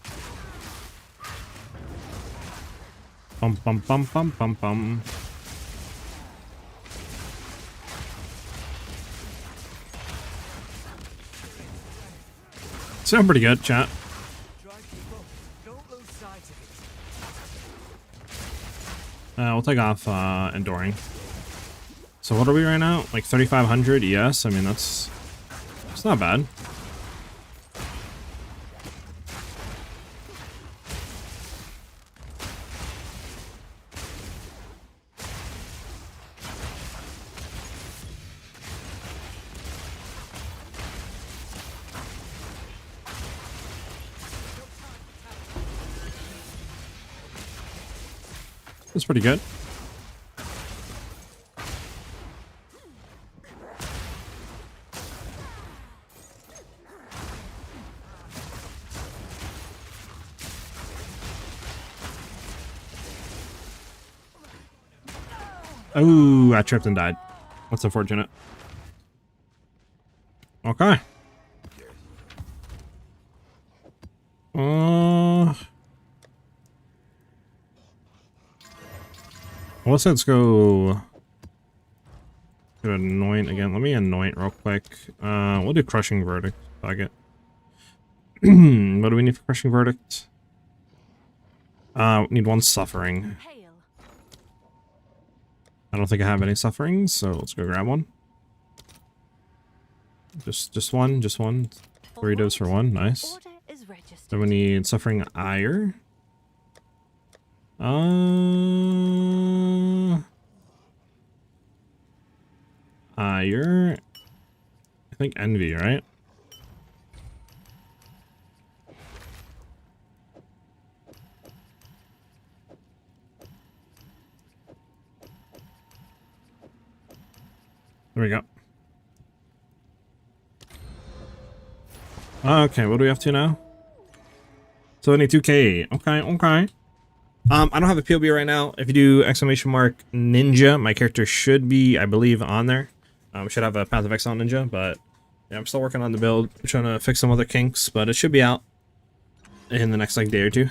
Bum bum bum bum bum bum. Sound pretty good, chat. We'll take off Enduring. So what are we right now? Like 3,500 ES? I mean, it's not bad. That's pretty good. Oh, I tripped and died. That's unfortunate. Okay. Well, let's go anoint again. Let me anoint real quick. We'll do Crushing Verdict. Fuck it. What do we need for Crushing Verdict? We need one Suffering. I don't think I have any Sufferings, so let's go grab one. Just one. 3 dose for one. Nice. Then we need Suffering Ire. Ire. I think Envy, right? There we go. Okay, what do we have to now? 72k. Okay. I don't have a POB right now. If you do ! Ninja, my character should be, I believe, on there. We should have a Path of Exile Ninja, but yeah, I'm still working on the build. I'm trying to fix some other kinks, but it should be out in the next like day or two.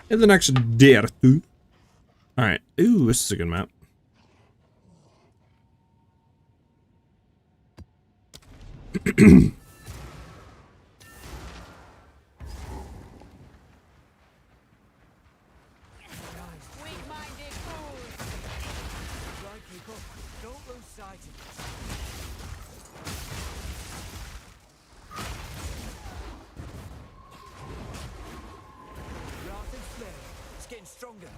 In the next day or two. Alright. Ooh, this is a good map. Weak-minded fools! Right, people, don't lose sight of it. Wrath and flare. It's getting stronger.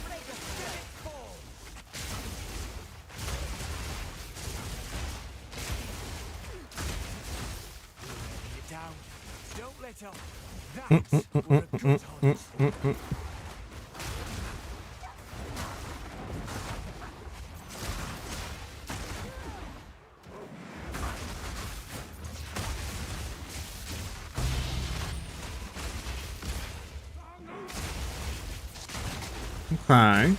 Break the spirit fall. You're down. Don't let up. That's what a good heart is for. Okay.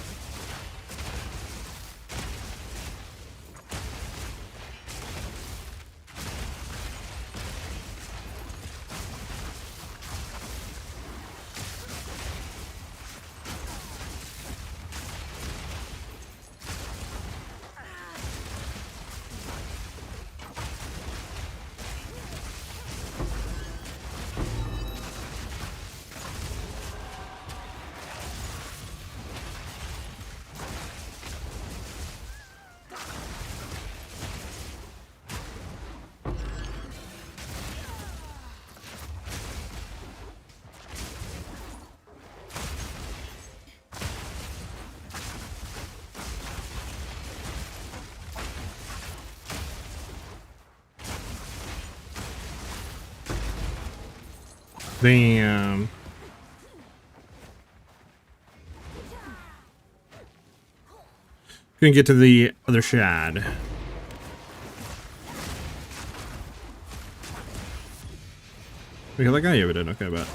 Damn. Couldn't get to the other shad. We got that guy? Yeah, we did. Okay, but.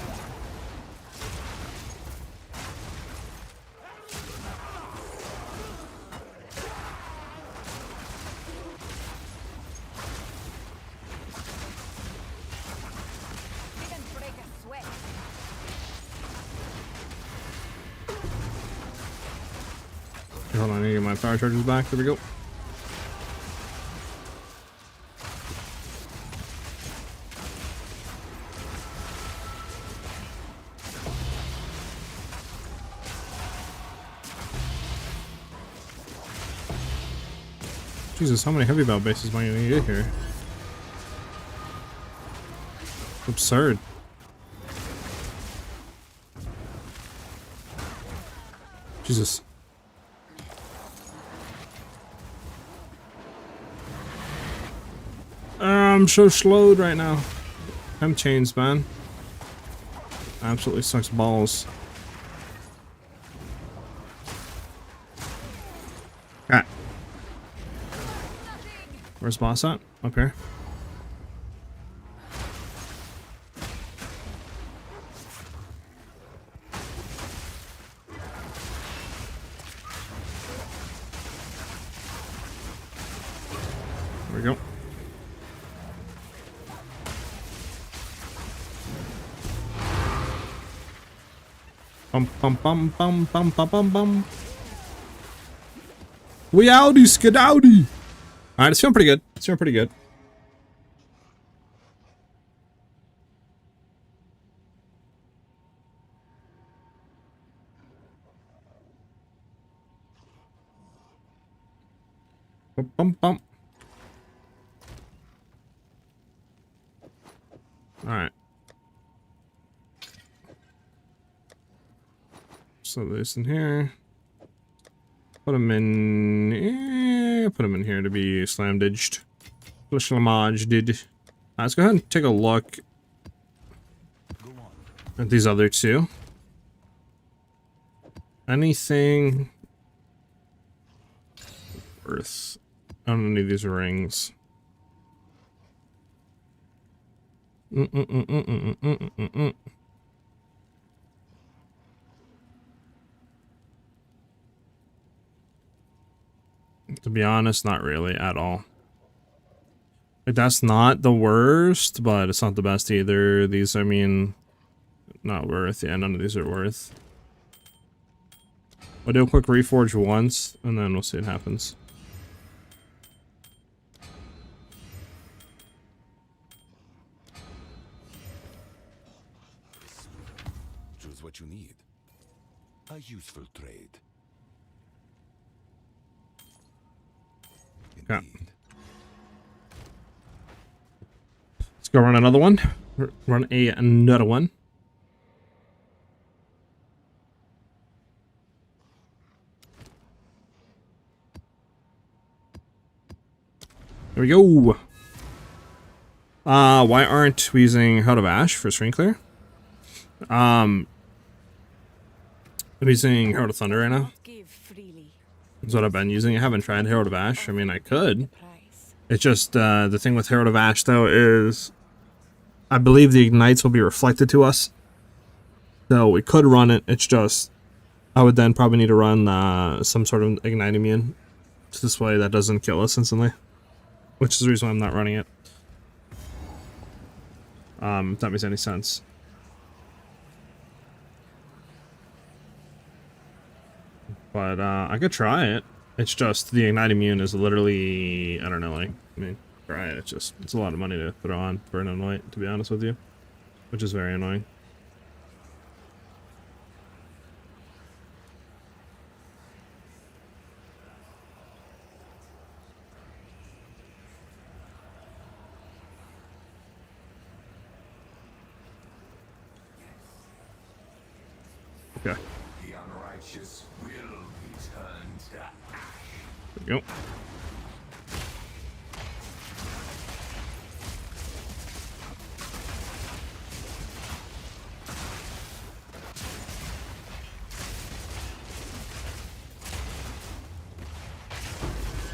Didn't break a sweat. Hold on, I need to get my power charges back. There we go. Jesus, how many heavy bout bases am I gonna get here? Absurd. Jesus. I'm so slowed right now. I'm chains, man. Absolutely sucks balls. Ah. Where's boss at? Up here. There we go. Bum bum bum bum bum bum bum bum. We outy skadowdy. Alright, it's feeling pretty good. It's feeling pretty good. Bum bum bum. Alright. So this in here. Put them in. Put them in here to be slam-diged. Slamage-did. Let's go ahead and take a look at these other two. Anything worth? I don't need these rings. To be honest, not really at all. Like, that's not the worst, but it's not the best either. These, I mean, not worth. Yeah, none of these are worth. We'll do a quick reforge once, and then we'll see what happens. Choose what you need. A useful trade. Yeah. Indeed. Let's go run another one. Run another one. There we go. Why aren't we using Heart of Ash for screen clear? I'm using Herald of Thunder right now. Give freely. That's what I've been using. I haven't tried Herald of Ash. I mean, I could. Price. It's just, the thing with Herald of Ash, though, is I believe the ignites will be reflected to us. So we could run it. It's just, I would then probably need to run some sort of ignite immune. So this way that doesn't kill us instantly. Which is the reason why I'm not running it. If that makes any sense. But I could try it. It's just the ignite immune is literally, I don't know, like, I mean, try it. It's a lot of money to throw on for an anoint, to be honest with you, which is very annoying. Okay. The unrighteous will be turned to ash. There we go.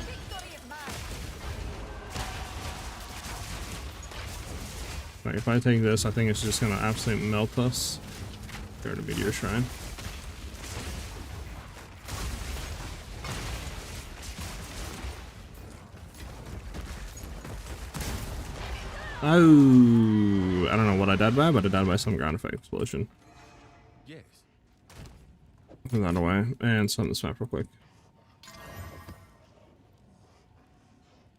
Victory is mine. Like, if I take this, I think it's just gonna absolutely melt us. Go to Meteor Shrine. Oh, I don't know what I died by, but I died by some ground effect explosion. Yes. Put that away and send this map real quick.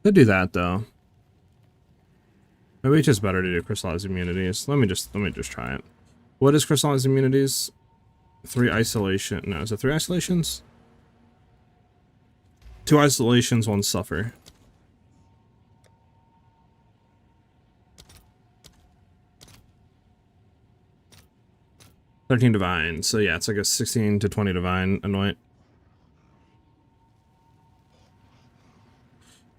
Could do that though. Maybe it's just better to do crystallized immunities. Let me just try it. What is crystallized immunities? 3 isolation. No, is it 3 isolations? 2 isolations, 1 suffer. $13 divine. So yeah, it's like a 16 to 20 divine anoint.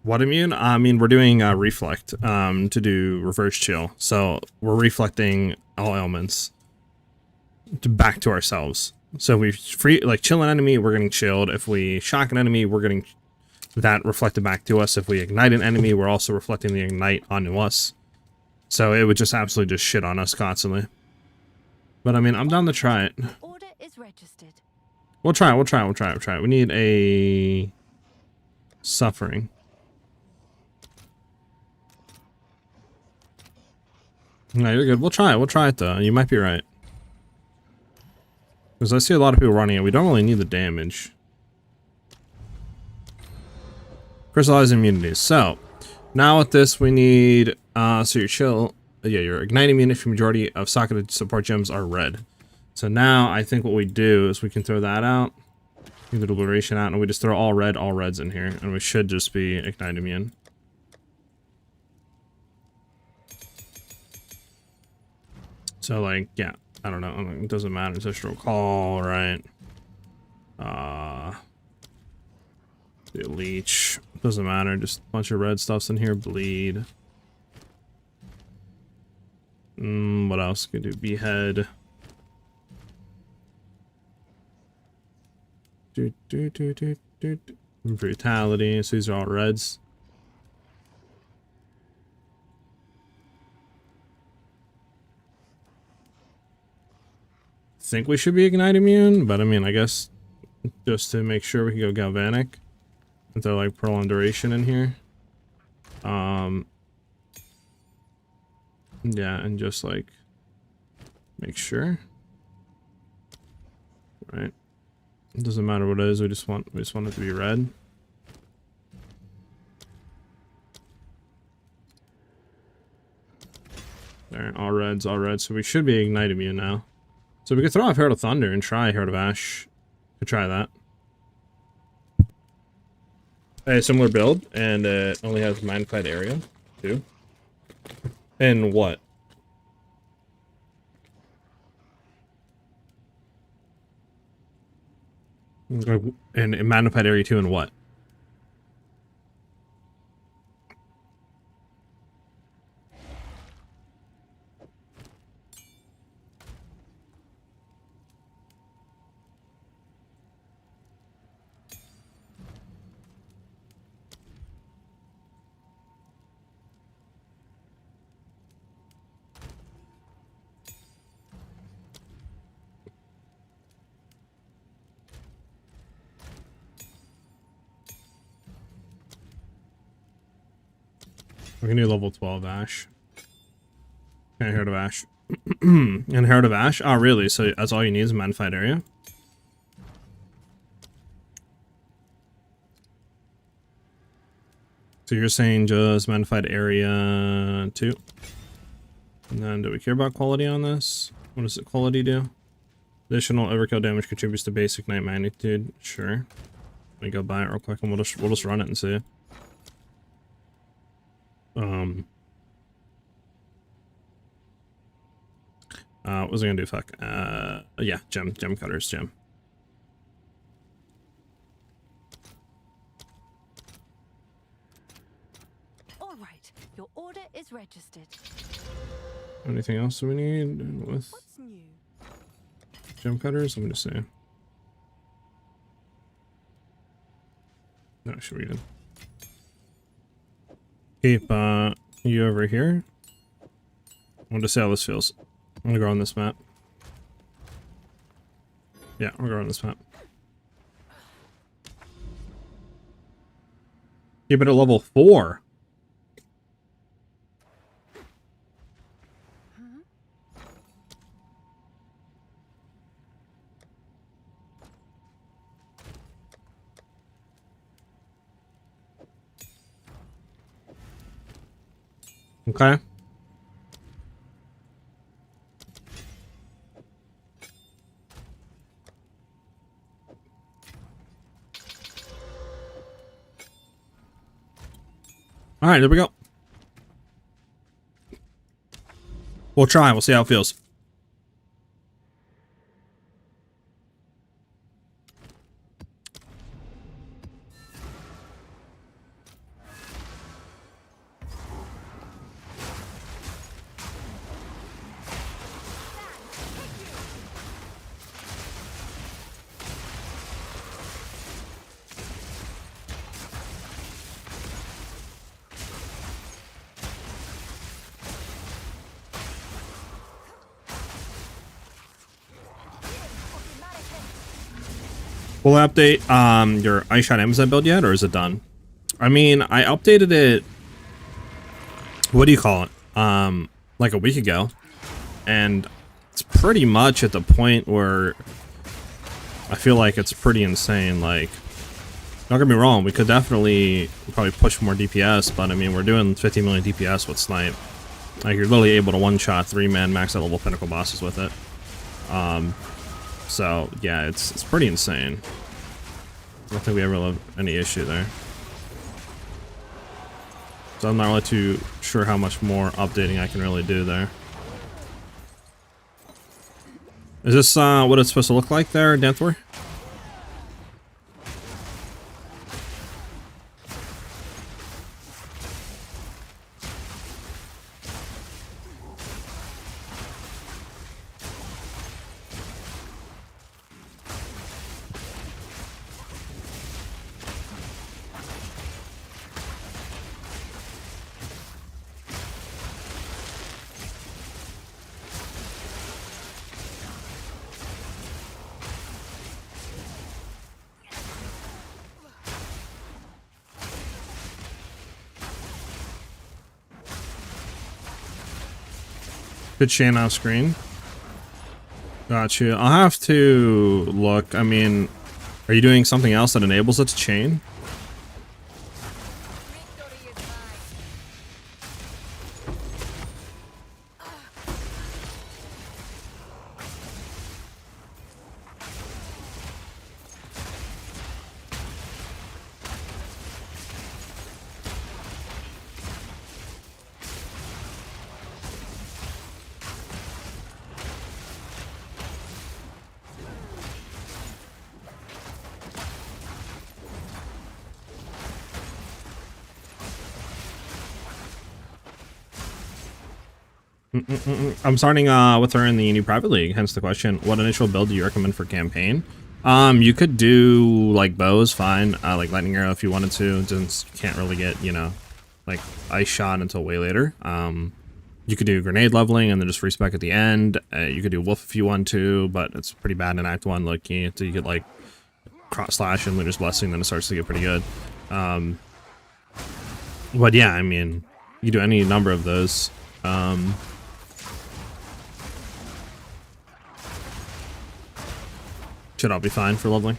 What immune? I mean, we're doing reflect to do reverse chill. So we're reflecting all elements back to ourselves. So if we chill an enemy, we're getting chilled. If we shock an enemy, we're getting that reflected back to us. If we ignite an enemy, we're also reflecting the ignite onto us. So it would just absolutely just shit on us constantly. But I mean, I'm down to try it. Order is registered. We'll try it. We need a suffering. No, you're good. We'll try it though. You might be right. Because I see a lot of people running it. We don't really need the damage. Crystallized immunities. So, now with this we need, so your chill, yeah, your ignite immunity for majority of socketed support gems are red. So now I think what we do is we can throw that out, leave the duration out, and we just throw all reds in here, and we should just be ignite immune. So like, yeah, I don't know, it doesn't matter, it's just a call, right? The leech, doesn't matter, just a bunch of red stuffs in here, bleed. What else could do? Behead. Brutality, so these are all reds. think we should be Ignite immune, but I mean, I guess just to make sure we can go Galvanic. If they're like prolonged duration in here. Yeah, and just like make sure. Right. It doesn't matter what it is, we just want it to be red. There, all reds, so we should be Ignite immune now. So we could throw off Herald of Thunder and try Herald of Ash. Could try that. A similar build, and it only has magnified area, too. And what? And magnified area 2 and what? We can do level 12 Ash. And Herald of Ash. And Herald of Ash? Oh, really? So that's all you need is a magnified area? So you're saying just magnified area 2? And then do we care about quality on this? What does the quality do? Additional overkill damage contributes to basic night magnitude. Sure. Let me go buy it real quick and we'll just run it and see. What was I gonna do? Fuck. Yeah, gem cutters, gem. All right, your order is registered. Anything else we need with What's new? gem cutters? Let me just see. No, should be good. Keep you over here. I want to see how this feels. I'm gonna go on this map. Yeah, I'm gonna go on this map. Keep it at level 4. Okay. All right, there we go. We'll try. We'll see how it feels. Will update your Ice Shot Amazon build yet, or is it done? I mean, I updated it. What do you call it? Like a week ago, and it's pretty much at the point where I feel like it's pretty insane. Like, don't get me wrong, we could definitely probably push more DPS, but I mean, we're doing 50 million DPS with Snipe. Like, you're literally able to one-shot 3-man max at level pinnacle bosses with it. So yeah, it's pretty insane. I don't think we ever have any issue there. So I'm not really too sure how much more updating I can really do there. Is this what it's supposed to look like there, Danthor? Good chain off screen. Got you. I'll have to look. I mean, are you doing something else that enables it to chain? Victory is mine. I'm starting with her in the new private league, hence the question, what initial build do you recommend for campaign? You could do like bows, fine, like lightning arrow if you wanted to, just can't really get, you know, like ice shot until way later. You could do grenade leveling and then just respec at the end. You could do wolf if you want to, but it's pretty bad in Act 1, like until you get like cross slash and Luna's Blessing, then it starts to get pretty good. But yeah, I mean, you do any number of those. Should all be fine for leveling.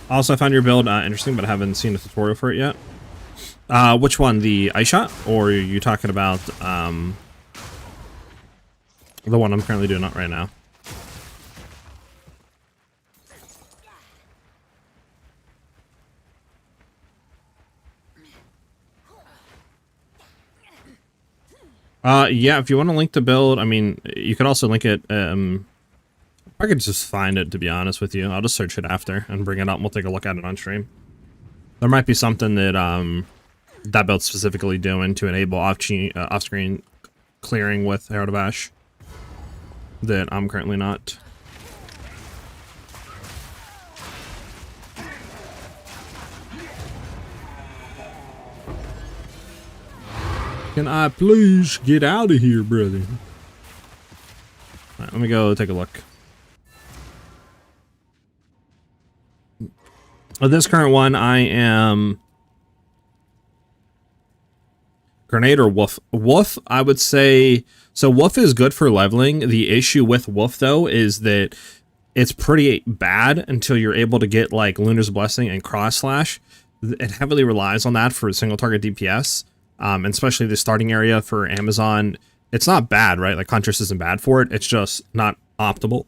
Also, I found your build interesting, but I haven't seen a tutorial for it yet. Which one? The ice shot? Or are you talking about the one I'm currently doing right now? Yeah, if you want to link the build, I mean, you could also link it, I could just find it, to be honest with you. I'll just search it after and bring it up and we'll take a look at it on stream. There might be something that, that build's specifically doing to enable off-screen clearing with Herald of Ash that I'm currently not. Can I please get out of here, brother? Alright, let me go take a look. With this current one, I am grenade or wolf. Wolf, I would say. So wolf is good for leveling. The issue with wolf though is that it's pretty bad until you're able to get like Luna's Blessing and cross slash. It heavily relies on that for single target DPS, and especially the starting area for Amazon. It's not bad, right? Like Huntress isn't bad for it. It's just not optimal,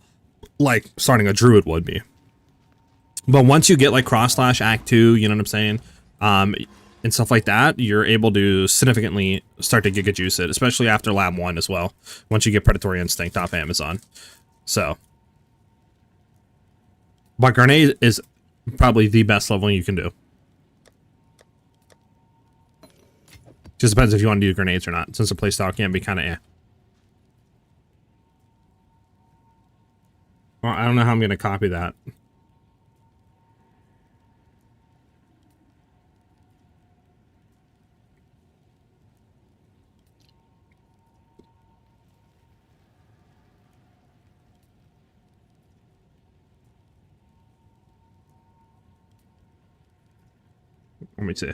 like starting a Druid would be. But once you get like cross slash Act 2, you know what I'm saying, and stuff like that, you're able to significantly start to giga juice it, especially after Lab 1 as well, once you get Predatory Instinct off Amazon. So, but Grenade is probably the best leveling you can do. Just depends if you want to do grenades or not, since the playstyle can be kind of eh. Well, I don't know how I'm going to copy that. Let me see.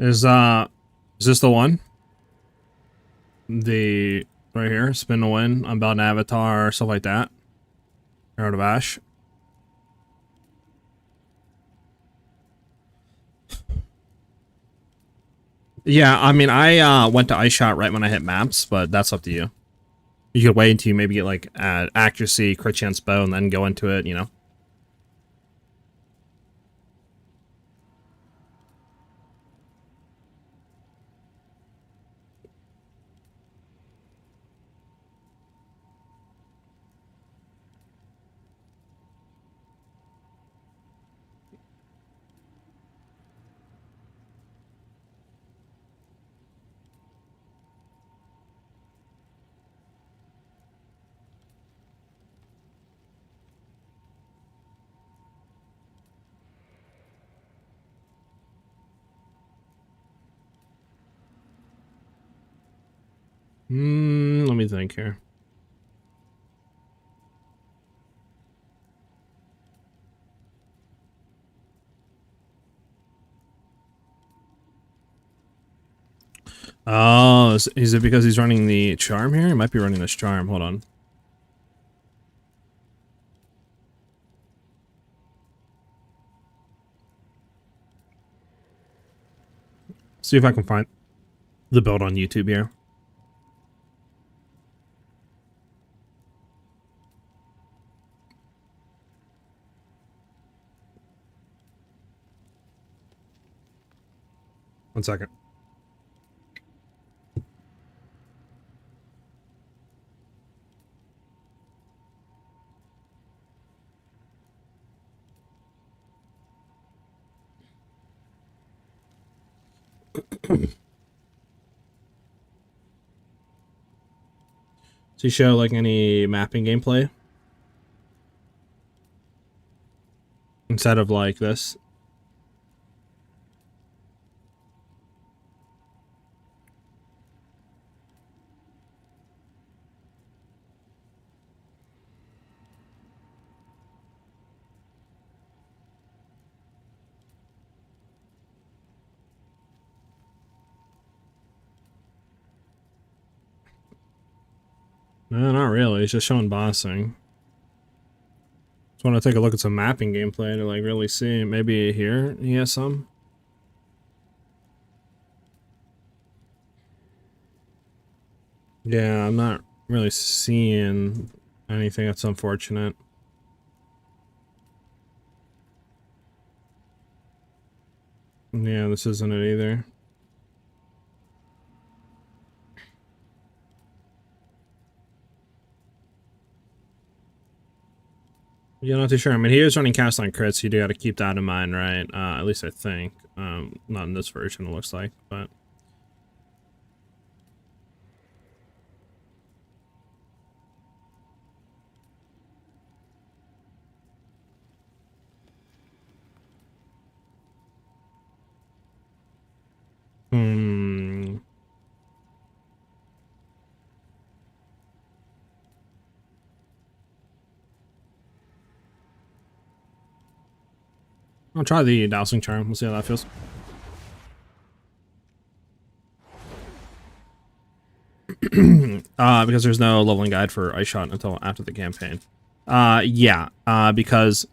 Is this the one? The right here, spin to win, unbound avatar, stuff like that. Herald of Ash. Yeah, I mean, I went to ice shot right when I hit maps, but that's up to you. You could wait until you maybe get like accuracy, crit chance bow, and then go into it, you know. Let me think here. Oh, is it because he's running the charm here? He might be running this charm. Hold on. See if I can find the build on YouTube here. One second. Does he show like any mapping gameplay instead of like this? No, not really. It's just showing bossing. Just want to take a look at some mapping gameplay to like really see. Maybe here he has some. Yeah, I'm not really seeing anything. That's unfortunate. Yeah, this isn't it either. Yeah, not too sure. I mean, he is running cast on crits, so you do got to keep that in mind, right? At least I think. Not in this version, it looks like, but. I'll try the dowsing charm. We'll see how that feels. Because there's no leveling guide for Ice Shot until after the campaign. Because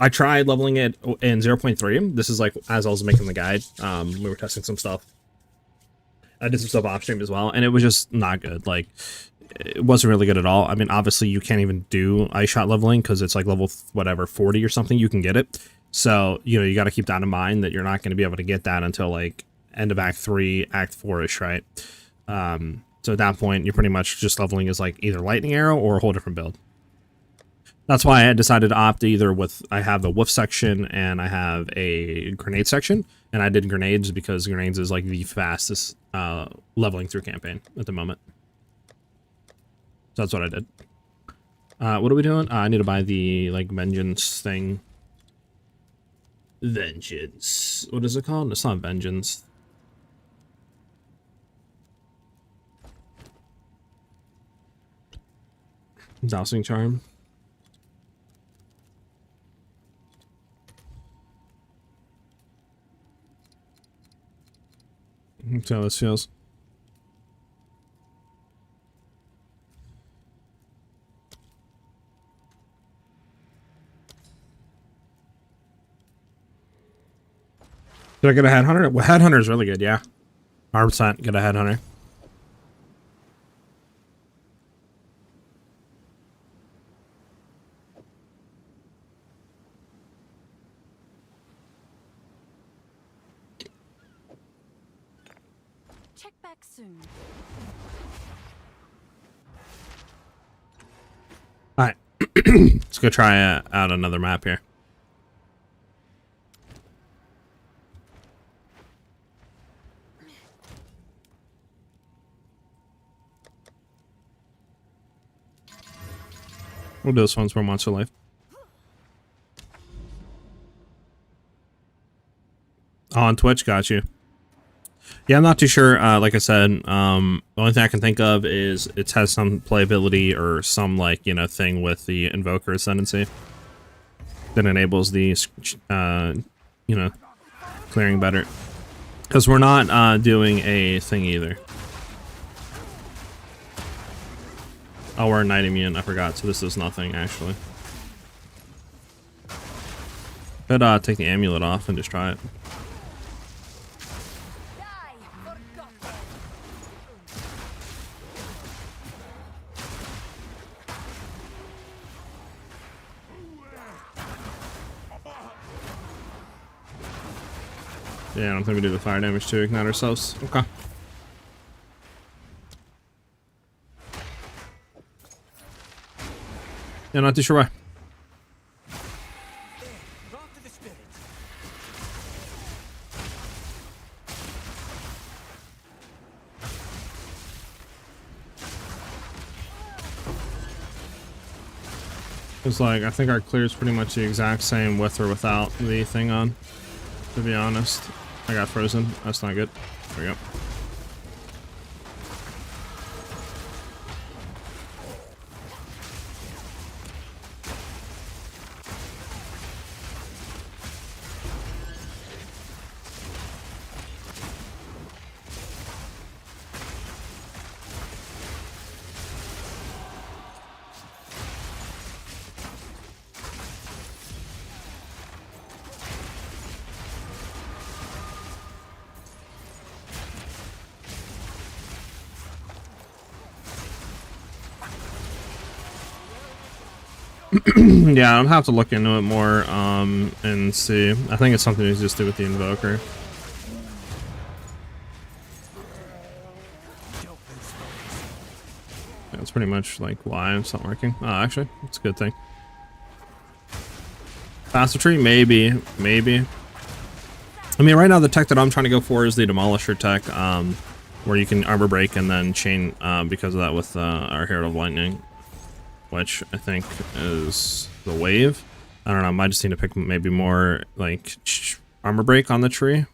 I tried leveling it in 0.3. This is like as I was making the guide. We were testing some stuff. I did some stuff off stream as well, and it was just not good. Like, it wasn't really good at all. I mean, obviously you can't even do Ice Shot leveling because it's like level whatever 40 or something. You can get it. So, you know, you got to keep that in mind that you're not going to be able to get that until like end of Act 3, Act 4-ish, right? So at that point, you're pretty much just leveling as like either Lightning Arrow or a whole different build. That's why I decided to opt either with, I have a Wolf section and I have a Grenade section. And I did Grenades because Grenades is like the fastest leveling through campaign at the moment. So that's what I did. What are we doing? I need to buy the like Vengeance thing. Vengeance. What is it called? It's not Vengeance. Dousing Charm. Let's see how this feels. Did I get a Headhunter? Well, Headhunter is really good, yeah. 100% get a Headhunter. Check back soon. Alright. Let's go try out another map here. We'll do this one for Monster Life. On Twitch, got you. Yeah, I'm not too sure. Like I said, the only thing I can think of is it has some playability or some, like, you know, thing with the Invoker Ascendancy that enables the, you know, clearing better. Because we're not doing a thing either. Oh, we're Night Immune. I forgot. So this is nothing, actually. Could take the amulet off and just try it. Die, forgotten. Yeah, I don't think we do the fire damage to ignite ourselves. Okay. Yeah, not too sure why. Wrath of the spirit. It's like, I think our clear is pretty much the exact same with or without the thing on, to be honest. I got frozen. That's not good. There we go. Yeah, I'll have to look into it more, and see. I think it's something to just do with the Invoker. That's pretty much like why it's not working. Oh, actually, it's a good thing. Faster tree? Maybe. Maybe. I mean, right now the tech that I'm trying to go for is the Demolisher tech, where you can armor break and then chain, because of that with our Herald of Lightning, which I think is the wave. I don't know, I might just need to pick maybe more, like, armor break on the tree.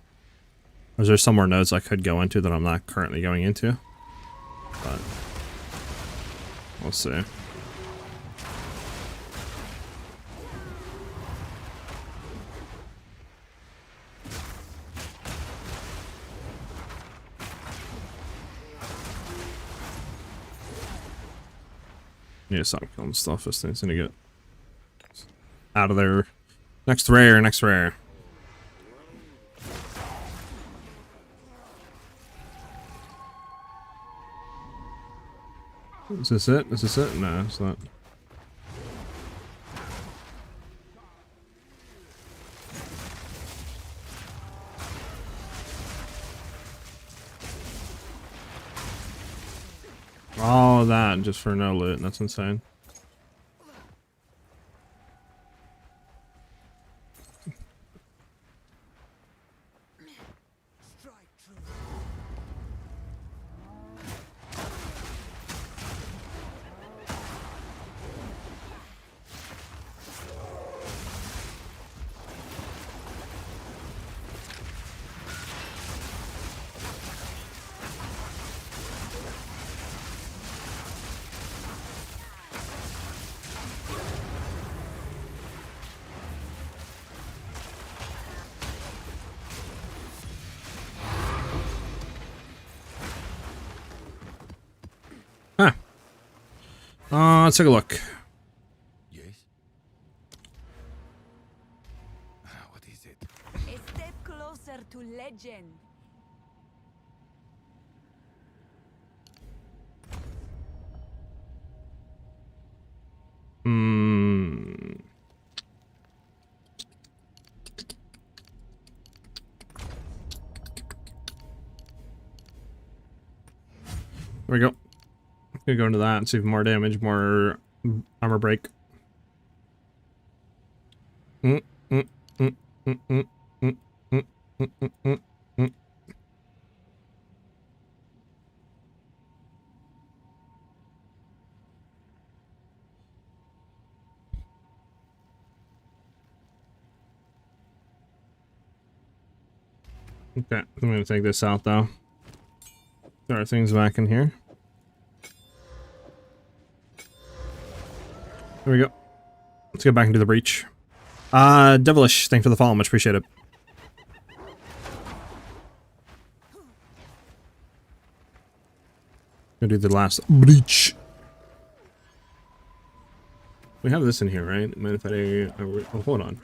Or is there some more nodes I could go into that I'm not currently going into? But we'll see. Need to stop killing stuff. This thing's gonna get out of there. Next rare, next rare. Is this it? Is this it? No, it's not. All of that just for no loot. That's insane. Strike true. Huh. Let's take a look. Yes? What is it? A step closer to legend. Hmm. There we go. Gonna go into that and see if more damage, more armor break. Mm, mm, mm, mm, mm, mm, mm, mm, mm, mm, mm. Okay, I'm gonna take this out though. Throw our things back in here. There we go. Let's get back into the breach. Devilish, thanks for the follow, much appreciate it. Gonna do the last breach. We have this in here, right? Oh, hold on.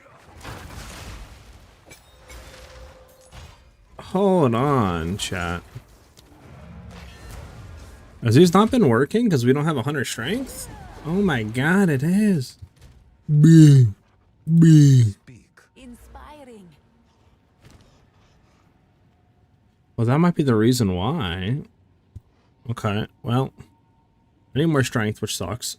Hold on, chat. Has these not been working because we don't have 100 strength? Oh my god, it is. B. Speak. Inspiring. Well, that might be the reason why. Okay, well, I need more strength, which sucks.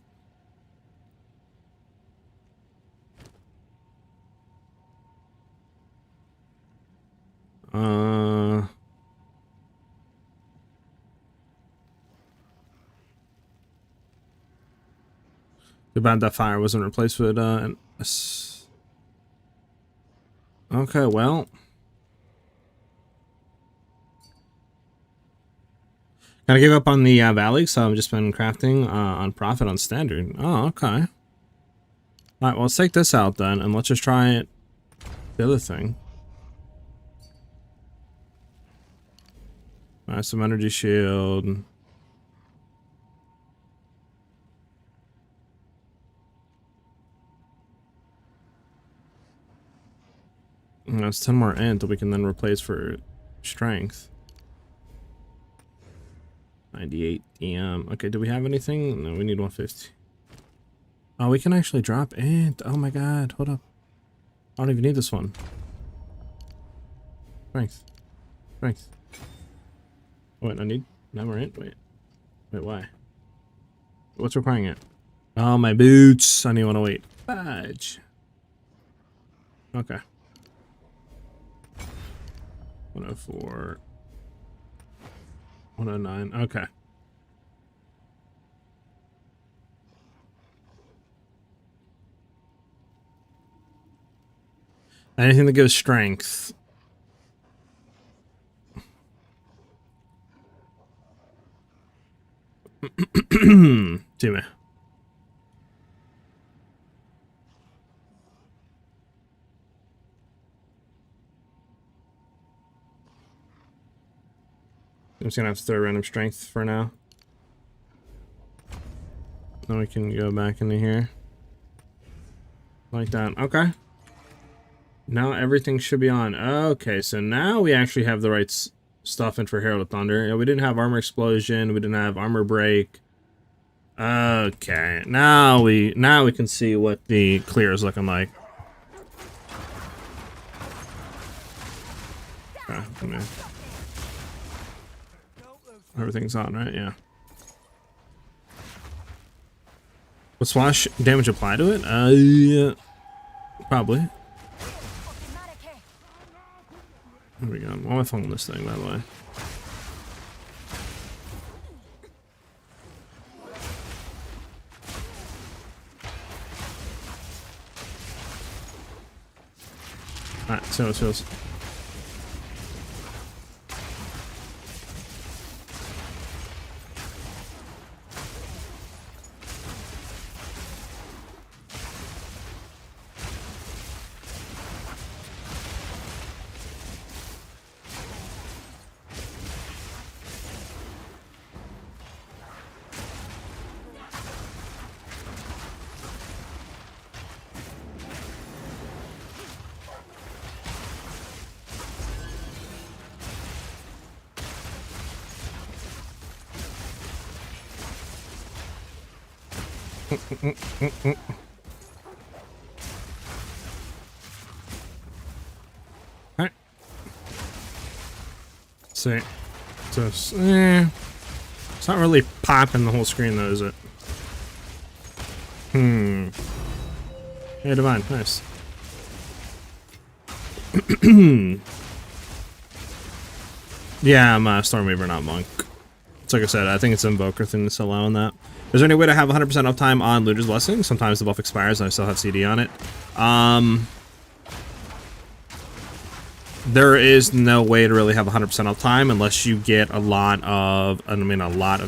Too bad that fire wasn't replaced with okay, well. Gotta give up on the valley, so I've just been crafting on profit on standard. Oh, okay. Alright, well, let's take this out then, and let's just try it. The other thing. Alright, some energy shield. And that's 10 more int that we can then replace for strength. 98 DM. Okay, do we have anything? No, we need 150. Oh, we can actually drop int. Oh my god, hold up. I don't even need this one. Strength. Strength. Oh, wait, I need more int? Wait, why? What's requiring it? Oh, my boots. I need 108. Fudge. Okay. 104. 109. Okay. Anything that gives strength. See me. I'm just gonna have to throw random strength for now. Then we can go back into here. Like that. Okay. Now everything should be on. Okay, so now we actually have the right stuff in for Herald of Thunder. Yeah, we didn't have armor explosion. We didn't have armor break. Okay, now we can see what the clear is looking like. Okay, everything's on, right? Yeah. Would splash damage apply to it? Yeah, probably. There we go. Why am I following this thing, by the way? Alright, see how it feels. Alright. See. So, it's not really popping the whole screen though, is it? Hey, Divine, nice. Yeah, I'm a Stormweaver, not Monk. It's like I said, I think it's Invoker thing that's allowing that. Is there any way to have 100% uptime on Looter's Blessing? Sometimes the buff expires and I still have CD on it. there is no way to really have 100% uptime unless you get a lot of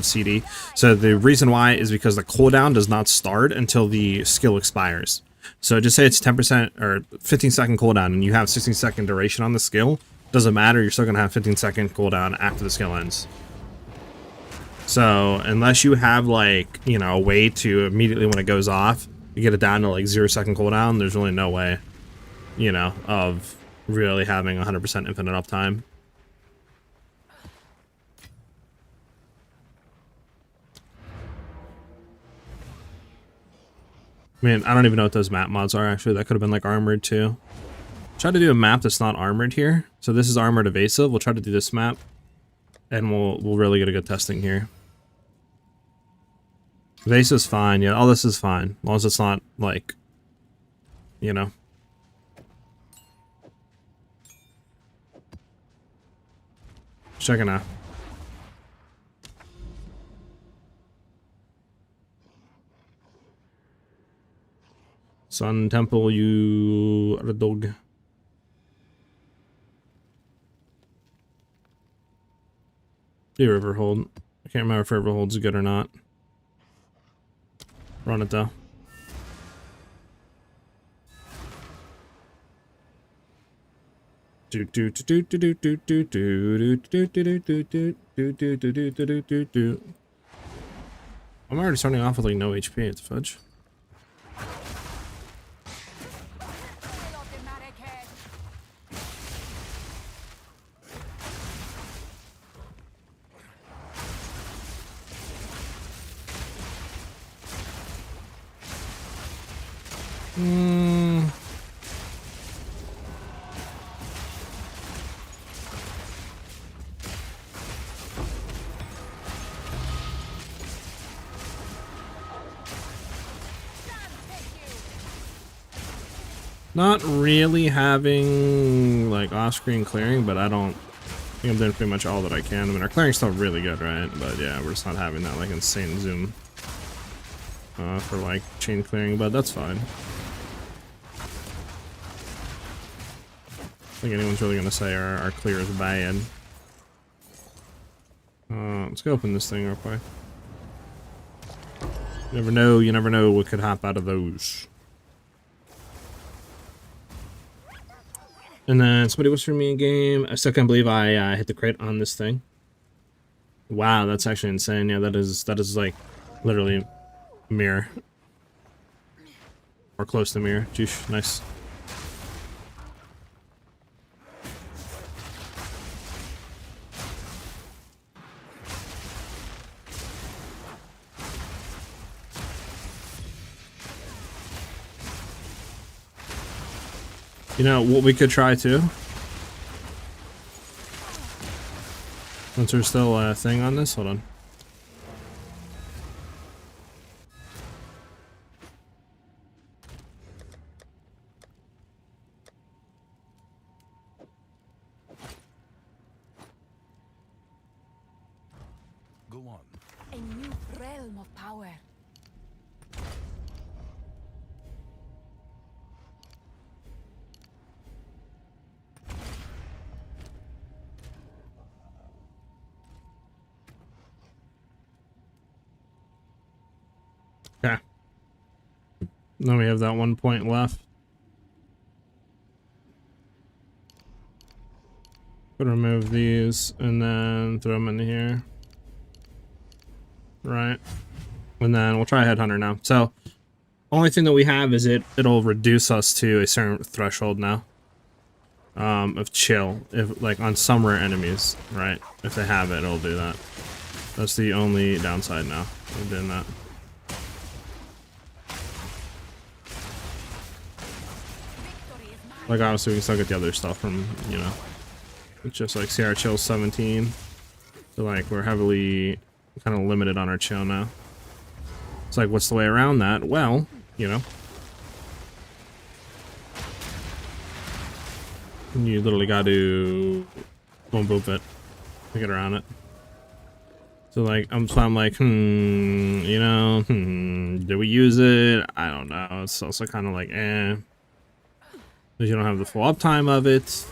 CD. So the reason why is because the cooldown does not start until the skill expires. So just say it's 10% or 15-second cooldown and you have 16-second duration on the skill. Doesn't matter, you're still gonna have 15-second cooldown after the skill ends. So unless you have like, you know, a way to immediately when it goes off, you get it down to like 0-second cooldown, there's really no way, you know, of really having 100% infinite uptime. I mean, I don't even know what those map mods are actually. That could have been like armored too. Try to do a map that's not armored here. So this is armored evasive. We'll try to do this map. And we'll really get a good testing here. Evasive's fine, yeah, all this is fine. As long as it's not like, you know. Checking out. Sun Temple, you are a dog. Do river hold. I can't remember if river hold's good or not. Run it though. I'm already starting off with like no HP. It's fudge. Not really having like off-screen clearing, but I think I'm doing pretty much all that I can. I mean, our clearing's still really good, right? But yeah, we're just not having that like insane zoom for like chain clearing, but that's fine. I think anyone's really gonna say our clear is bad. Let's go open this thing real quick. You never know what could hop out of those. And then somebody was for me in game. I still can't believe I hit the crit on this thing. Wow, that's actually insane. Yeah, that is like literally mirror. Or close to mirror. Jeesh, nice. You know what we could try too? Once there's still a thing on this, hold on. Go on. A new realm of power. Okay. Then we have that 1 point left. Could remove these and then throw them in here. Right. And then we'll try Headhunter now. So, only thing that we have is it'll reduce us to a certain threshold now. Of chill. If like on some rare enemies, right? If they have it, it'll do that. That's the only downside now of doing that. Like obviously we can still get the other stuff from, you know, it's just like CR chill 17. So like we're heavily kind of limited on our chill now. It's like what's the way around that? Well, you know, you literally got to boom boom it to get around it. So like I'm like, you know, do we use it? I don't know. It's also kind of like, because you don't have the full uptime of it.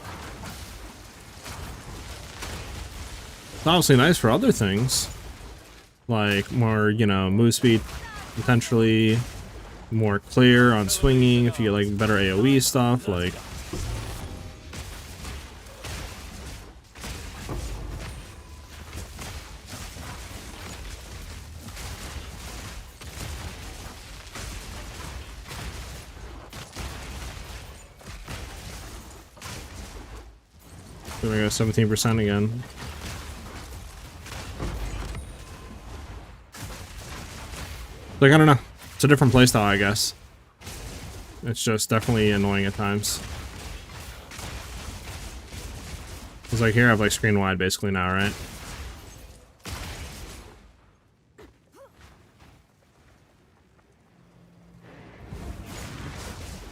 It's obviously nice for other things. Like more, you know, move speed, potentially more clear on swinging if you get like better AoE stuff, like. There we go, 17% again. Like, I don't know. It's a different playstyle, I guess. It's just definitely annoying at times. It's like here I have like screen wide basically now, right?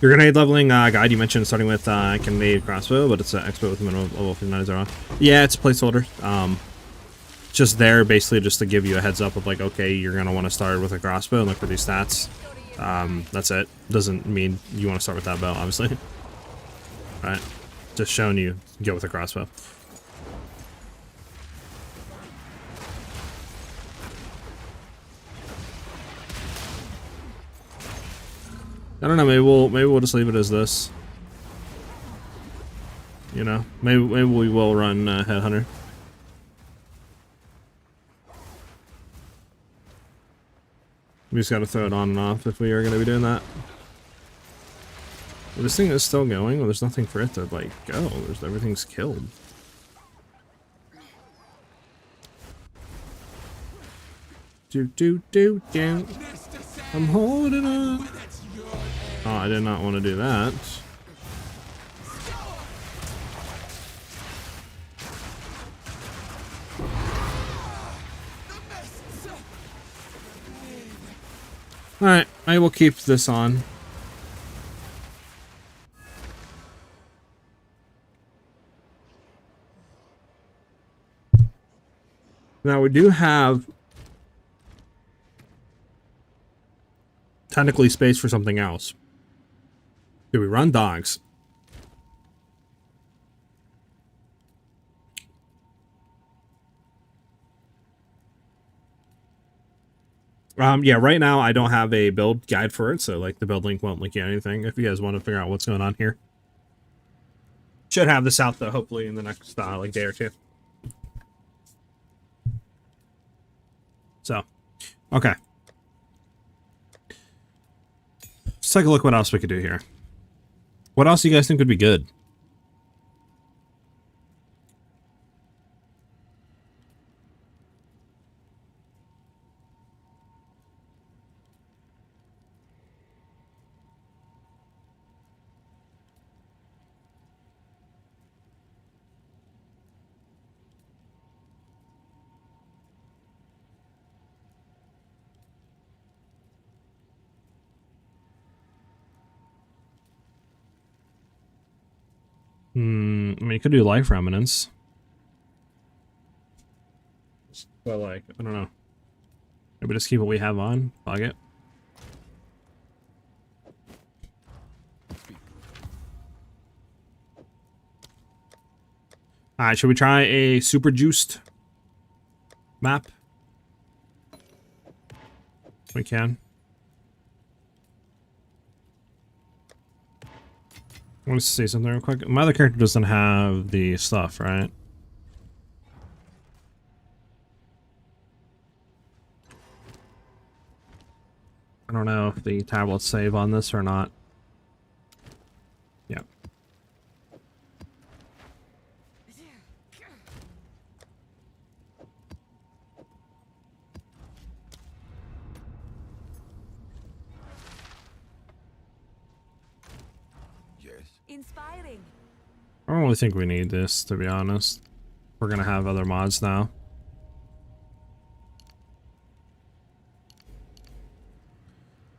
Your grenade leveling guide you mentioned starting with grenade crossbow, but it's an expo with a minimum level 59 Yeah, it's a placeholder. Just there basically just to give you a heads up of like, okay, you're gonna want to start with a crossbow and look for these stats. That's it. Doesn't mean you want to start with that bow, obviously. Right? Just showing you go with a crossbow. I don't know. Maybe we'll just leave it as this. You know, maybe we will run Headhunter. We just got to throw it on and off if we are going to be doing that. Well, this thing is still going. Well, there's nothing for it to like go. Everything's killed. Do. I'm holding on. Oh, I did not want to do that. Alright, I will keep this on. Now we do have technically space for something else. Do we run dogs? Yeah, right now I don't have a build guide for it, so like the build link won't link you anything if you guys want to figure out what's going on here. Should have this out though, hopefully in the next like day or two. So, okay. Let's take a look what else we could do here. What else do you guys think would be good? I mean, you could do life remnants. But like, I don't know. Maybe just keep what we have on. Fuck it. Alright, should we try a super juiced map? We can. I want to say something real quick. My other character doesn't have the stuff, right? I don't know if the tablets save on this or not. Yeah. Yes. Inspiring. I don't really think we need this, to be honest. We're gonna have other mods now.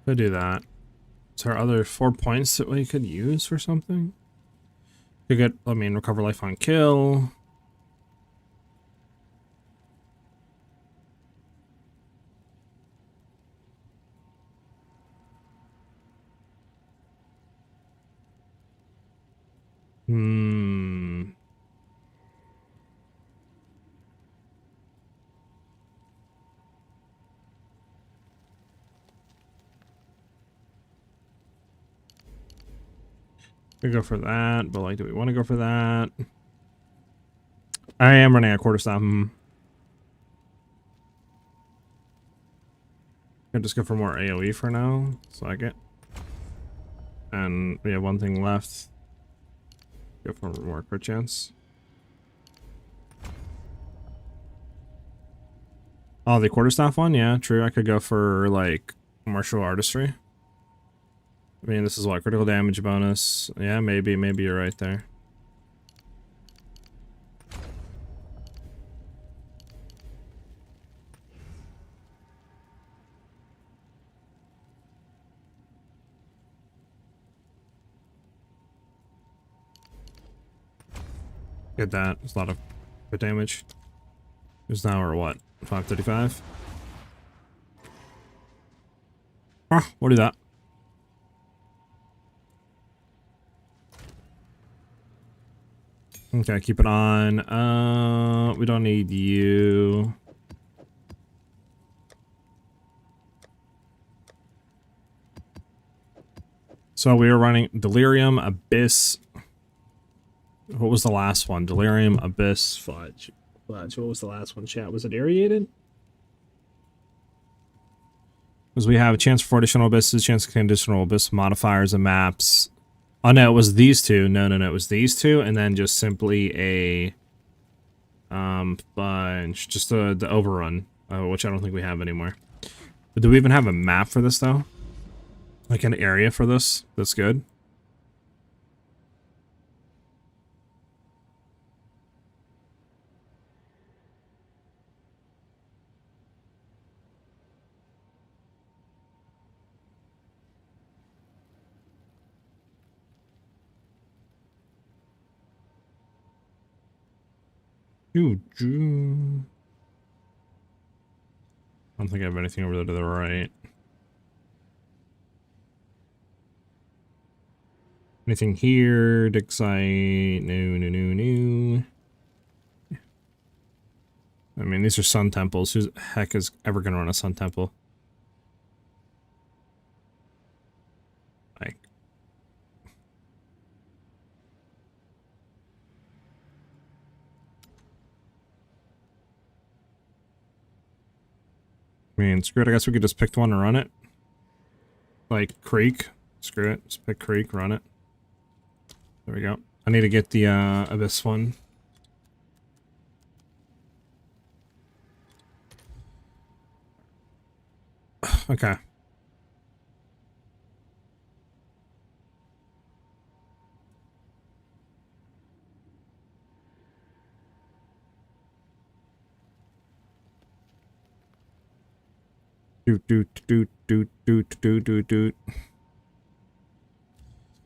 Could do that. Is there other 4 points that we could use for something? Could get, I mean, recover life on kill. We go for that, but like, do we want to go for that? I am running a quarterstaff. I'll just go for more AoE for now. So I get. And we have one thing left. Go for more crit chance. Oh, the quarterstaff one? Yeah, true. I could go for, like, martial artistry. I mean, this is what, critical damage bonus. Yeah, maybe you're right there. Get that. It's a lot of crit damage. Because now we're what? 535? We'll do that. Okay, keep it on. We don't need you. So we were running Delirium, Abyss. What was the last one? Delirium, Abyss, Fudge. Fudge. What was the last one, chat? Was it Aerated? Because we have a chance for 4 additional abysses, chance for conditional abyss modifiers and maps. Oh no, it was these two. No, it was these two, and then just simply a bunch, just the overrun, which I don't think we have anymore. But do we even have a map for this though? Like an area for this? That's good. I don't think I have anything over there to the right. Anything here? Dig site? No. I mean, these are sun temples. Who the heck is ever going to run a sun temple? Like, I mean, screw it. I guess we could just pick one and run it. Like, Creek. Screw it. Just pick Creek, run it. There we go. I need to get the Abyss one. Okay. Doot.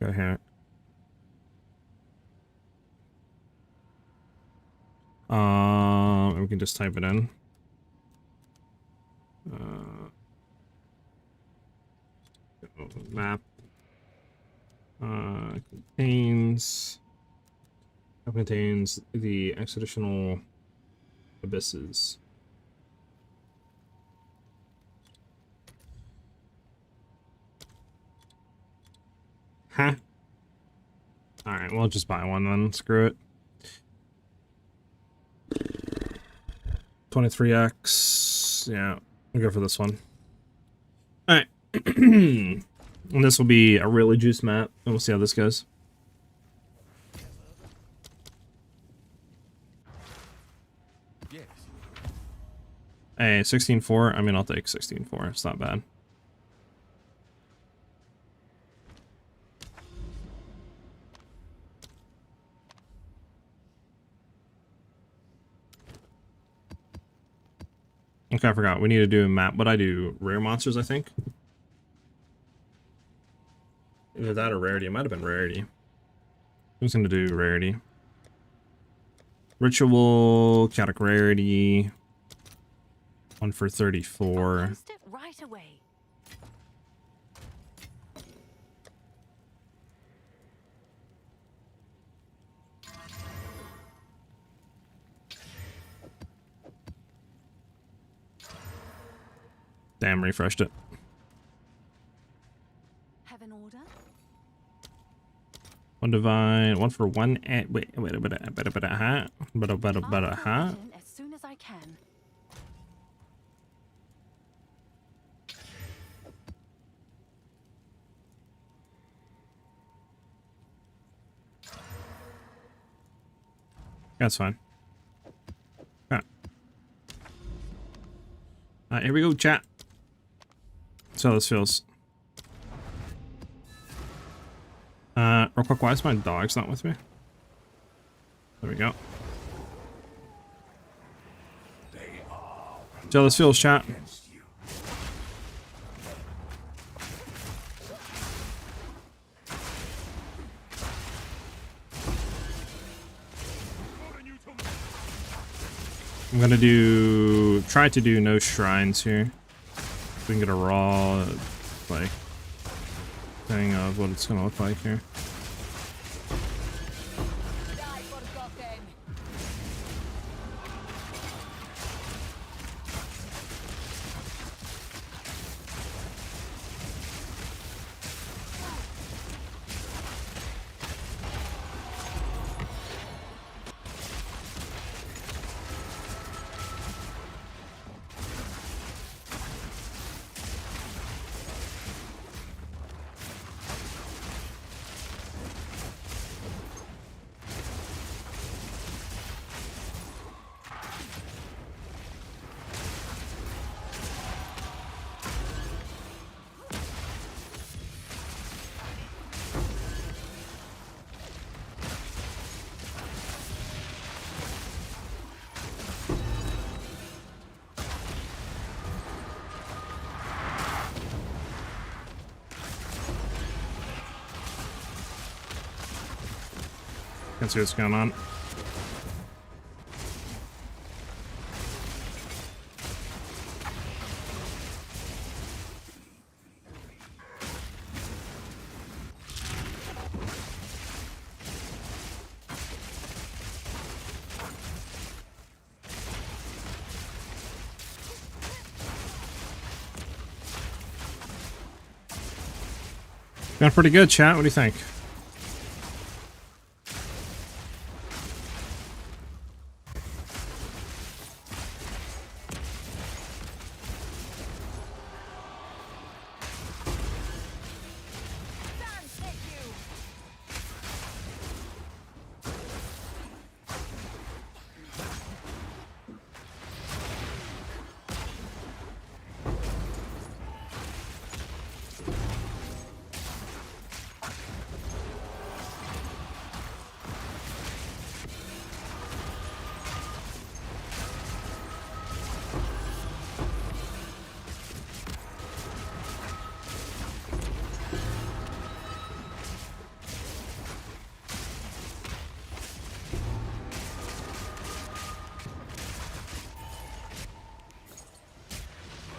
Go ahead. We can just type it in. Map contains the expeditional abysses. Huh? Alright, we'll just buy one then. Screw it. 23x. Yeah, we'll go for this one. Alright. And this will be a really juice map, and we'll see how this goes. Yes. Hey, 16.4. I mean, I'll take 16.4. It's not bad. Okay, I forgot. We need to do a map. What I do? Rare monsters, I think. Either that or rarity. It might have been rarity. Who's going to do rarity? Ritual, chaotic rarity. 1 for 34. Post it right away. Damn, refreshed it. Have an order? 1 divine, 1 for 1. Wait, I'll huh? report in as soon as I can. That's fine. Okay. Here we go, chat. So this feels. Real quick, why is my dog's not with me? There we go. So this feels, chat. Against you. I'm gonna try to do no shrines here. We can get a raw, like, thing of what it's gonna look like here. Die forgotten. Can see what's going on. Got pretty good, chat. What do you think? Stand, take you.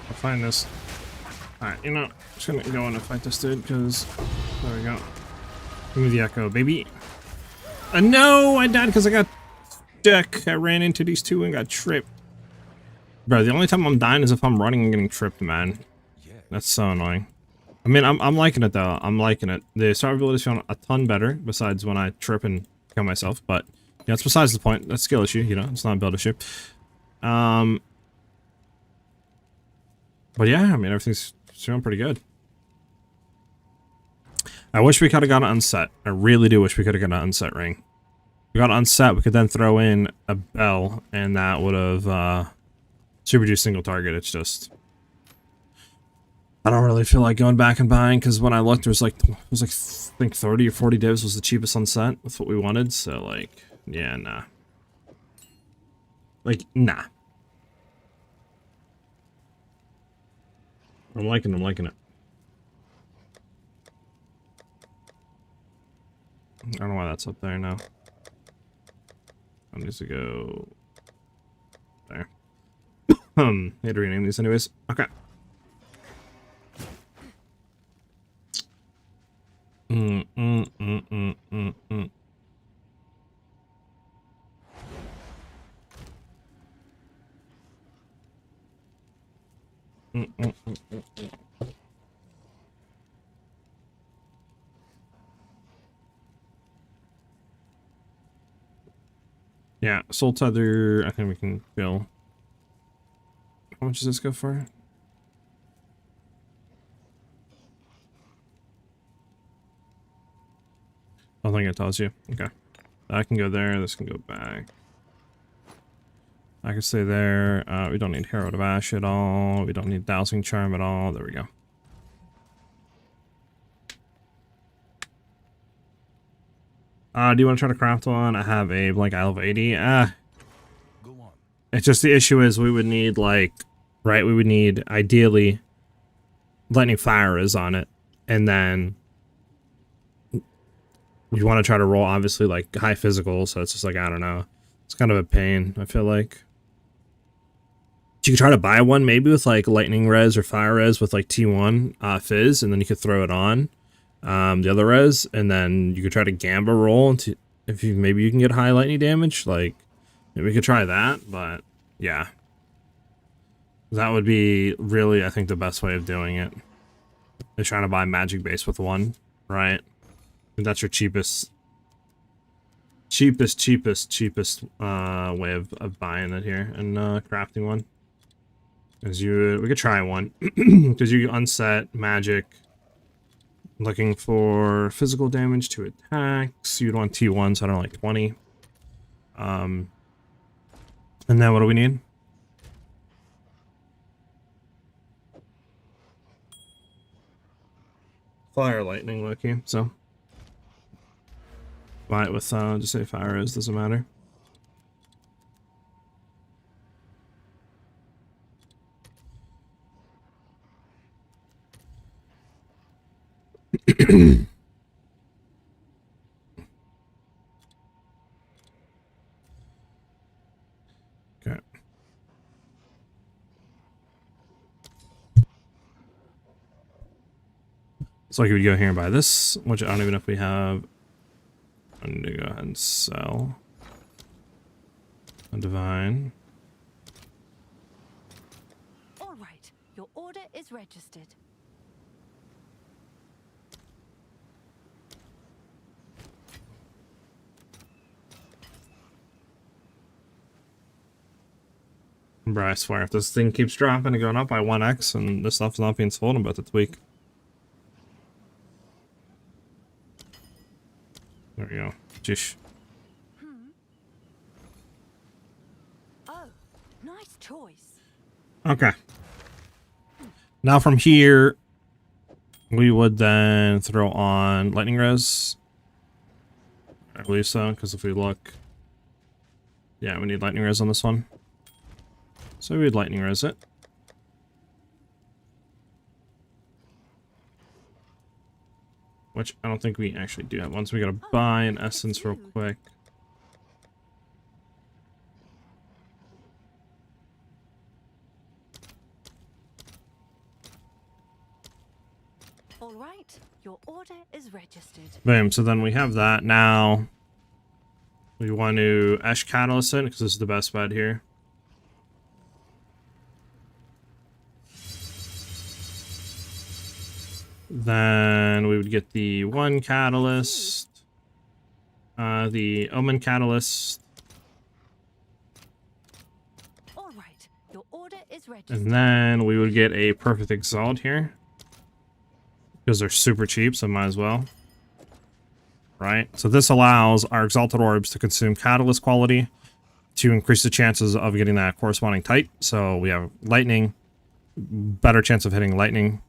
I'll find this. Alright, you know, I'm just gonna go in and fight this dude, because there we go. Give me the echo, baby. No, I died because I got stuck. I ran into these two and got tripped. Bro, the only time I'm dying is if I'm running and getting tripped, man. That's so annoying. I mean, I'm liking it though. I'm liking it. The survivability's feeling a ton better, besides when I trip and kill myself. But yeah, it's besides the point. That's a skill issue, you know. It's not a build issue. But yeah, I mean, everything's feeling pretty good. I wish we could have got an unset. I really do wish we could have got an unset ring. If we got an unset, we could then throw in a bell, and that would have super reduced single target. It's just, I don't really feel like going back and buying, because when I looked, there was like I think 30 or 40 divs was the cheapest unset with what we wanted. So like, yeah, nah. Like, nah. I'm liking it. I don't know why that's up there now. I need to go there. I had to rename these anyways. Okay. Yeah, soul tether, I think we can kill. How much does this go for? I don't think it tells you. Okay. I can go there, this can go back. I can stay there. We don't need Herald of Ash at all. We don't need Dowsing Charm at all. There we go. Do you want to try to craft one? I have a blank Isle of 80. Go on. It's just the issue is we would need like, right? We would need ideally Lightning Fire is on it, and then we want to try to roll obviously like high physical. So it's just like I don't know. It's kind of a pain. I feel like you could try to buy one maybe with like Lightning Res or Fire Res with like T1 Fizz, and then you could throw it on the other res, and then you could try to Gamba roll into if you maybe you can get high lightning damage. Like maybe we could try that, but yeah, that would be really I think the best way of doing it is trying to buy magic base with one, right? And that's your cheapest way of buying it here and crafting one. As we could try one because you unset magic. Looking for physical damage to attacks. You'd want T1, so I don't like 20. And then what do we need? Fire lightning, lucky. So buy it with just say fire is doesn't matter. Okay. So like we would go here and buy this, which I don't even know if we have. I need to go ahead and sell a divine. All right, your order is registered. Bro, I swear, if this thing keeps dropping and going up by 1x and this stuff's not being sold, I'm about to tweak. There we go. Jeez. Oh, nice choice. Okay. Now from here, we would then throw on Lightning Res. I believe so, because if we look... Yeah, we need Lightning Res on this one. So we'd Lightning Res it. Which I don't think we actually do have. Once we gotta buy an essence real quick. All right, your order is registered. Boom. So then we have that. Now we want to Ash Catalyst it because this is the best bet here. Then we would get the one catalyst, the Omen Catalyst, All right, your order is registered. and then we would get a Perfect Exalt here because they're super cheap, so might as well. Right? So this allows our Exalted Orbs to consume Catalyst quality to increase the chances of getting that corresponding type. So we have Lightning, better chance of hitting Lightning.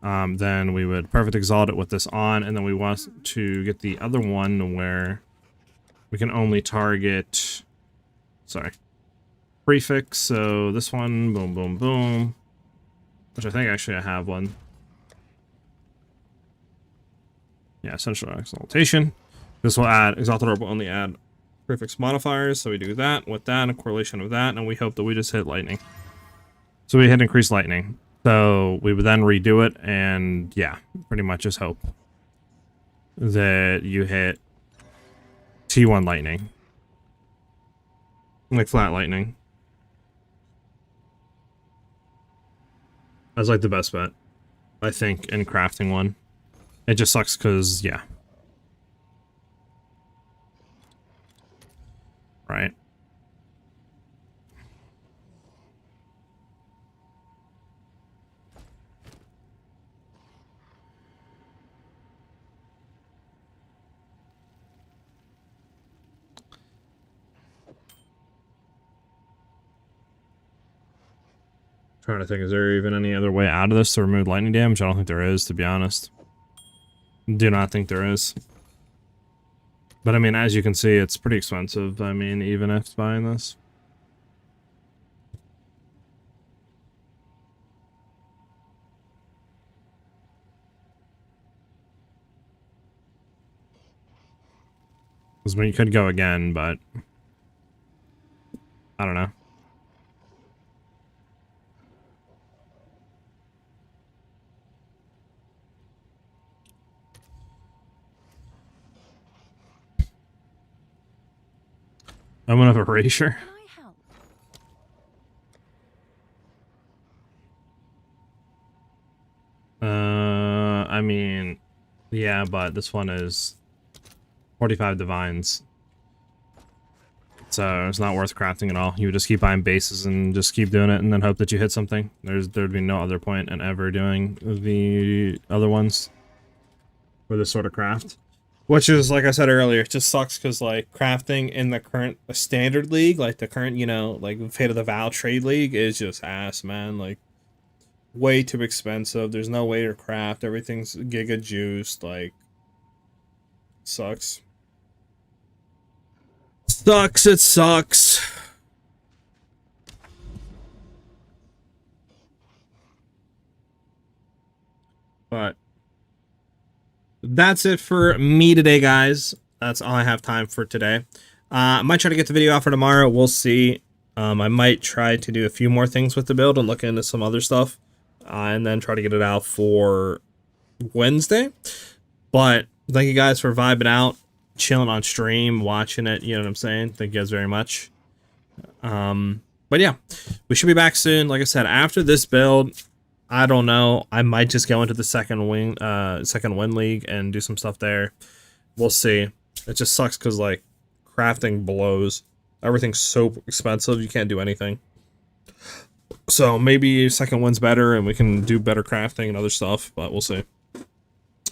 Then we would Perfect Exalt it with this on, and then we want to get the other one where we can only target, sorry, prefix. So this one, boom, boom, boom, which I think actually I have one. Yeah, Essential Exaltation. This will add, Exalted Orb will only add prefix modifiers, so we do that with that, a correlation of that, and we hope that we just hit Lightning. So we hit Increase Lightning. So we would then redo it, and yeah, pretty much just hope that you hit T1 Lightning. Like flat Lightning. That's like the best bet, I think, in crafting one. It just sucks because, yeah. Right. Trying to think, is there even any other way out of this to remove lightning damage? I don't think there is, to be honest. Do not think there is. But I mean, as you can see, it's pretty expensive. I mean, even if buying this. Because you could go again, but I don't know. I'm gonna have erasure. Can I help? I mean, yeah, but this one is 45 divines. So it's not worth crafting at all. You would just keep buying bases and just keep doing it and then hope that you hit something. There'd be no other point in ever doing the other ones for this sort of craft. Which is, like I said earlier, it just sucks because, like, crafting in the current standard league, like the current, you know, like Fate of the Vow trade league is just ass, man. Like, way too expensive. There's no way to craft. Everything's giga juiced. Like, sucks. Sucks, it sucks. But that's it for me today, guys. That's all I have time for today. I might try to get the video out for tomorrow. We'll see. I might try to do a few more things with the build and look into some other stuff. And then try to get it out for Wednesday. But thank you guys for vibing out, chilling on stream, watching it. You know what I'm saying? Thank you guys very much. But yeah, we should be back soon. Like I said, after this build, I don't know. I might just go into the second win league and do some stuff there. We'll see. It just sucks because, like, crafting blows. Everything's so expensive, you can't do anything. So maybe second win's better and we can do better crafting and other stuff, but we'll see.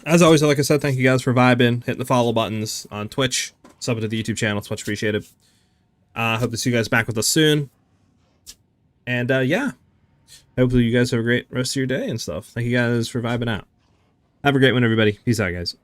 As always, like I said, thank you guys for vibing, hitting the follow buttons on Twitch, subbing to the YouTube channel. It's much appreciated. Hope to see you guys back with us soon. And yeah, hopefully you guys have a great rest of your day and stuff. Thank you guys for vibing out. Have a great one, everybody. Peace out, guys.